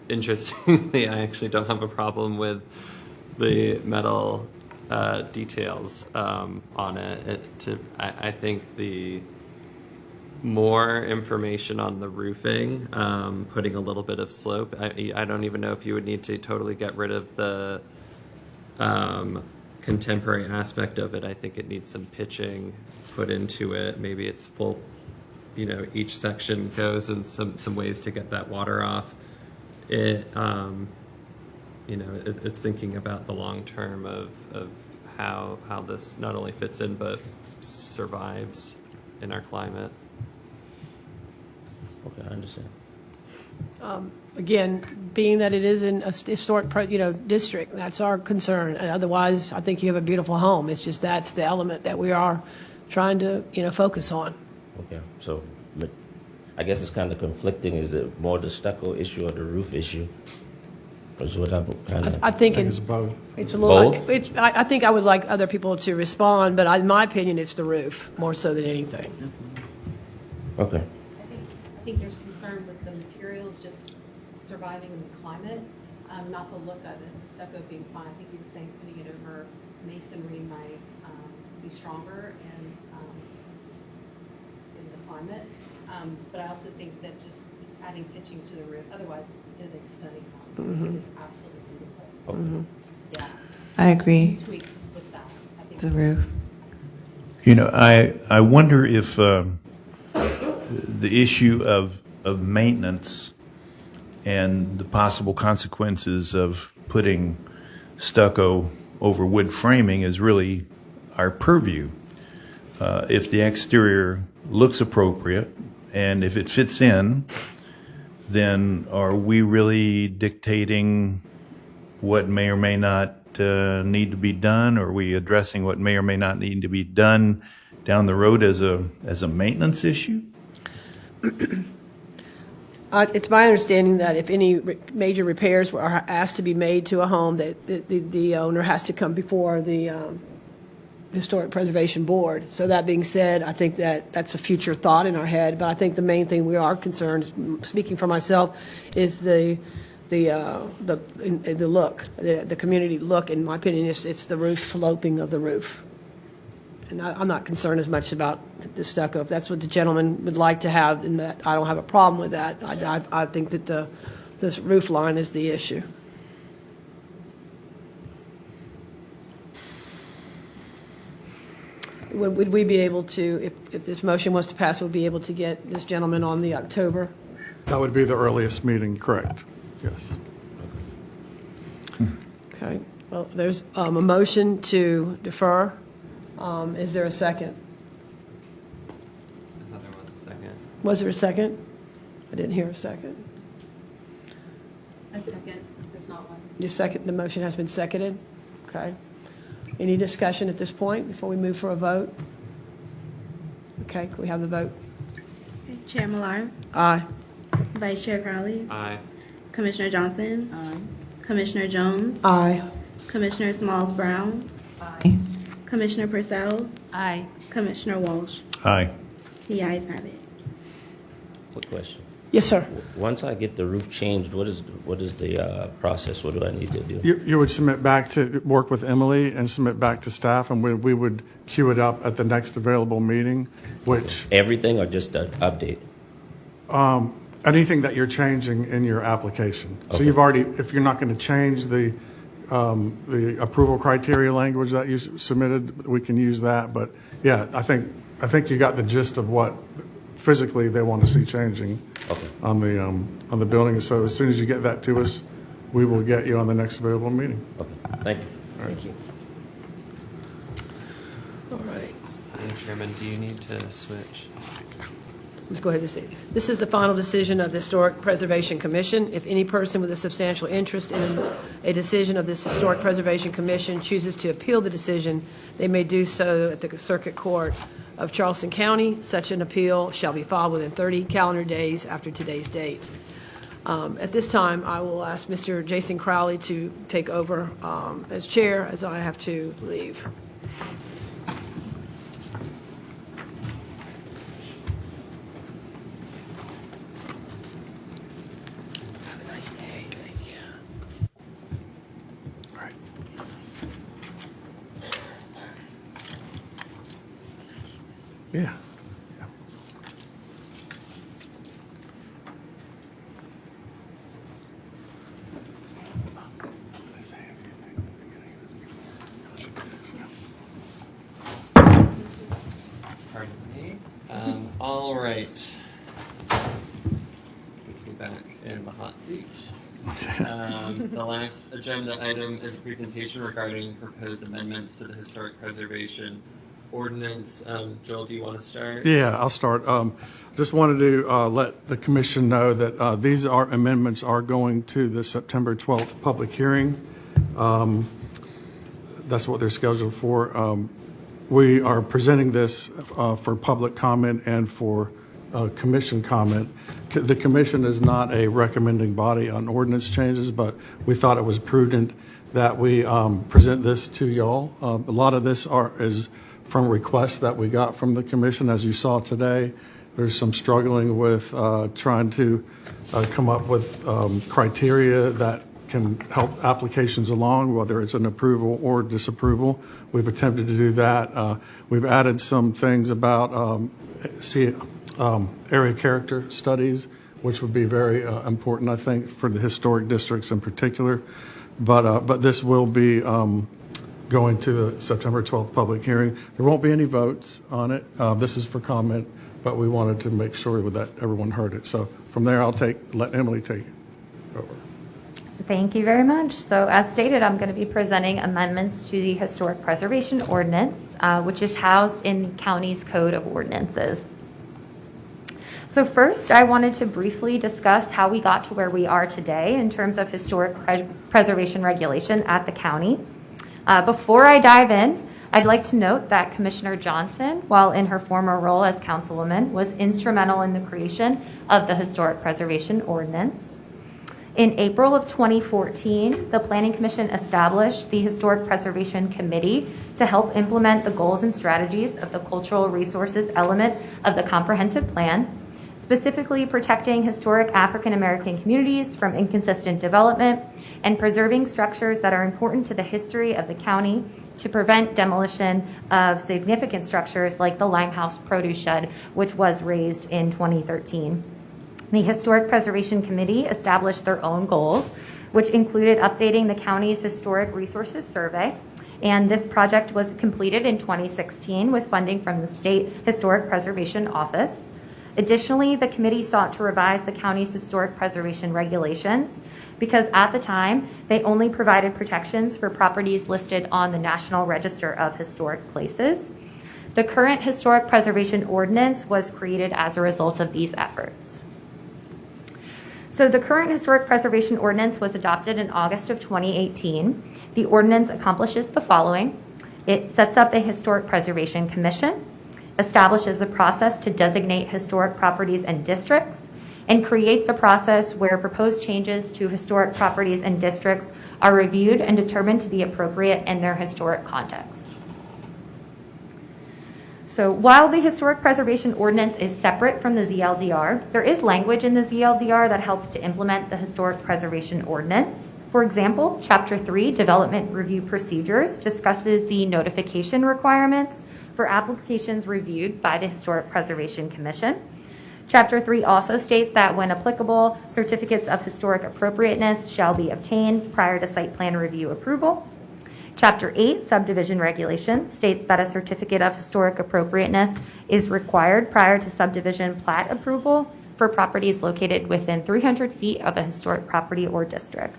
Speaker 8: Interestingly, I actually don't have a problem with the metal details on it. I think the more information on the roofing, putting a little bit of slope. I don't even know if you would need to totally get rid of the contemporary aspect of it. I think it needs some pitching put into it. Maybe it's full, each section goes in some ways to get that water off. It's thinking about the long term of how this not only fits in but survives in our climate.
Speaker 5: Okay, I understand.
Speaker 1: Again, being that it is in a historic, district, that's our concern. And otherwise, I think you have a beautiful home. It's just that's the element that we are trying to, focus on.
Speaker 5: Okay, so I guess it's kind of conflicting. Is it more the stucco issue or the roof issue? Is what I'm kind of.
Speaker 1: I think
Speaker 2: it's both.
Speaker 1: It's a little.
Speaker 5: Both?
Speaker 1: I think I would like other people to respond, but in my opinion, it's the roof more so than anything.
Speaker 5: Okay.
Speaker 12: I think there's concern with the materials just surviving in the climate, not the look of it. The stucco being fine. I think he was saying putting it over masonry might be stronger in the climate. But I also think that just adding pitching to the roof, otherwise it is a stunning home.
Speaker 1: Mm-hmm.
Speaker 12: It is absolutely beautiful.
Speaker 1: Mm-hmm.
Speaker 12: Yeah.
Speaker 16: I agree.
Speaker 12: Tweaks with that. I think
Speaker 16: The roof.
Speaker 7: I wonder if the issue of maintenance and the possible consequences of putting stucco over wood framing is really our purview. If the exterior looks appropriate and if it fits in, then are we really dictating what may or may not need to be done? Or are we addressing what may or may not need to be done down the road as a maintenance issue?
Speaker 1: It's my understanding that if any major repairs are asked to be made to a home, that the owner has to come before the Historic Preservation Board. So that being said, I think that that's a future thought in our head, but I think the main thing we are concerned, speaking for myself, is the look, the community look. In my opinion, it's the roof, sloping of the roof. And I'm not concerned as much about the stucco. If that's what the gentleman would like to have, then that, I don't have a problem with that. I think that this roof line is the issue. Would we be able to, if this motion was to pass, would we be able to get this gentleman on the October?
Speaker 2: That would be the earliest meeting, correct? Yes.
Speaker 1: Okay. Well, there's a motion to defer. Is there a second?
Speaker 8: I thought there was a second.
Speaker 1: Was there a second? I didn't hear a second.
Speaker 12: A second, there's not one.
Speaker 1: Just second, the motion has been seconded? Okay. Any discussion at this point before we move for a vote? Okay, can we have the vote?
Speaker 3: Okay, Chair Millar,
Speaker 1: Aye.
Speaker 3: Vice Chair Crowley,
Speaker 8: Aye.
Speaker 3: Commissioner Johnson,
Speaker 9: Aye.
Speaker 3: Commissioner Jones,
Speaker 13: Aye.
Speaker 3: Commissioner Smalls Brown,
Speaker 16: Aye.
Speaker 3: Commissioner Purcell,
Speaker 12: Aye.
Speaker 3: Commissioner Walsh.
Speaker 7: Aye.
Speaker 3: The ayes have it.
Speaker 5: Quick question.
Speaker 1: Yes, sir.
Speaker 5: Once I get the roof changed, what is the process? What do I need to do?
Speaker 2: You would submit back to, work with Emily and submit back to staff, and we would queue it up at the next available meeting, which,
Speaker 5: Everything or just an update?
Speaker 2: anything that you're changing in your application. So
Speaker 5: Okay.
Speaker 2: you've already, if you're not going to change the approval criteria language that you submitted, we can use that. But yeah, I think you got the gist of what physically they want to see changing on the building. So as soon as you get that to us, we will get you on the next available meeting.
Speaker 5: Okay, thank you.
Speaker 1: Thank you. All right.
Speaker 8: Madam Chairman, do you need to switch?
Speaker 1: Let's go ahead and see. This is the final decision of the Historic Preservation Commission. If any person with a substantial interest in a decision of this Historic Preservation Commission chooses to appeal the decision, they may do so at the Circuit Court of Charleston County. Such an appeal shall be filed within 30 calendar days after today's date. At this time, I will ask Mr. Jason Crowley to take over as chair, as I have to leave.
Speaker 2: Yeah.
Speaker 8: Pardon me. All right. Get back in the hot seat. The last agenda item is a presentation regarding proposed amendments to the Historic Preservation Ordinance. Joel, do you want to start?
Speaker 2: Yeah, I'll start. Just wanted to let the commission know that these amendments are going to the September 12th public hearing. That's what they're scheduled for. We are presenting this for public comment and for commission comment. The commission is not a recommending body on ordinance changes, but we thought it was prudent that we present this to y'all. A lot of this is from requests that we got from the commission. As you saw today, there's some struggling with trying to come up with criteria that can help applications along, whether it's an approval or disapproval. We've attempted to do that. We've added some things about area character studies, which would be very important, I think, for the historic districts in particular. But this will be going to the September 12th public hearing. There won't be any votes on it. This is for comment, but we wanted to make sure that everyone heard it. So from there, let Emily take it over.
Speaker 6: Thank you very much. So as stated, I'm going to be presenting amendments to the Historic Preservation Ordinance, which is housed in the county's Code of Ordinances. So first, I wanted to briefly discuss how we got to where we are today in terms of historic preservation regulation at the county. Before I dive in, I'd like to note that Commissioner Johnson, while in her former role as councilwoman, was instrumental in the creation of the Historic Preservation Ordinance. In April of 2014, the Planning Commission established the Historic Preservation Committee to help implement the goals and strategies of the cultural resources element of the comprehensive plan, specifically protecting historic African American communities from inconsistent development and preserving structures that are important to the history of the county to prevent demolition of significant structures like the Limehouse Produce Shed, which was razed in 2013. The Historic Preservation Committee established their own goals, which included updating the county's Historic Resources Survey, and this project was completed in 2016 with funding from the State Historic Preservation Office. Additionally, the committee sought to revise the county's historic preservation regulations because at the time, they only provided protections for properties listed on the National Register of Historic Places. The current Historic Preservation Ordinance was created as a result of these efforts. So the current Historic Preservation Ordinance was adopted in August of 2018. The ordinance accomplishes the following. It sets up a Historic Preservation Commission, establishes a process to designate historic properties and districts, and creates a process where proposed changes to historic properties and districts are reviewed and determined to be appropriate in their historic context. So while the Historic Preservation Ordinance is separate from the ZLDR, there is language in the ZLDR that helps to implement the Historic Preservation Ordinance. For example, Chapter 3, Development Review Procedures, discusses the notification requirements for applications reviewed by the Historic Preservation Commission. Chapter 3 also states that when applicable, certificates of historic appropriateness shall be obtained prior to site plan review approval. Chapter 8, Subdivision Regulations, states that a certificate of historic appropriateness is required prior to subdivision plat approval for properties located within 300 feet of a historic property or district.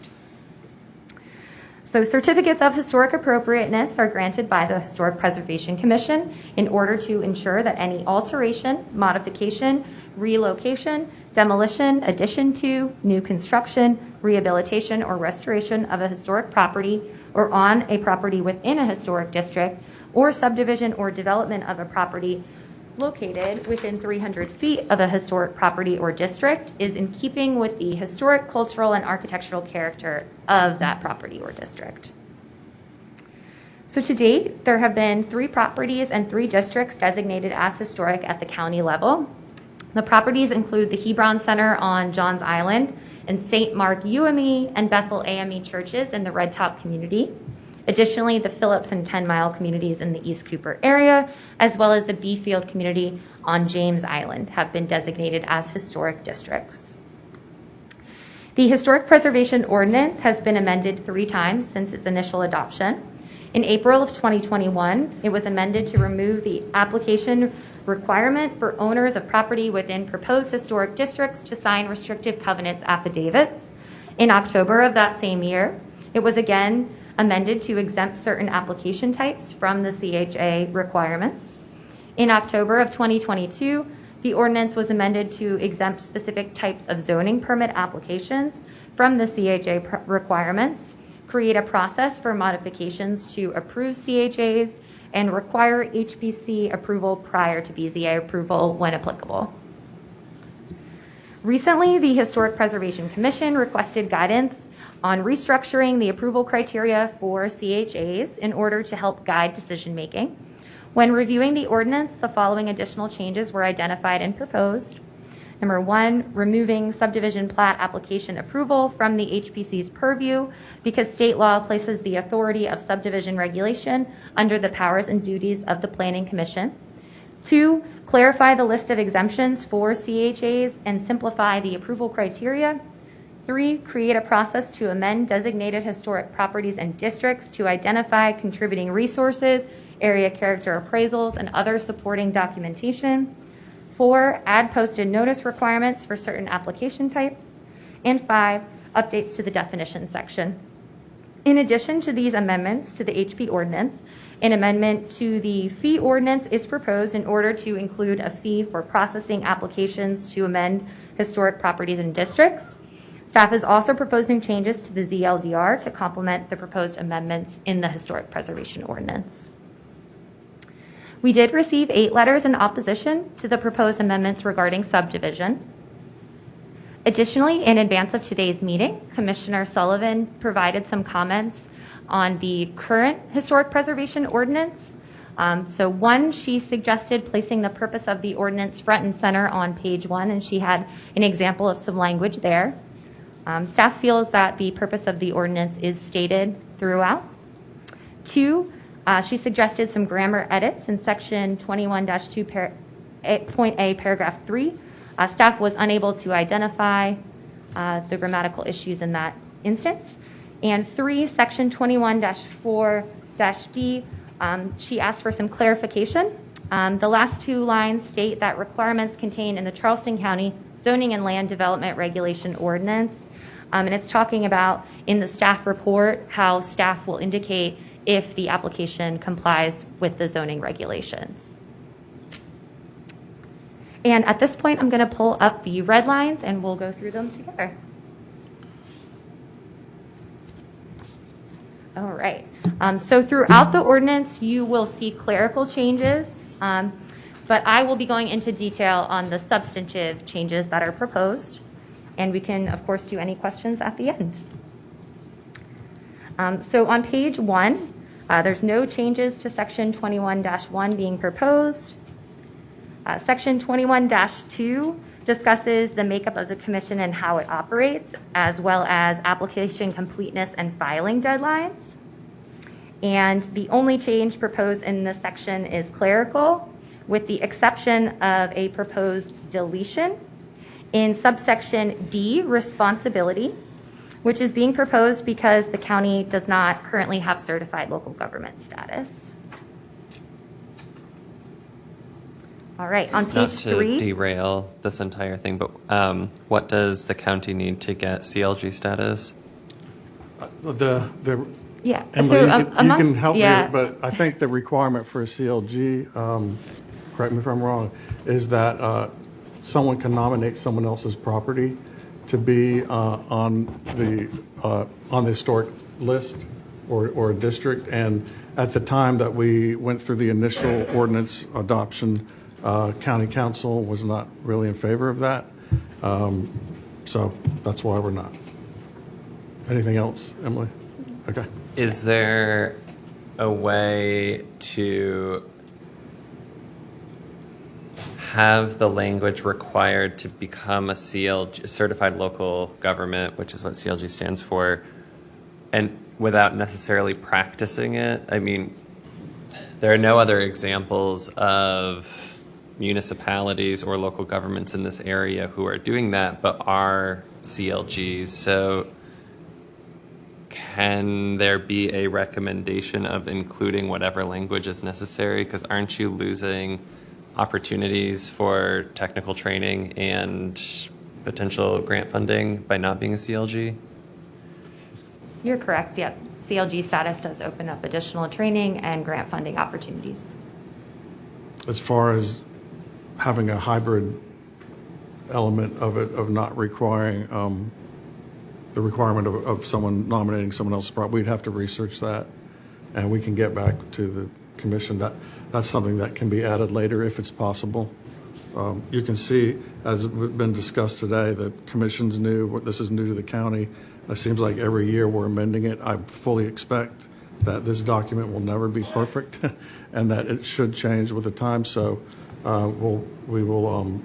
Speaker 6: So certificates of historic appropriateness are granted by the Historic Preservation Commission in order to ensure that any alteration, modification, relocation, demolition, addition to, new construction, rehabilitation, or restoration of a historic property or on a property within a historic district, or subdivision or development of a property located within 300 feet of a historic property or district is in keeping with the historic, cultural, and architectural character of that property or district. So to date, there have been 3 properties and 3 districts designated as historic at the county level. The properties include the Hebron Center on Johns Island and St. Mark UME and Bethel AME churches in the Red Top community. Additionally, the Phillips and 10 Mile communities in the East Cooper area, as well as the Beefield community on James Island, have been designated as historic districts. The Historic Preservation Ordinance has been amended 3 times since its initial adoption. In April of 2021, it was amended to remove the application requirement for owners of property within proposed historic districts to sign restrictive covenants affidavits. In October of that same year, it was again amended to exempt certain application types from the CHA requirements. In October of 2022, the ordinance was amended to exempt specific types of zoning permit applications from the CHA requirements, create a process for modifications to approve CHAs, and require HPC approval prior to BZA approval when applicable. Recently, the Historic Preservation Commission requested guidance on restructuring the approval criteria for CHAs in order to help guide decision-making. When reviewing the ordinance, the following additional changes were identified and proposed. Number 1, removing subdivision plat application approval from the HPC's purview because state law places the authority of subdivision regulation under the powers and duties of the Planning Commission. 2, clarify the list of exemptions for CHAs and simplify the approval criteria. 3, create a process to amend designated historic properties and districts to identify contributing resources, area character appraisals, and other supporting documentation. 4, add posted notice requirements for certain application types. And 5, updates to the definition section. In addition to these amendments to the HP ordinance, an amendment to the fee ordinance is proposed in order to include a fee for processing applications to amend historic properties and districts. Staff is also proposing changes to the ZLDR to complement the proposed amendments in the Historic Preservation Ordinance. We did receive 8 letters in opposition to the proposed amendments regarding subdivision. Additionally, in advance of today's meeting, Commissioner Sullivan provided some comments on the current historic preservation ordinance. So one, she suggested placing the purpose of the ordinance front and center on page 1, and she had an example of some language there. Staff feels that the purpose of the ordinance is stated throughout. 2, she suggested some grammar edits in section 21-2.a paragraph 3. Staff was unable to identify the grammatical issues in that instance. And 3, section 21-4-d, she asked for some clarification. The last 2 lines state that requirements contained in the Charleston County Zoning and Land Development Regulation Ordinance. And it's talking about in the staff report how staff will indicate if the application complies with the zoning regulations. And at this point, I'm going to pull up the red lines and we'll go through them together. All right. So throughout the ordinance, you will see clerical changes, but I will be going into detail on the substantive changes that are proposed. And we can, of course, do any questions at the end. So on page 1, there's no changes to section 21-1 being proposed. Section 21-2 discusses the makeup of the commission and how it operates, as well as application completeness and filing deadlines. And the only change proposed in this section is clerical, with the exception of a proposed deletion in subsection D, responsibility, which is being proposed because the county does not currently have certified local government status. All right, on page 3.
Speaker 8: Not to derail this entire thing, but what does the county need to get CLG status?
Speaker 6: Yeah.
Speaker 2: Emily,
Speaker 6: So,
Speaker 2: you can help
Speaker 6: yeah.
Speaker 2: me, but I think the requirement for a CLG, correct me if I'm wrong, is that someone can nominate someone else's property to be on the historic list or a district. And at the time that we went through the initial ordinance adoption, county council was not really in favor of that. So that's why we're not. Anything else, Emily? Okay.
Speaker 8: Is there a way to have the language required to become a CLG, certified local government, which is what CLG stands for, and without necessarily practicing it? I mean, there are no other examples of municipalities or local governments in this area who are doing that, but are CLGs. So can there be a recommendation of including whatever language is necessary? Because aren't you losing opportunities for technical training and potential grant funding by not being a CLG?
Speaker 6: You're correct, yep. CLG status does open up additional training and grant funding opportunities.
Speaker 2: As far as having a hybrid element of it, of not requiring the requirement of someone nominating someone else's property, we'd have to research that, and we can get back to the commission. That's something that can be added later if it's possible. You can see, as has been discussed today, the commission's new. This is new to the county. It seems like every year we're amending it. I fully expect that this document will never be perfect and that it should change with the time. So we will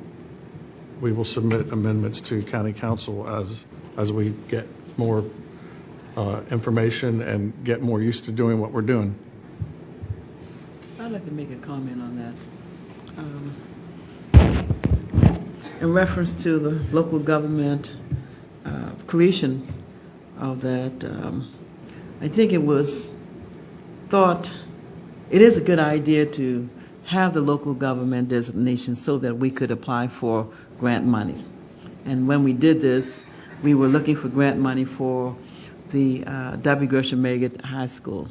Speaker 2: submit amendments to county council as we get more information and get more used to doing what we're doing.
Speaker 9: I'd like to make a comment on that. In reference to the local government creation of that, I think it was thought, it is a good idea to have the local government designation so that we could apply for grant money. And when we did this, we were looking for grant money for the W. Gresham Maggott High School.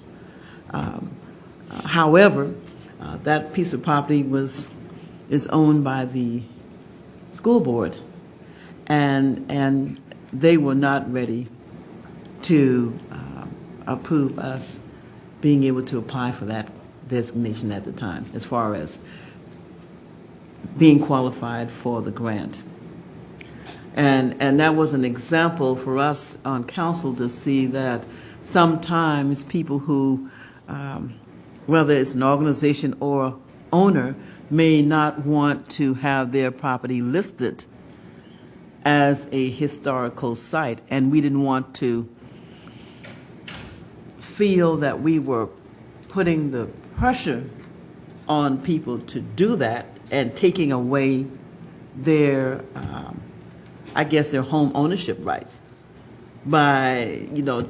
Speaker 9: However, that piece of property is owned by the school board, and they were not ready to approve us being able to apply for that designation at the time, as far as being qualified for the grant. And that was an example for us on council to see that sometimes people who, whether it's an organization or owner, may not want to have their property listed as a historical site. And we didn't want to feel that we were putting the pressure on people to do that and taking away their, I guess, their home ownership rights by,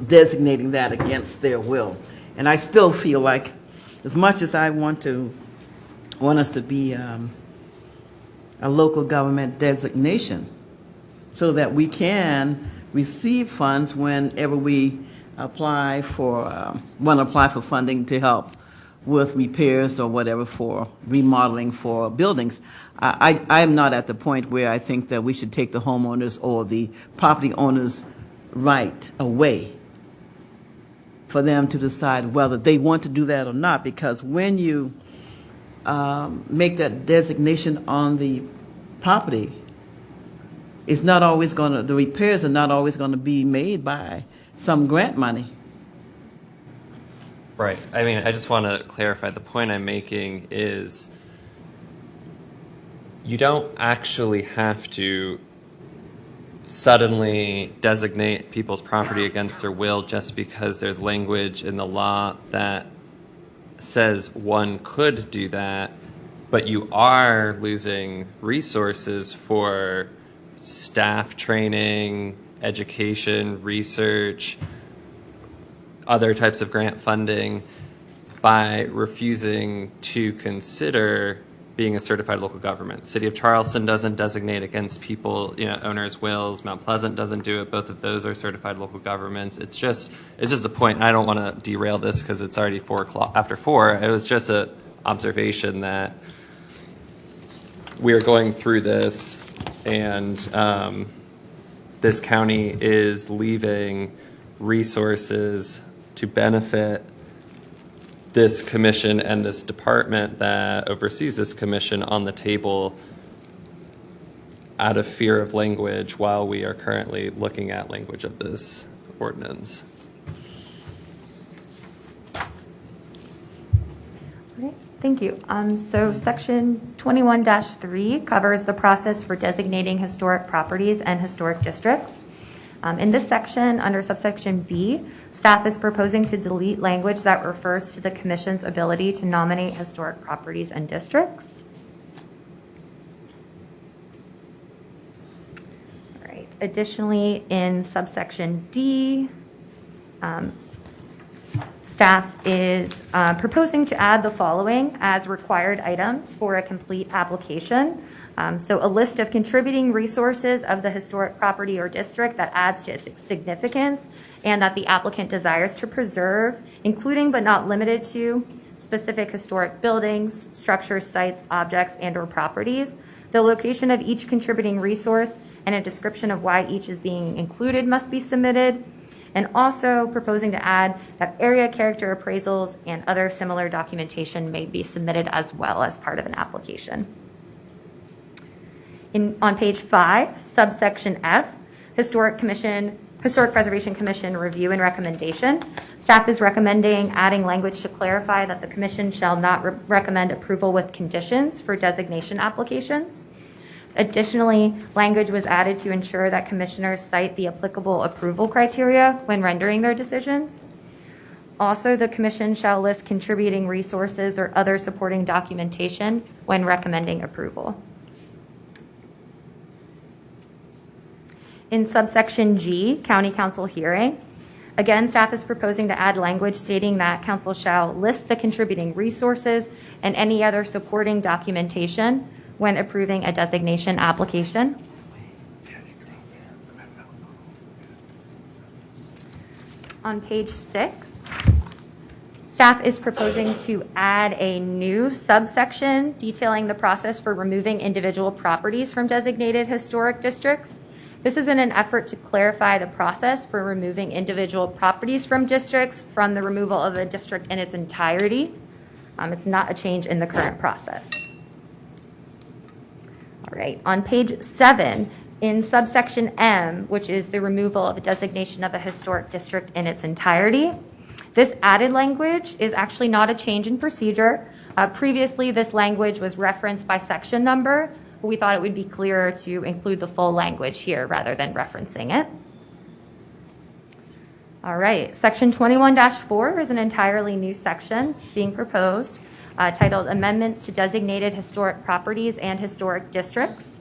Speaker 9: designating that against their will. And I still feel like, as much as I want us to be a local government designation, so that we can receive funds whenever we apply for, want to apply for funding to help with repairs or whatever for remodeling for buildings. I am not at the point where I think that we should take the homeowners or the property owners' right away for them to decide whether they want to do that or not, because when you make that designation on the property, it's not always going to, the repairs are not always going to be made by some grant money.
Speaker 8: Right. I mean, I just want to clarify, the point I'm making is you don't actually have to suddenly designate people's property against their will just because there's language in the law that says one could do that, but you are losing resources for staff training, education, research, other types of grant funding by refusing to consider being a certified local government. City of Charleston doesn't designate against people, owners' wills. Mount Pleasant doesn't do it. Both of those are certified local governments. It's just a point. I don't want to derail this because it's already 4 o'clock, after 4. It was just an observation that we are going through this, and this county is leaving resources to benefit this commission and this department that oversees this commission on the table out of fear of language while we are currently looking at language of this ordinance.
Speaker 6: Okay, thank you. So section 21-3 covers the process for designating historic properties and historic districts. In this section, under subsection B, staff is proposing to delete language that refers to the commission's ability to nominate historic properties and districts. All right. Additionally, in subsection D, staff is proposing to add the following as required items for a complete application. So a list of contributing resources of the historic property or district that adds to its significance and that the applicant desires to preserve, including but not limited to specific historic buildings, structures, sites, objects, and/or properties. The location of each contributing resource and a description of why each is being included must be submitted. And also proposing to add that area character appraisals and other similar documentation may be submitted as well as part of an application. On page 5, subsection F, Historic Preservation Commission review and recommendation. Staff is recommending adding language to clarify that the commission shall not recommend approval with conditions for designation applications. Additionally, language was added to ensure that commissioners cite the applicable approval criteria when rendering their decisions. Also, the commission shall list contributing resources or other supporting documentation when recommending approval. In subsection G, County Council hearing, again, staff is proposing to add language stating that council shall list the contributing resources and any other supporting documentation when approving a designation application. On page 6, staff is proposing to add a new subsection detailing the process for removing individual properties from designated historic districts. This is in an effort to clarify the process for removing individual properties from districts from the removal of a district in its entirety. It's not a change in the current process. All right, on page 7, In subsection M, which is the removal of a designation of a historic district in its entirety, this added language is actually not a change in procedure. Previously, this language was referenced by section number, but we thought it would be clearer to include the full language here rather than referencing it. All right, section 21-4 is an entirely new section being proposed titled Amendments to Designated Historic Properties and Historic Districts.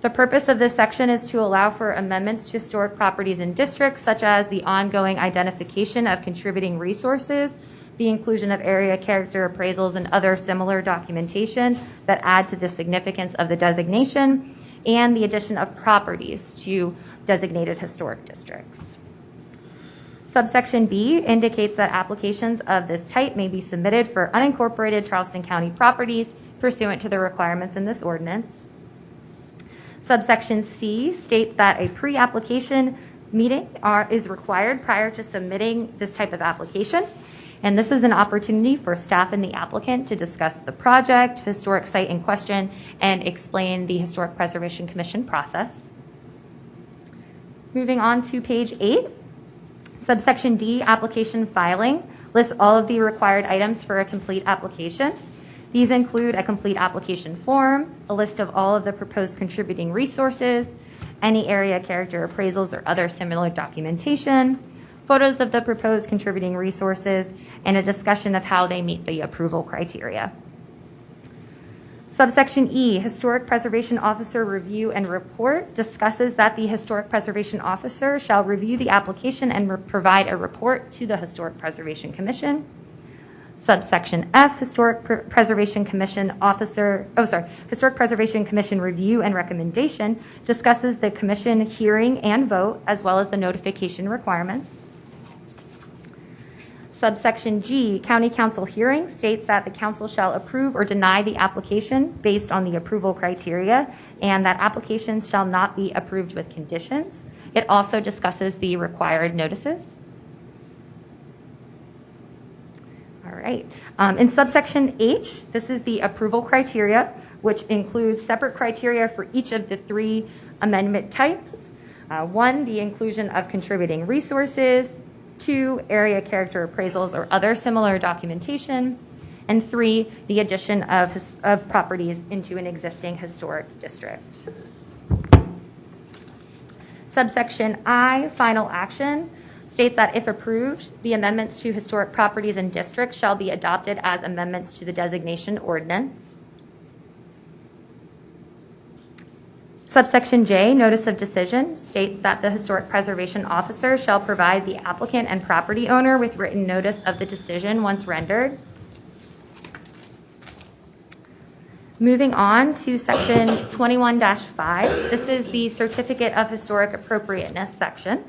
Speaker 6: The purpose of this section is to allow for amendments to historic properties and districts, such as the ongoing identification of contributing resources, the inclusion of area character appraisals and other similar documentation that add to the significance of the designation, and the addition of properties to designated historic districts. Subsection B indicates that applications of this type may be submitted for unincorporated Charleston County properties pursuant to the requirements in this ordinance. Subsection C states that a pre-application meeting is required prior to submitting this type of application. And this is an opportunity for staff and the applicant to discuss the project, historic site in question, and explain the Historic Preservation Commission process. Moving on to page 8, subsection D, application filing, lists all of the required items for a complete application. These include a complete application form, a list of all of the proposed contributing resources, any area character appraisals or other similar documentation, photos of the proposed contributing resources, and a discussion of how they meet the approval criteria. Subsection E, Historic Preservation Officer Review and Report, discusses that the Historic Preservation Officer shall review the application and provide a report to the Historic Preservation Commission. Subsection F, Historic Preservation Commission Review and Recommendation, discusses the commission hearing and vote, as well as the notification requirements. Subsection G, County Council hearing, states that the council shall approve or deny the application based on the approval criteria, and that applications shall not be approved with conditions. It also discusses the required notices. All right. In subsection H, this is the approval criteria, which includes separate criteria for each of the 3 amendment types. 1, the inclusion of contributing resources. 2, area character appraisals or other similar documentation. And 3, the addition of properties into an existing historic district. Subsection I, final action, states that if approved, the amendments to historic properties and districts shall be adopted as amendments to the designation ordinance. Subsection J, notice of decision, states that the Historic Preservation Officer shall provide the applicant and property owner with written notice of the decision once rendered. Moving on to section 21-5, this is the Certificate of Historic Appropriateness section.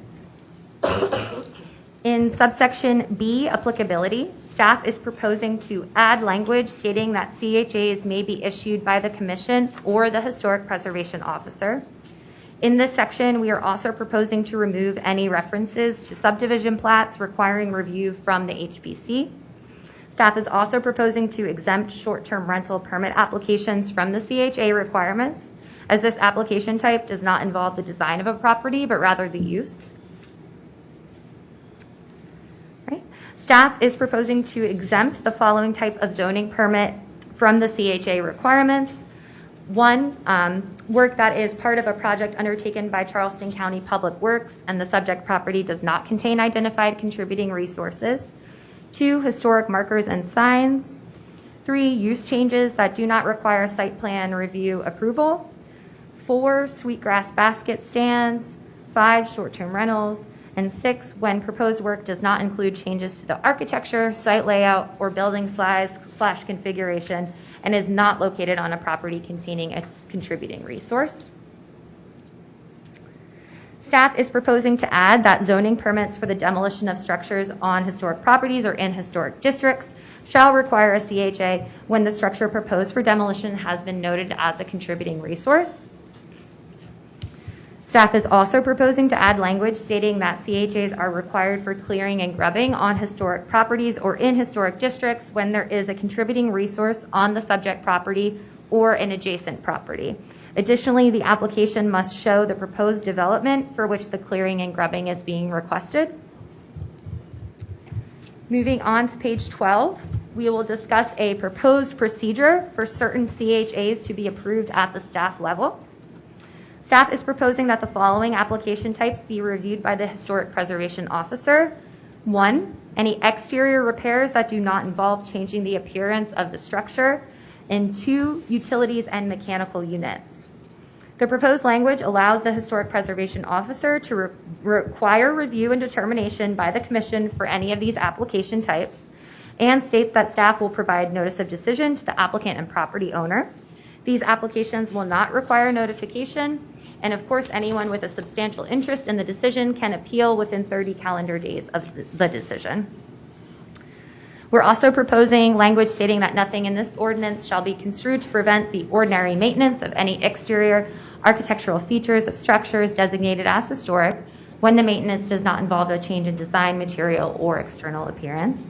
Speaker 6: In subsection B, applicability, staff is proposing to add language stating that CHAs may be issued by the Commission or the Historic Preservation Officer. In this section, we are also proposing to remove any references to subdivision plats requiring review from the HPC. Staff is also proposing to exempt short-term rental permit applications from the CHA requirements, as this application type does not involve the design of a property, but rather the use. Staff is proposing to exempt the following type of zoning permit from the CHA requirements. 1, work that is part of a project undertaken by Charleston County Public Works and the subject property does not contain identified contributing resources. 2, historic markers and signs. 3, use changes that do not require site plan review approval. 4, sweetgrass basket stands. 5, short-term rentals. And 6, when proposed work does not include changes to the architecture, site layout, or building size/configuration and is not located on a property containing a contributing resource. Staff is proposing to add that zoning permits for the demolition of structures on historic properties or in historic districts shall require a CHA when the structure proposed for demolition has been noted as a contributing resource. Staff is also proposing to add language stating that CHAs are required for clearing and grubbing on historic properties or in historic districts when there is a contributing resource on the subject property or an adjacent property. Additionally, the application must show the proposed development for which the clearing and grubbing is being requested. Moving on to page 12, we will discuss a proposed procedure for certain CHAs to be approved at the staff level. Staff is proposing that the following application types be reviewed by the Historic Preservation Officer. 1, any exterior repairs that do not involve changing the appearance of the structure. And 2, utilities and mechanical units. The proposed language allows the Historic Preservation Officer to require review and determination by the Commission for any of these application types, and states that staff will provide notice of decision to the applicant and property owner. These applications will not require notification, and of course, anyone with a substantial interest in the decision can appeal within 30 calendar days of the decision. We're also proposing language stating that nothing in this ordinance shall be construed to prevent the ordinary maintenance of any exterior architectural features of structures designated as historic when the maintenance does not involve a change in design, material, or external appearance.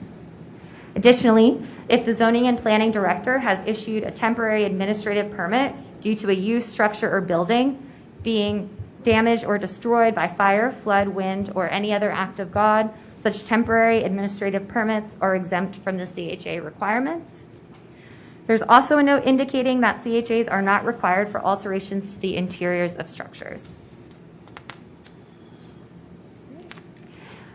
Speaker 6: Additionally, if the zoning and planning director has issued a temporary administrative permit due to a use, structure, or building being damaged or destroyed by fire, flood, wind, or any other act of God, such temporary administrative permits are exempt from the CHA requirements. There's also a note indicating that CHAs are not required for alterations to the interiors of structures.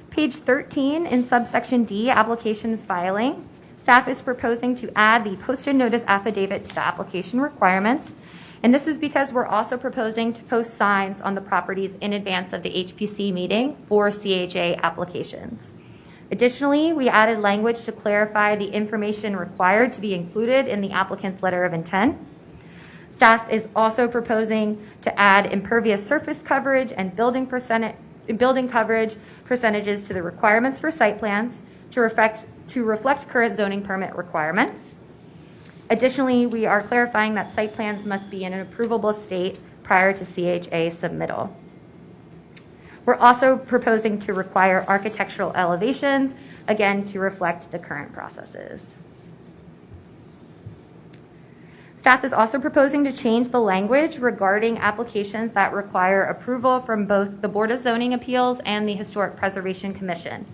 Speaker 6: Page 13 in subsection D, application filing. Staff is proposing to add the posted notice affidavit to the application requirements. And this is because we're also proposing to post signs on the properties in advance of the HPC meeting for CHA applications. Additionally, we added language to clarify the information required to be included in the applicant's letter of intent. Staff is also proposing to add impervious surface coverage and building coverage percentages to the requirements for site plans to reflect current zoning permit requirements. Additionally, we are clarifying that site plans must be in an approvable state prior to CHA submittal. We're also proposing to require architectural elevations, again, to reflect the current processes. Staff is also proposing to change the language regarding applications that require approval from both the Board of Zoning Appeals and the Historic Preservation Commission.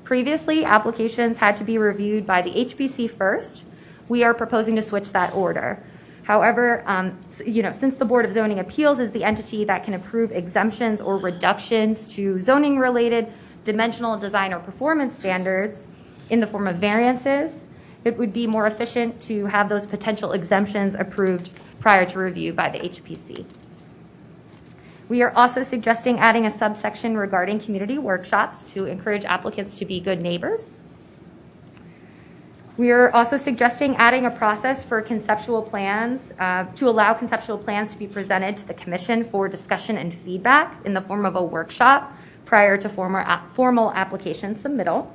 Speaker 6: Previously, applications had to be reviewed by the HPC first. We are proposing to switch that order. However, since the Board of Zoning Appeals is the entity that can approve exemptions or reductions to zoning-related dimensional design or performance standards in the form of variances, it would be more efficient to have those potential exemptions approved prior to review by the HPC. We are also suggesting adding a subsection regarding community workshops to encourage applicants to be good neighbors. We are also suggesting adding a process for conceptual plans to allow conceptual plans to be presented to the Commission for discussion and feedback in the form of a workshop prior to formal application submittal.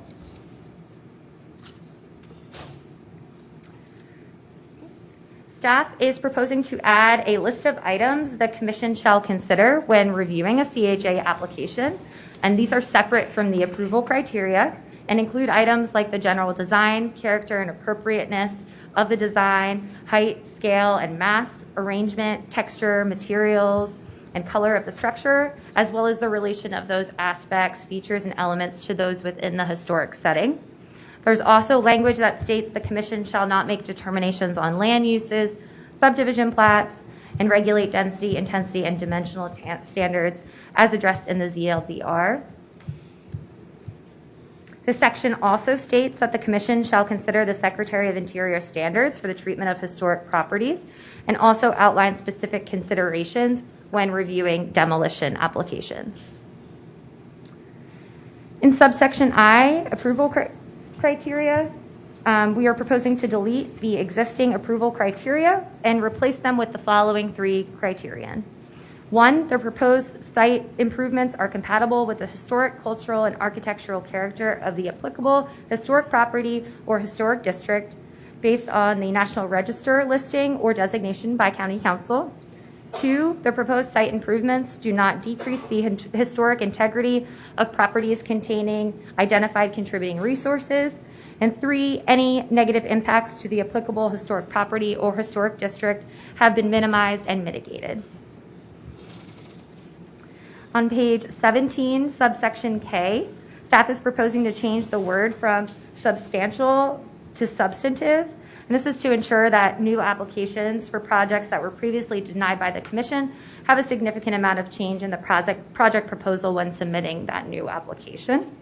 Speaker 6: Staff is proposing to add a list of items the Commission shall consider when reviewing a CHA application, and these are separate from the approval criteria and include items like the general design, character and appropriateness of the design, height, scale, and mass, arrangement, texture, materials, and color of the structure, as well as the relation of those aspects, features, and elements to those within the historic setting. There's also language that states the Commission shall not make determinations on land uses, subdivision plats, and regulate density, intensity, and dimensional standards as addressed in the ZLDR. This section also states that the Commission shall consider the Secretary of Interior standards for the treatment of historic properties and also outline specific considerations when reviewing demolition applications. In subsection I, approval criteria, we are proposing to delete the existing approval criteria and replace them with the following 3 criterion. 1, the proposed site improvements are compatible with the historic, cultural, and architectural character of the applicable historic property or historic district based on the National Register listing or designation by County Council. 2, the proposed site improvements do not decrease the historic integrity of properties containing identified contributing resources. And 3, any negative impacts to the applicable historic property or historic district have been minimized and mitigated. On page 17, subsection K, staff is proposing to change the word from substantial to substantive. And this is to ensure that new applications for projects that were previously denied by the commission have a significant amount of change in the project proposal when submitting that new application.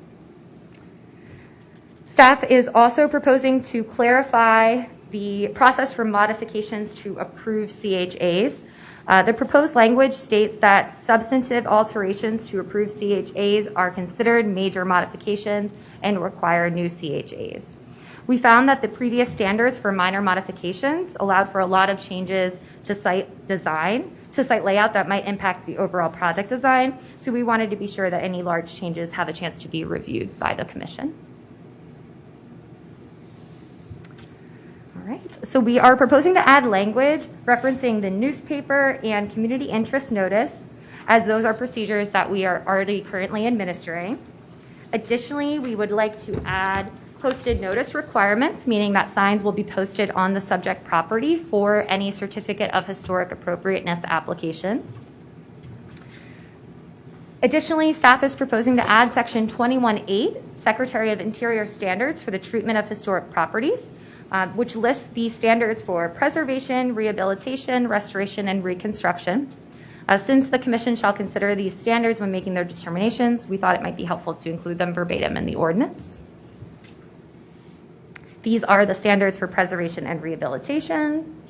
Speaker 6: Staff is also proposing to clarify the process for modifications to approve CHAs. The proposed language states that substantive alterations to approved CHAs are considered major modifications and require new CHAs. We found that the previous standards for minor modifications allowed for a lot of changes to site design, to site layout that might impact the overall project design. So we wanted to be sure that any large changes have a chance to be reviewed by the commission. All right, so we are proposing to add language referencing the newspaper and community interest notice, as those are procedures that we are already currently administering. Additionally, we would like to add posted notice requirements, meaning that signs will be posted on the subject property for any certificate of historic appropriateness applications. Additionally, staff is proposing to add section 21.8, Secretary of Interior standards for the treatment of historic properties, which lists the standards for preservation, rehabilitation, restoration, and reconstruction. Since the commission shall consider these standards when making their determinations, we thought it might be helpful to include them verbatim in the ordinance. These are the standards for preservation and rehabilitation,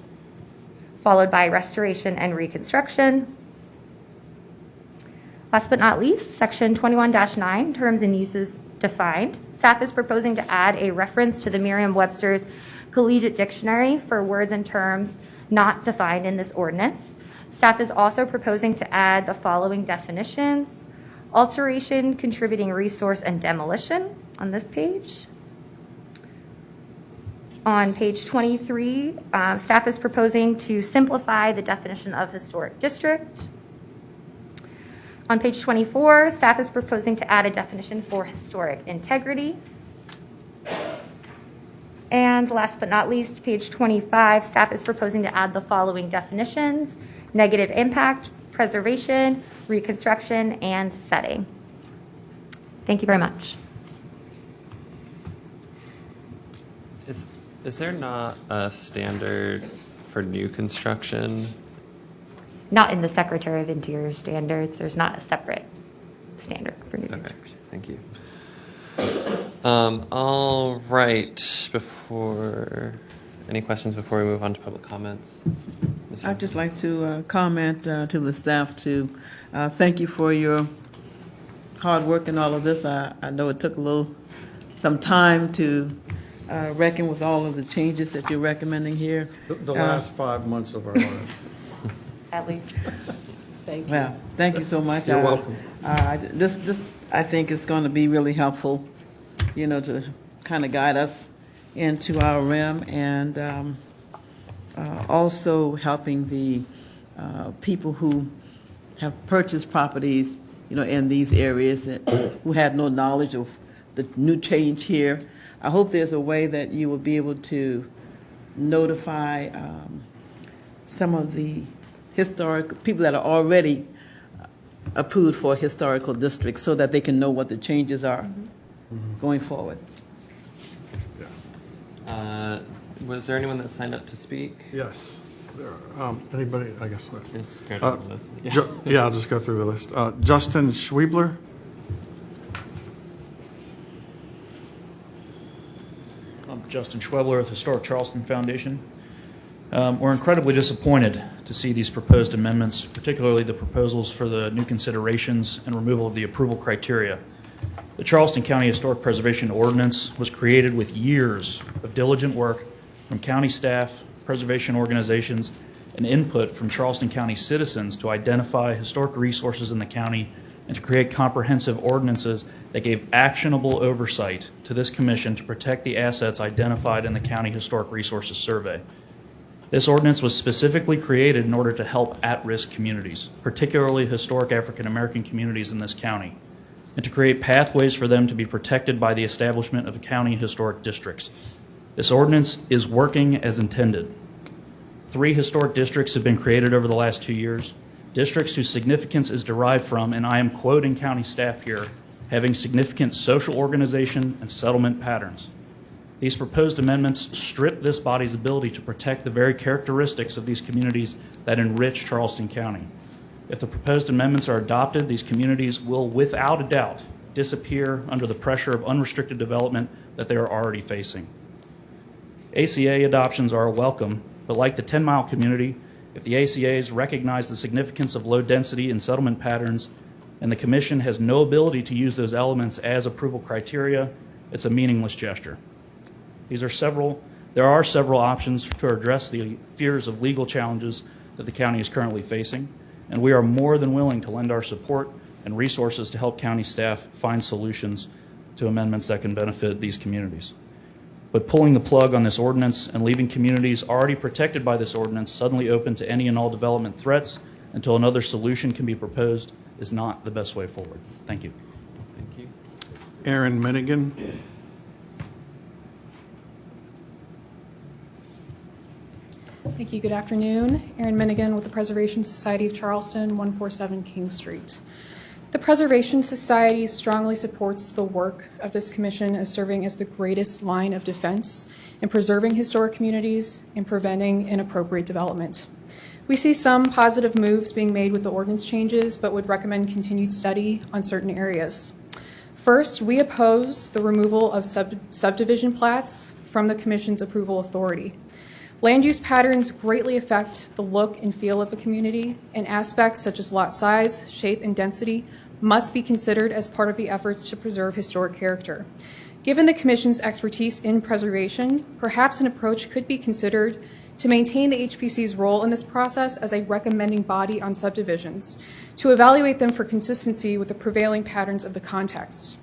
Speaker 6: followed by restoration and reconstruction. Last but not least, section 21-9, terms and uses defined. Staff is proposing to add a reference to the Merriam-Webster's Collegiate Dictionary for words and terms not defined in this ordinance. Staff is also proposing to add the following definitions: alteration, contributing resource, and demolition on this page. On page 23, staff is proposing to simplify the definition of historic district. On page 24, staff is proposing to add a definition for historic integrity. And last but not least, page 25, staff is proposing to add the following definitions: negative impact, preservation, reconstruction, and setting. Thank you very much.
Speaker 8: Is there not a standard for new construction?
Speaker 6: Not in the Secretary of Interior standards. There's not a separate standard for new construction.
Speaker 8: Thank you. All right. Any questions before we move on to public comments?
Speaker 9: I'd just like to comment to the staff to thank you for your hard work in all of this. I know it took some time to reckon with all of the changes that you're recommending here.
Speaker 2: The last 5 months of our lives.
Speaker 6: At least.
Speaker 9: Thank you. Well, thank you so much.
Speaker 2: You're welcome.
Speaker 9: This I think is going to be really helpful, to kind of guide us into our realm, and also helping the people who have purchased properties, in these areas who have no knowledge of the new change here. I hope there's a way that you will be able to notify some of the historic people that are already approved for historical districts, so that they can know what the changes are going forward.
Speaker 8: Was there anyone that signed up to speak?
Speaker 2: Yes. Anybody, I guess.
Speaker 8: Just go down the list.
Speaker 2: Yeah, I'll just go through the list. Justin Schwiebler.
Speaker 4: I'm Justin Schwebler with Historic Charleston Foundation. We're incredibly disappointed to see these proposed amendments, particularly the proposals for the new considerations and removal of the approval criteria. The Charleston County Historic Preservation Ordinance was created with years of diligent work from county staff, preservation organizations, and input from Charleston County citizens to identify historic resources in the county and to create comprehensive ordinances that gave actionable oversight to this commission to protect the assets identified in the County Historic Resources Survey. This ordinance was specifically created in order to help at-risk communities, particularly historic African American communities in this county. and to create pathways for them to be protected by the establishment of county historic districts. This ordinance is working as intended. 3 historic districts have been created over the last 2 years, districts whose significance is derived from, and I am quoting county staff here, having significant social organization and settlement patterns. These proposed amendments strip this body's ability to protect the very characteristics of these communities that enrich Charleston County. If the proposed amendments are adopted, these communities will, without a doubt, disappear under the pressure of unrestricted development that they are already facing. ACA adoptions are welcome, but like the 10 Mile community, if the ACAs recognize the significance of low density and settlement patterns, and the Commission has no ability to use those elements as approval criteria, it's a meaningless gesture. There are several options to address the fears of legal challenges that the county is currently facing, and we are more than willing to lend our support and resources to help county staff find solutions to amendments that can benefit these communities. But pulling the plug on this ordinance and leaving communities already protected by this ordinance suddenly open to any and all development threats until another solution can be proposed is not the best way forward. Thank you.
Speaker 8: Thank you.
Speaker 2: Aaron Minigan.
Speaker 15: Thank you. Good afternoon. Erin Minigan with the Preservation Society of Charleston, 147 King Street. The Preservation Society strongly supports the work of this commission as serving as the greatest line of defense in preserving historic communities and preventing inappropriate development. We see some positive moves being made with the ordinance changes, but would recommend continued study on certain areas. First, we oppose the removal of subdivision plats from the commission's approval authority. Land use patterns greatly affect the look and feel of a community, and aspects such as lot size, shape, and density must be considered as part of the efforts to preserve historic character. Given the Commission's expertise in preservation, perhaps an approach could be considered to maintain the HPC's role in this process as a recommending body on subdivisions, to evaluate them for consistency with the prevailing patterns of the context.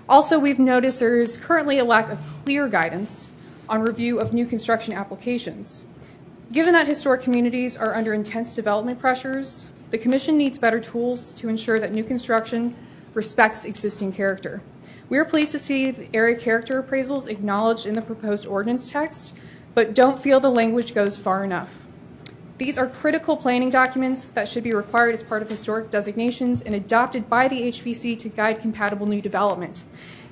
Speaker 15: Also, we've noticed there is currently a lack of clear guidance on review of new construction applications. Given that historic communities are under intense development pressures, the Commission needs better tools to ensure that new construction respects existing character. We are pleased to see the area character appraisals acknowledged in the proposed ordinance text, but don't feel the language goes far enough. These are critical planning documents that should be required as part of historic designations and adopted by the HPC to guide compatible new development.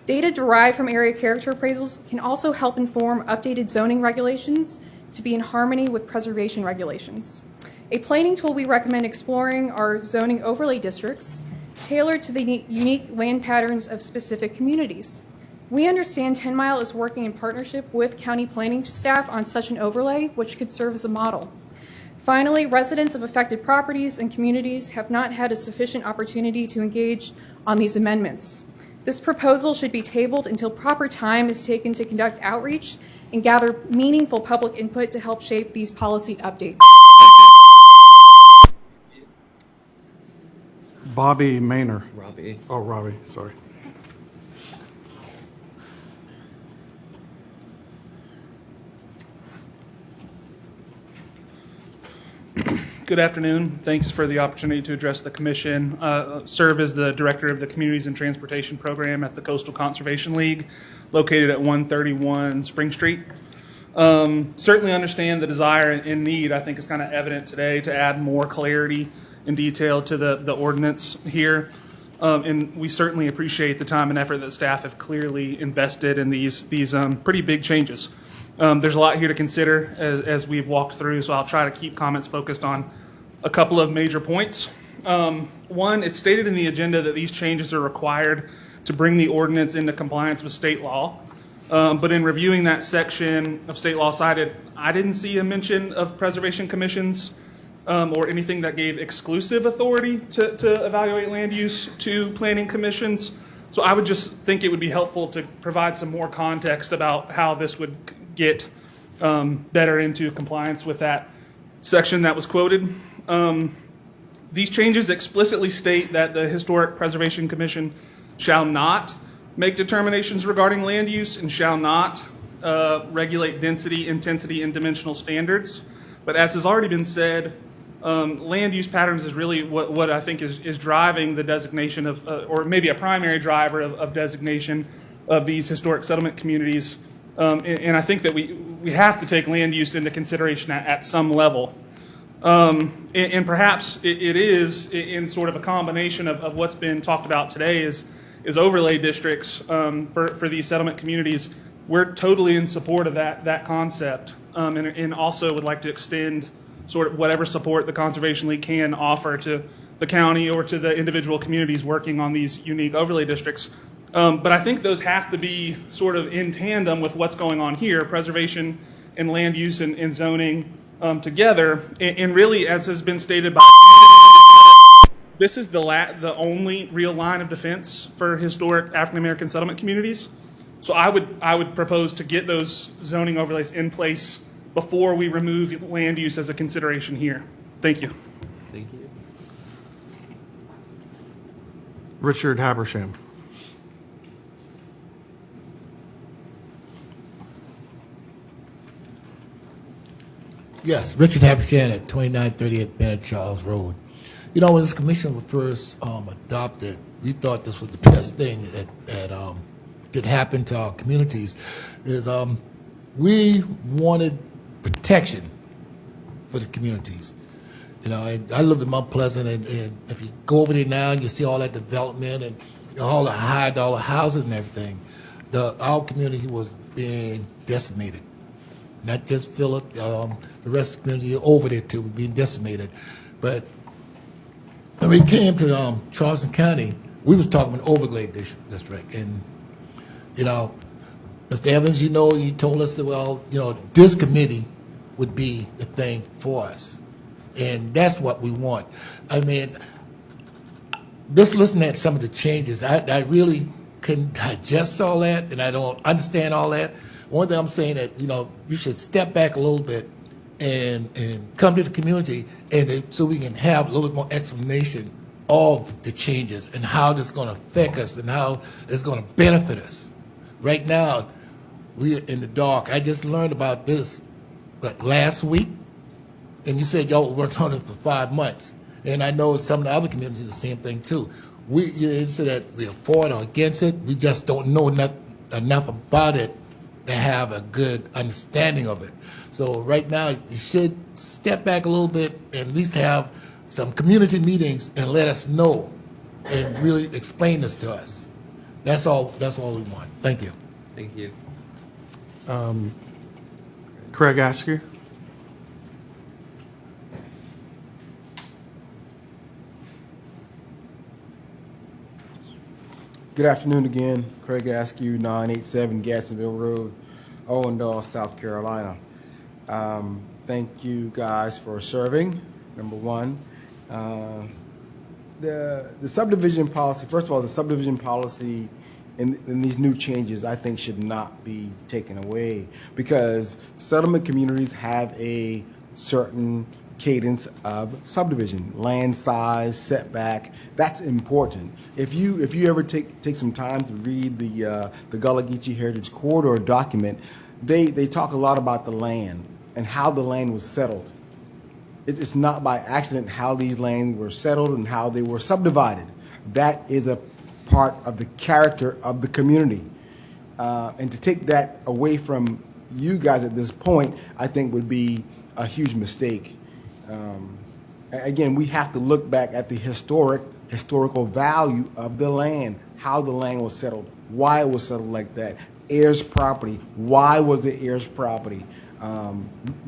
Speaker 15: Data derived from area character appraisals can also help inform updated zoning regulations to be in harmony with preservation regulations. A planning tool we recommend exploring are zoning overlay districts tailored to the unique land patterns of specific communities. We understand 10 Mile is working in partnership with county planning staff on such an overlay, which could serve as a model. Finally, residents of affected properties and communities have not had a sufficient opportunity to engage on these amendments. This proposal should be tabled until proper time is taken to conduct outreach and gather meaningful public input to help shape these policy updates.
Speaker 2: Bobby Maynor.
Speaker 8: Robbie.
Speaker 2: Oh, Robbie, sorry.
Speaker 22: Good afternoon. Thanks for the opportunity to address the Commission. Serve as the Director of the Communities and Transportation Program at the Coastal Conservation League, located at 131 Spring Street. Certainly understand the desire and need, I think is kind of evident today, to add more clarity and detail to the ordinance here. And we certainly appreciate the time and effort that staff have clearly invested in these pretty big changes. There's a lot here to consider as we've walked through, so I'll try to keep comments focused on a couple of major points. One, it's stated in the agenda that these changes are required to bring the ordinance into compliance with state law. But in reviewing that section of state law cited, I didn't see a mention of preservation commissions or anything that gave exclusive authority to evaluate land use to planning commissions. So I would just think it would be helpful to provide some more context about how this would get better into compliance with that section that was quoted. These changes explicitly state that the Historic Preservation Commission shall not make determinations regarding land use and shall not regulate density, intensity, and dimensional standards. But as has already been said, land use patterns is really what I think is driving the designation of, or maybe a primary driver of designation of these historic settlement communities. And I think that we have to take land use into consideration at some level. And perhaps it is in sort of a combination of what's been talked about today is overlay districts for these settlement communities. We're totally in support of that concept, and also would like to extend sort of whatever support the Conservation League can offer to the county or to the individual communities working on these unique overlay districts. But I think those have to be sort of in tandem with what's going on here, preservation and land use and zoning together. And really, as has been stated by this is the only real line of defense for historic African American settlement communities. So I would propose to get those zoning overlays in place before we remove land use as a consideration here. Thank you.
Speaker 8: Thank you.
Speaker 2: Richard Habersham.
Speaker 20: Yes, Richard Habersham at 2938 Bennett Charles Road. You know, when this commission was first adopted, we thought this was the best thing that could happen to our communities. Is we wanted protection for the communities. You know, and I live in Mount Pleasant, and if you go over there now and you see all that development and all the high dollar houses and everything, our community was being decimated. Not just Philip, the rest of the community over there too was being decimated. But when we came to Charleston County, we was talking about overlay district, and you know, Mr. Evans, you know, he told us that, well, you know, this committee would be the thing for us. And that's what we want. I mean, just listening at some of the changes, I really couldn't digest all that, and I don't understand all that. One thing I'm saying that, you know, you should step back a little bit and come to the community, and so we can have a little bit more explanation of the changes and how this is going to affect us and how it's going to benefit us. Right now, we're in the dark. I just learned about this last week, and you said y'all worked on it for 5 months. And I know some of the other communities do the same thing too. You said that we're for it or against it. We just don't know enough about it to have a good understanding of it. So right now, you should step back a little bit and at least have some community meetings and let us know and really explain this to us. That's all we want. Thank you.
Speaker 8: Thank you.
Speaker 2: Craig Askew.
Speaker 14: Good afternoon again. Craig Askew, 987 Gadsdenville Road, Owendale, South Carolina. Thank you guys for serving, number one. The subdivision policy, first of all, the subdivision policy in these new changes, I think, should not be taken away because settlement communities have a certain cadence of subdivision, land size, setback. That's important. If you ever take some time to read the Gullah Geechee Heritage Corridor document, they talk a lot about the land and how the land was settled. It's not by accident how these lands were settled and how they were subdivided. That is a part of the character of the community. And to take that away from you guys at this point, I think would be a huge mistake. Again, we have to look back at the historical value of the land, how the land was settled, why it was settled like that, heirs property, why was it heirs property,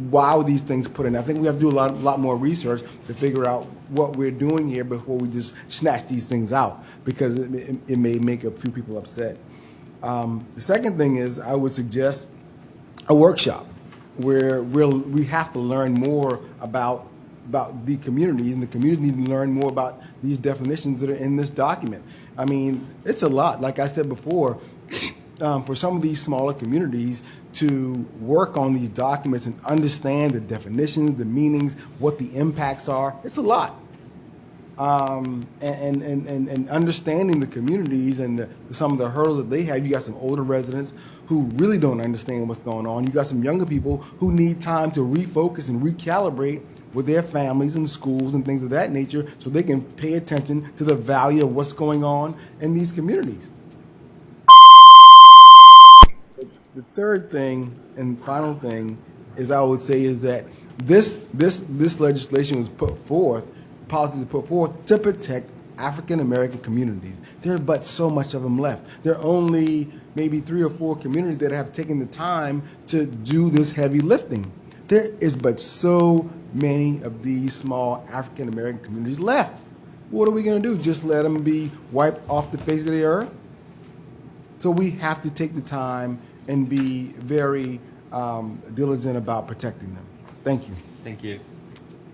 Speaker 14: why were these things put in. I think we have to do a lot more research to figure out what we're doing here before we just snatch these things out, because it may make a few people upset. The second thing is I would suggest a workshop where we have to learn more about the communities, and the community need to learn more about these definitions that are in this document. I mean, it's a lot. Like I said before, for some of these smaller communities to work on these documents and understand the definitions, the meanings, what the impacts are, it's a lot. And understanding the communities and some of the hurdles that they have. You got some older residents who really don't understand what's going on. You got some younger people who need time to refocus and recalibrate with their families and schools and things of that nature so they can pay attention to the value of what's going on in these communities. The third thing and final thing is I would say is that this legislation was put forth, policies are put forth to protect African American communities. There's but so much of them left. There are only maybe 3 or 4 communities that have taken the time to do this heavy lifting. There is but so many of these small African American communities left. What are we going to do? Just let them be wiped off the face of the earth? So we have to take the time and be very diligent about protecting them. Thank you.
Speaker 8: Thank you.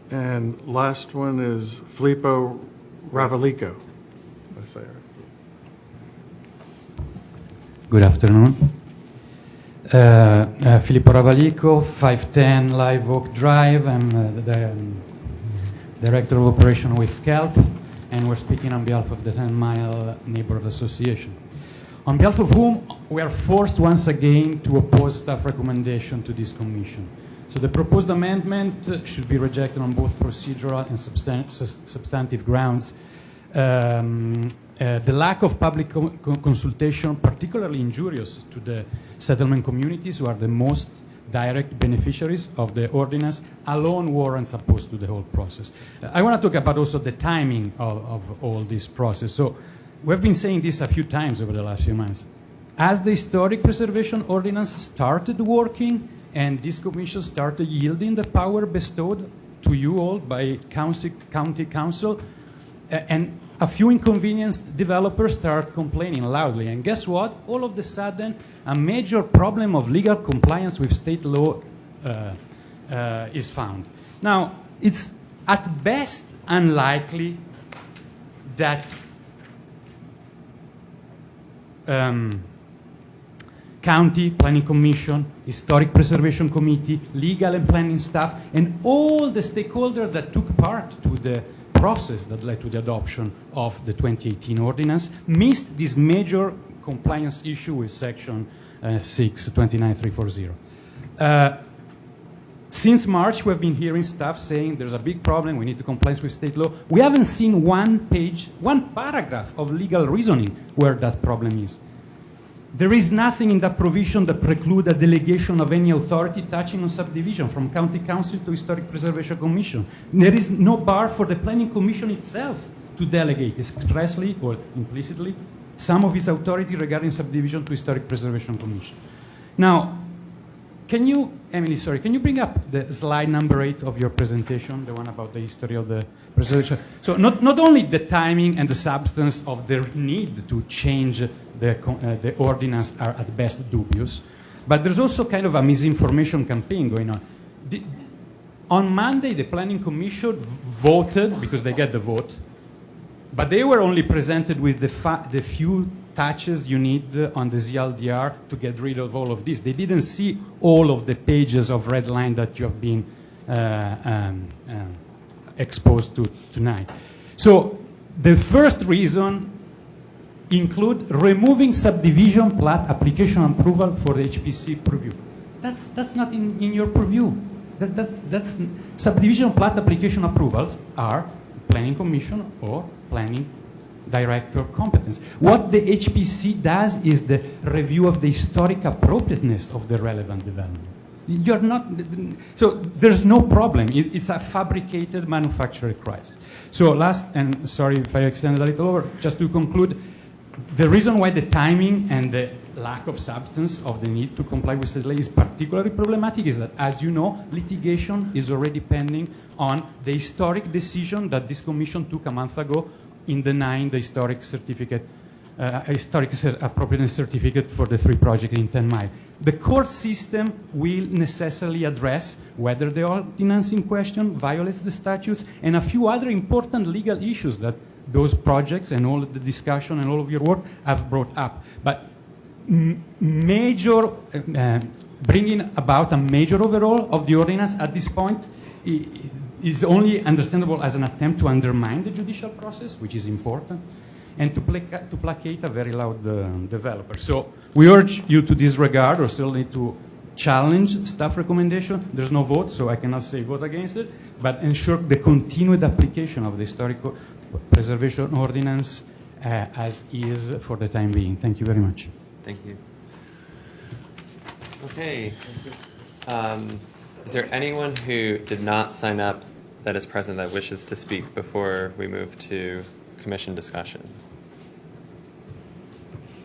Speaker 2: And last one is Filippo Ravalico. Did I say it right?
Speaker 17: Good afternoon. Filippo Ravalico, 510 Live Oak Drive. I'm the Director of Operation with SCALP, and we're speaking on behalf of the 10 Mile Neighborhood Association, on behalf of whom we are forced once again to oppose staff recommendation to this commission. So the proposed amendment should be rejected on both procedural and substantive grounds. The lack of public consultation, particularly injurious to the settlement communities who are the most direct beneficiaries of the ordinance, alone warrants opposed to the whole process. I want to talk about also the timing of all this process. So we've been saying this a few times over the last few months. As the historic preservation ordinance started working and this commission started yielding the power bestowed to you all by county council, and a few inconvenienced developers start complaining loudly. And guess what? All of a sudden, a major problem of legal compliance with state law is found. Now, it's at best unlikely that county planning commission, historic preservation committee, legal and planning staff, and all the stakeholders that took part to the process that led to the adoption of the 2018 ordinance missed this major compliance issue with section 629.340. Since March, we've been hearing staff saying there's a big problem, we need to comply with state law. We haven't seen one paragraph of legal reasoning where that problem is. There is nothing in that provision that precludes a delegation of any authority touching on subdivision from county council to historic preservation commission. There is no bar for the planning commission itself to delegate expressly or implicitly some of its authority regarding subdivision to historic preservation commission. Now, can you, Emily, can you bring up the slide number 8 of your presentation, the one about the history of the preservation? So not only the timing and the substance of the need to change the ordinance are at best dubious, but there's also kind of a misinformation campaign going on. On Monday, the Planning Commission voted, because they get the vote, but they were only presented with the few touches you need on the ZLDR to get rid of all of this. They didn't see all of the pages of red line that you have been exposed to tonight. So the first reason include removing subdivision plat application approval for the HPC purview. That's not in your purview. That's subdivision plat application approvals are planning commission or planning director competence. What the HPC does is the review of the historic appropriateness of the relevant development. You're not, so there's no problem. It's a fabricated manufacturing crisis. So last, and sorry if I extended a little over, just to conclude, the reason why the timing and the lack of substance of the need to comply with the law is particularly problematic is that, as you know, litigation is already pending on the historic decision that this commission took a month ago in denying the historic certificate, appropriateness certificate for the 3 projects in 10 Mile. The court system will necessarily address whether the ordinance in question violates the statutes and a few other important legal issues that those projects and all of the discussion and all of your work have brought up. But bringing about a major overhaul of the ordinance at this point is only understandable as an attempt to undermine the judicial process, which is important, and to placate a very loud developer. So we urge you to disregard or certainly to challenge staff recommendation. There's no vote, so I cannot say vote against it, but ensure the continued application of the historical preservation ordinance as is for the time being. Thank you very much.
Speaker 8: Thank you. Okay. Is there anyone who did not sign up that is present that wishes to speak before we move to commission discussion?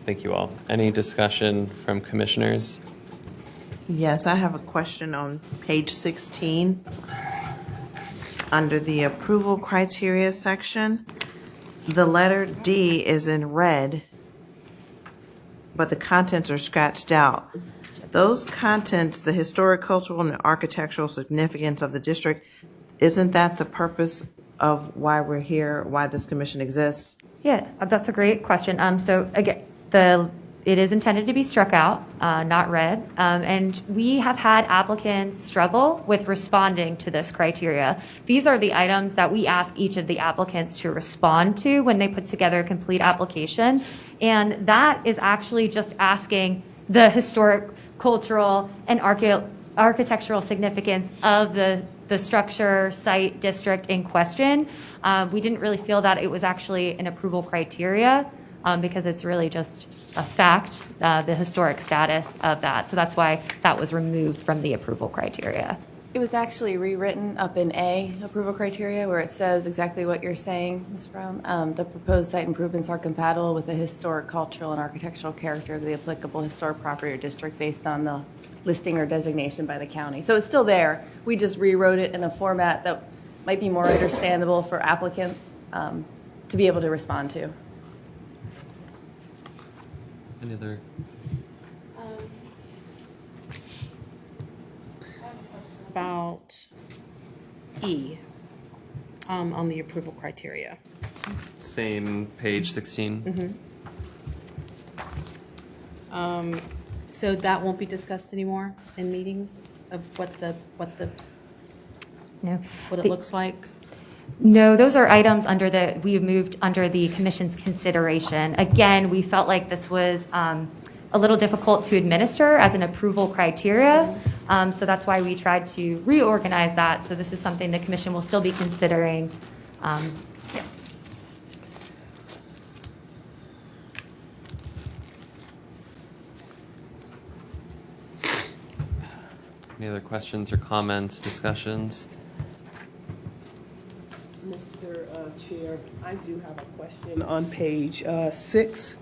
Speaker 8: Thank you all. Any discussion from commissioners?
Speaker 16: Yes, I have a question on page 16. Under the approval criteria section, the letter D is in red, but the contents are scratched out. Those contents, the historic, cultural, and architectural significance of the district, isn't that the purpose of why we're here, why this commission exists?
Speaker 6: Yeah, that's a great question. So again, it is intended to be struck out, not read. And we have had applicants struggle with responding to this criteria. These are the items that we ask each of the applicants to respond to when they put together a complete application. And that is actually just asking the historic, cultural, and architectural significance of the structure, site, district in question. We didn't really feel that it was actually an approval criteria because it's really just a fact, the historic status of that. So that's why that was removed from the approval criteria.
Speaker 18: It was actually rewritten up in A, approval criteria, where it says exactly what you're saying, Ms. Brown. The proposed site improvements are compatible with the historic, cultural, and architectural character of the applicable historic property or district based on the listing or designation by the county. So it's still there. We just rewrote it in a format that might be more understandable for applicants to be able to respond to.
Speaker 8: Any other?
Speaker 12: About E on the approval criteria.
Speaker 8: Same page 16.
Speaker 12: So that won't be discussed anymore in meetings of what it looks like?
Speaker 6: No, those are items we moved under the commission's consideration. Again, we felt like this was a little difficult to administer as an approval criteria. So that's why we tried to reorganize that. So this is something the commission will still be considering. Yeah.
Speaker 8: Any other questions or comments, discussions?
Speaker 13: Mr. Chair, I do have a question on page 6,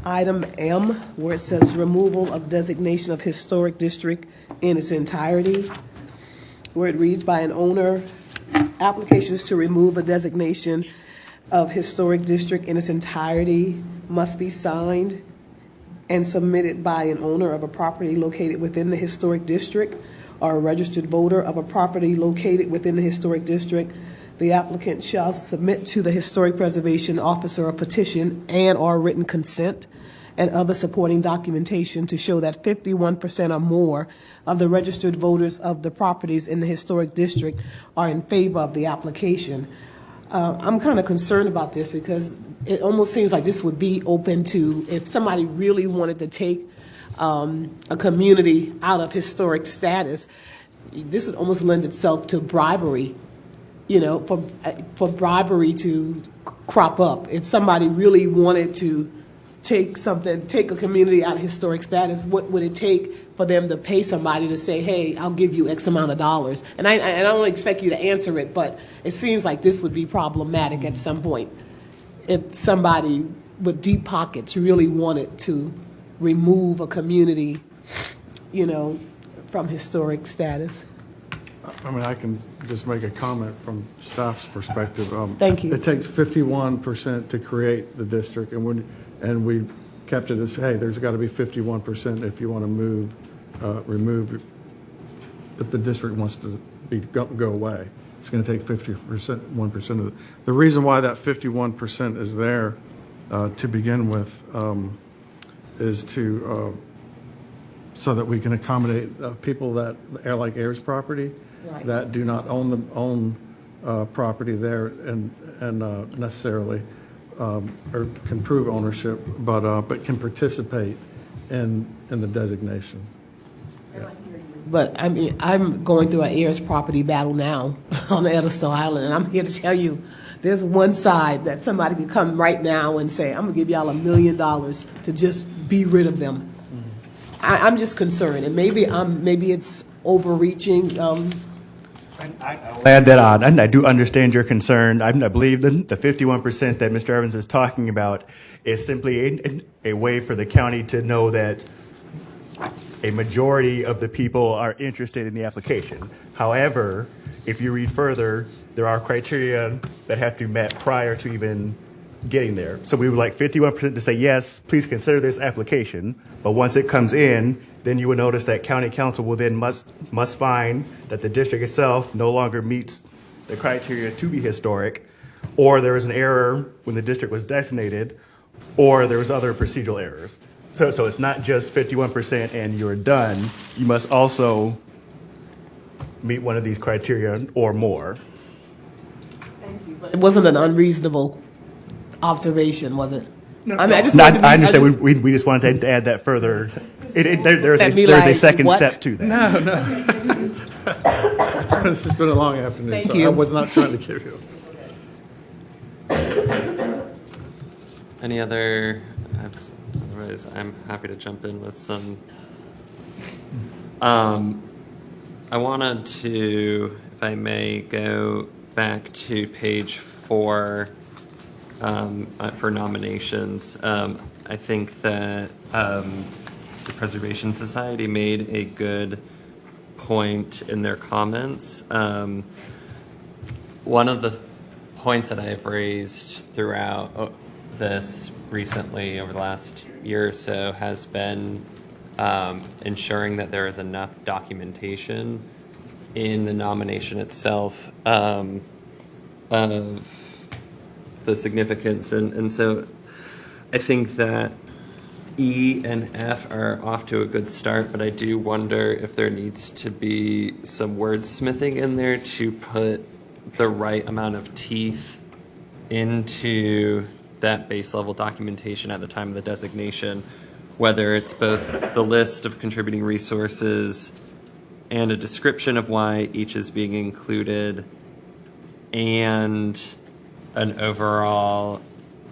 Speaker 13: item M, where it says removal of designation of historic district in its entirety, where it reads by an owner, applications to remove a designation of historic district in its entirety must be signed and submitted by an owner of a property located within the historic district or a registered voter of a property located within the historic district. The applicant shall submit to the Historic Preservation Officer a petition and/or written consent and other supporting documentation to show that 51% or more of the registered voters of the properties in the historic district are in favor of the application. I'm kind of concerned about this because it almost seems like this would be open to, if somebody really wanted to take a community out of historic status, this would almost lend itself to bribery, for bribery to crop up. If somebody really wanted to take a community out of historic status, what would it take for them to pay somebody to say, hey, I'll give you X amount of dollars? And I don't expect you to answer it, but it seems like this would be problematic at some point. If somebody with deep pockets really wanted to remove a community, from historic status.
Speaker 2: I mean, I can just make a comment from staff's perspective.
Speaker 13: Thank you.
Speaker 2: It takes 51% to create the district, and we kept it as, hey, there's got to be 51% if you want to remove, if the district wants to go away. It's going to take 1% of it. The reason why that 51% is there to begin with is to so that we can accommodate people that are like heirs property, right, that do not own property there and necessarily or can prove ownership, but can participate in the designation.
Speaker 13: But I mean, I'm going through an heirs property battle now on Edisto Island, and I'm here to tell you, there's one side that somebody could come right now and say, I'm gonna give y'all $1 million to just be rid of them. I'm just concerned, and maybe it's overreaching.
Speaker 11: I'll add that on, and I do understand your concern. I believe the 51% that Mr. Evans is talking about is simply a way for the county to know that a majority of the people are interested in the application. However, if you read further, there are criteria that have to be met prior to even getting there. So we would like 51% to say, yes, please consider this application. But once it comes in, then you will notice that county council will then must find that the district itself no longer meets the criteria to be historic, or there was an error when the district was designated, or there was other procedural errors. So it's not just 51% and you're done. You must also meet one of these criteria or more.
Speaker 13: It wasn't an unreasonable observation, was it?
Speaker 11: No,
Speaker 13: I mean, I just
Speaker 11: no,
Speaker 13: wanted to be-
Speaker 11: I understand.
Speaker 13: I just-
Speaker 11: We just wanted to add that further. There's
Speaker 13: That'd be
Speaker 11: a
Speaker 13: like,
Speaker 11: second
Speaker 13: what?
Speaker 11: step to that.
Speaker 2: No. This has been a long afternoon,
Speaker 13: Thank
Speaker 2: so
Speaker 13: you.
Speaker 2: I was not trying to give you.
Speaker 8: Any other, otherwise I'm happy to jump in with some. I wanted to, if I may, go back to page 4 for nominations. I think that the Preservation Society made a good point in their comments. One of the points that I've raised throughout this recently over the last year or so has been ensuring that there is enough documentation in the nomination itself of the significance. And so I think that E and F are off to a good start, but I do wonder if there needs to be some wordsmithing in there to put the right amount of teeth into that base level documentation at the time of the designation, whether it's both the list of contributing resources and a description of why each is being included and an overall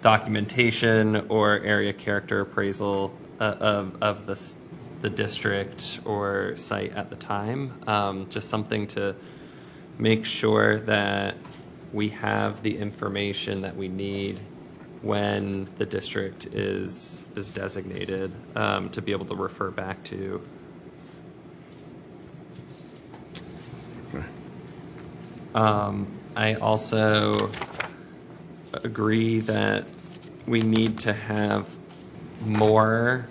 Speaker 8: documentation or area character appraisal of the district or site at the time. Just something to make sure that we have the information that we need when the district is designated to be able to refer back to. I also agree that we need to have more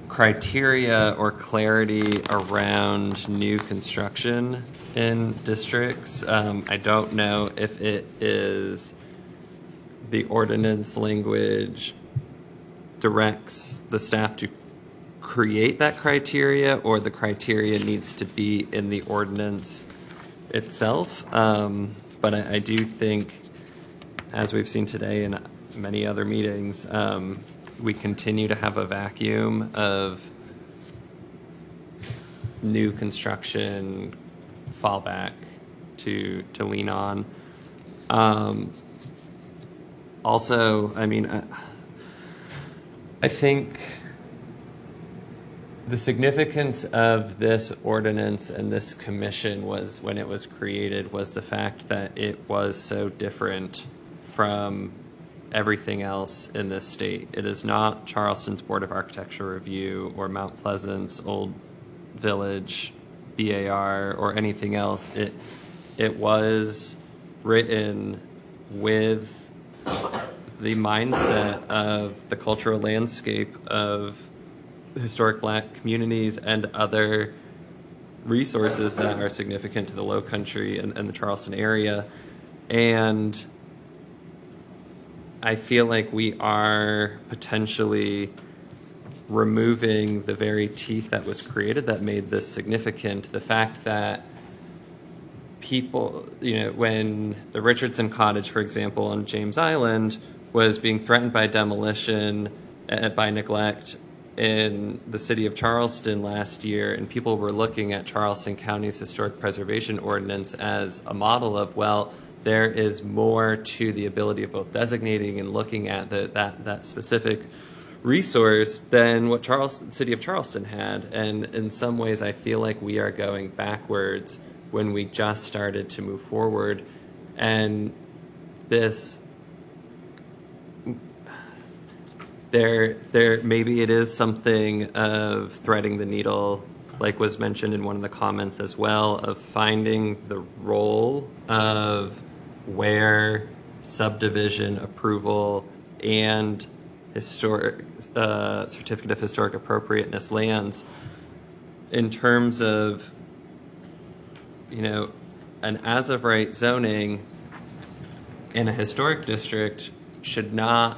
Speaker 8: criteria or clarity around new construction in districts. I don't know if it is the ordinance language directs the staff to create that criteria, or the criteria needs to be in the ordinance itself. But I do think, as we've seen today in many other meetings, we continue to have a vacuum of new construction fallback to lean on. Also, I mean, I think the significance of this ordinance and this commission was, when it was created, was the fact that it was so different from everything else in this state. It is not Charleston's Board of Architecture Review or Mount Pleasant's Old Village BAR or anything else. It was written with the mindset of the cultural landscape of historic Black communities and other resources that are significant to the Low Country and the Charleston area. And I feel like we are potentially removing the very teeth that was created that made this significant. The fact that people, when the Richardson Cottage, for example, on James Island was being threatened by demolition, by neglect, in the city of Charleston last year, and people were looking at Charleston County's historic preservation ordinance as a model of, well, there is more to the ability of both designating and looking at that specific resource than what the city of Charleston had. And in some ways, I feel like we are going backwards when we just started to move forward. And this, there maybe it is something of threading the needle, like was mentioned in one of the comments as well, of finding the role of where subdivision approval and historic certificate of historic appropriateness lands in terms of, an as-of-right zoning in a historic district should not,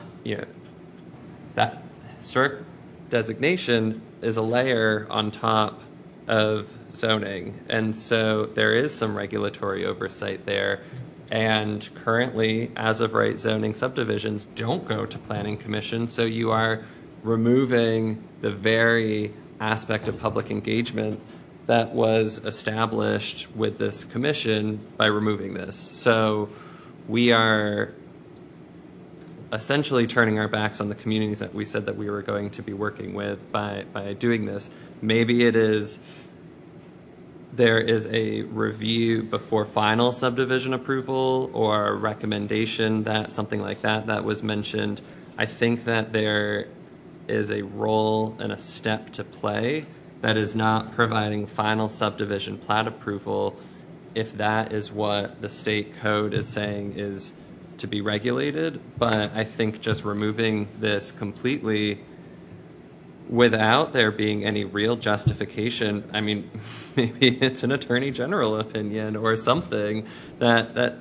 Speaker 8: that historic designation is a layer on top of zoning. And so there is some regulatory oversight there. And currently, as-of-right zoning subdivisions don't go to planning commission, so you are removing the very aspect of public engagement that was established with this commission by removing this. So we are essentially turning our backs on the communities that we said that we were going to be working with by doing this. Maybe it is there is a review before final subdivision approval or a recommendation that something like that was mentioned. I think that there is a role and a step to play that is not providing final subdivision plat approval if that is what the state code is saying is to be regulated. But I think just removing this completely without there being any real justification, I mean, maybe it's an attorney general opinion or something that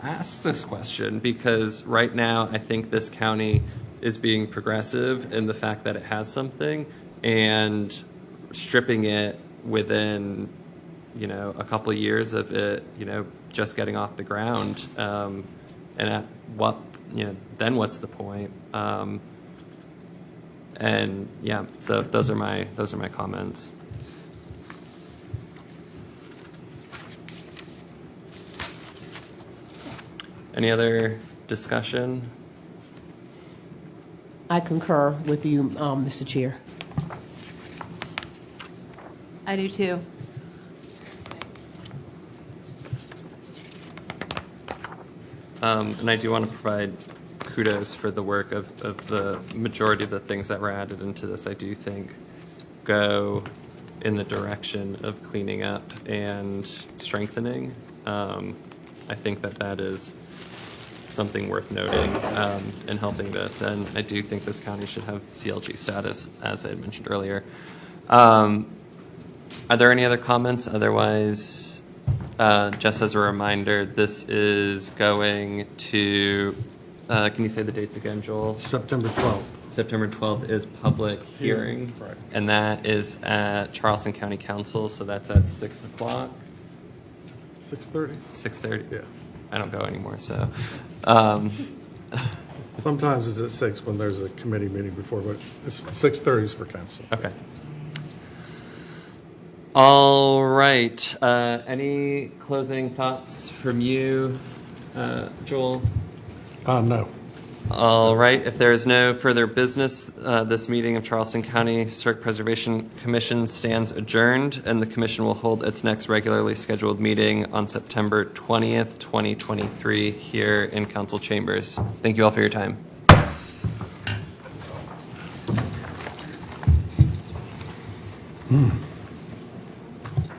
Speaker 8: asks this question, because right now I think this county is being progressive in the fact that it has something, and stripping it within, a couple of years of it, just getting off the ground, and at what, then what's the point? And yeah, so those are my comments. Any other discussion?
Speaker 13: I concur with you, Mr. Chair.
Speaker 12: I do too.
Speaker 8: And I do want to provide kudos for the work of the majority of the things that were added into this. I do think go in the direction of cleaning up and strengthening. I think that is something worth noting in helping this. And I do think this county should have CLG status, as I had mentioned earlier. Are there any other comments? Otherwise, just as a reminder, this is going to, can you say the dates again, Joel?
Speaker 2: September 12th.
Speaker 8: September 12th is public hearing,
Speaker 2: Right.
Speaker 8: and that is at Charleston County Council, so that's at 6 o'clock.
Speaker 2: 6:30?
Speaker 8: 6:30?
Speaker 2: Yeah.
Speaker 8: I don't go anymore, so.
Speaker 2: Sometimes it's at 6 when there's a committee meeting before, but it's 6:30 is for council.
Speaker 8: Okay. All right. Any closing thoughts from you, Joel?
Speaker 2: No.
Speaker 8: All right. If there is no further business, this meeting of Charleston County Historic Preservation Commission stands adjourned, and the commission will hold its next regularly scheduled meeting on September 20th, 2023 here in council chambers. Thank you all for your time.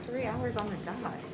Speaker 6: 3 hours on the dot.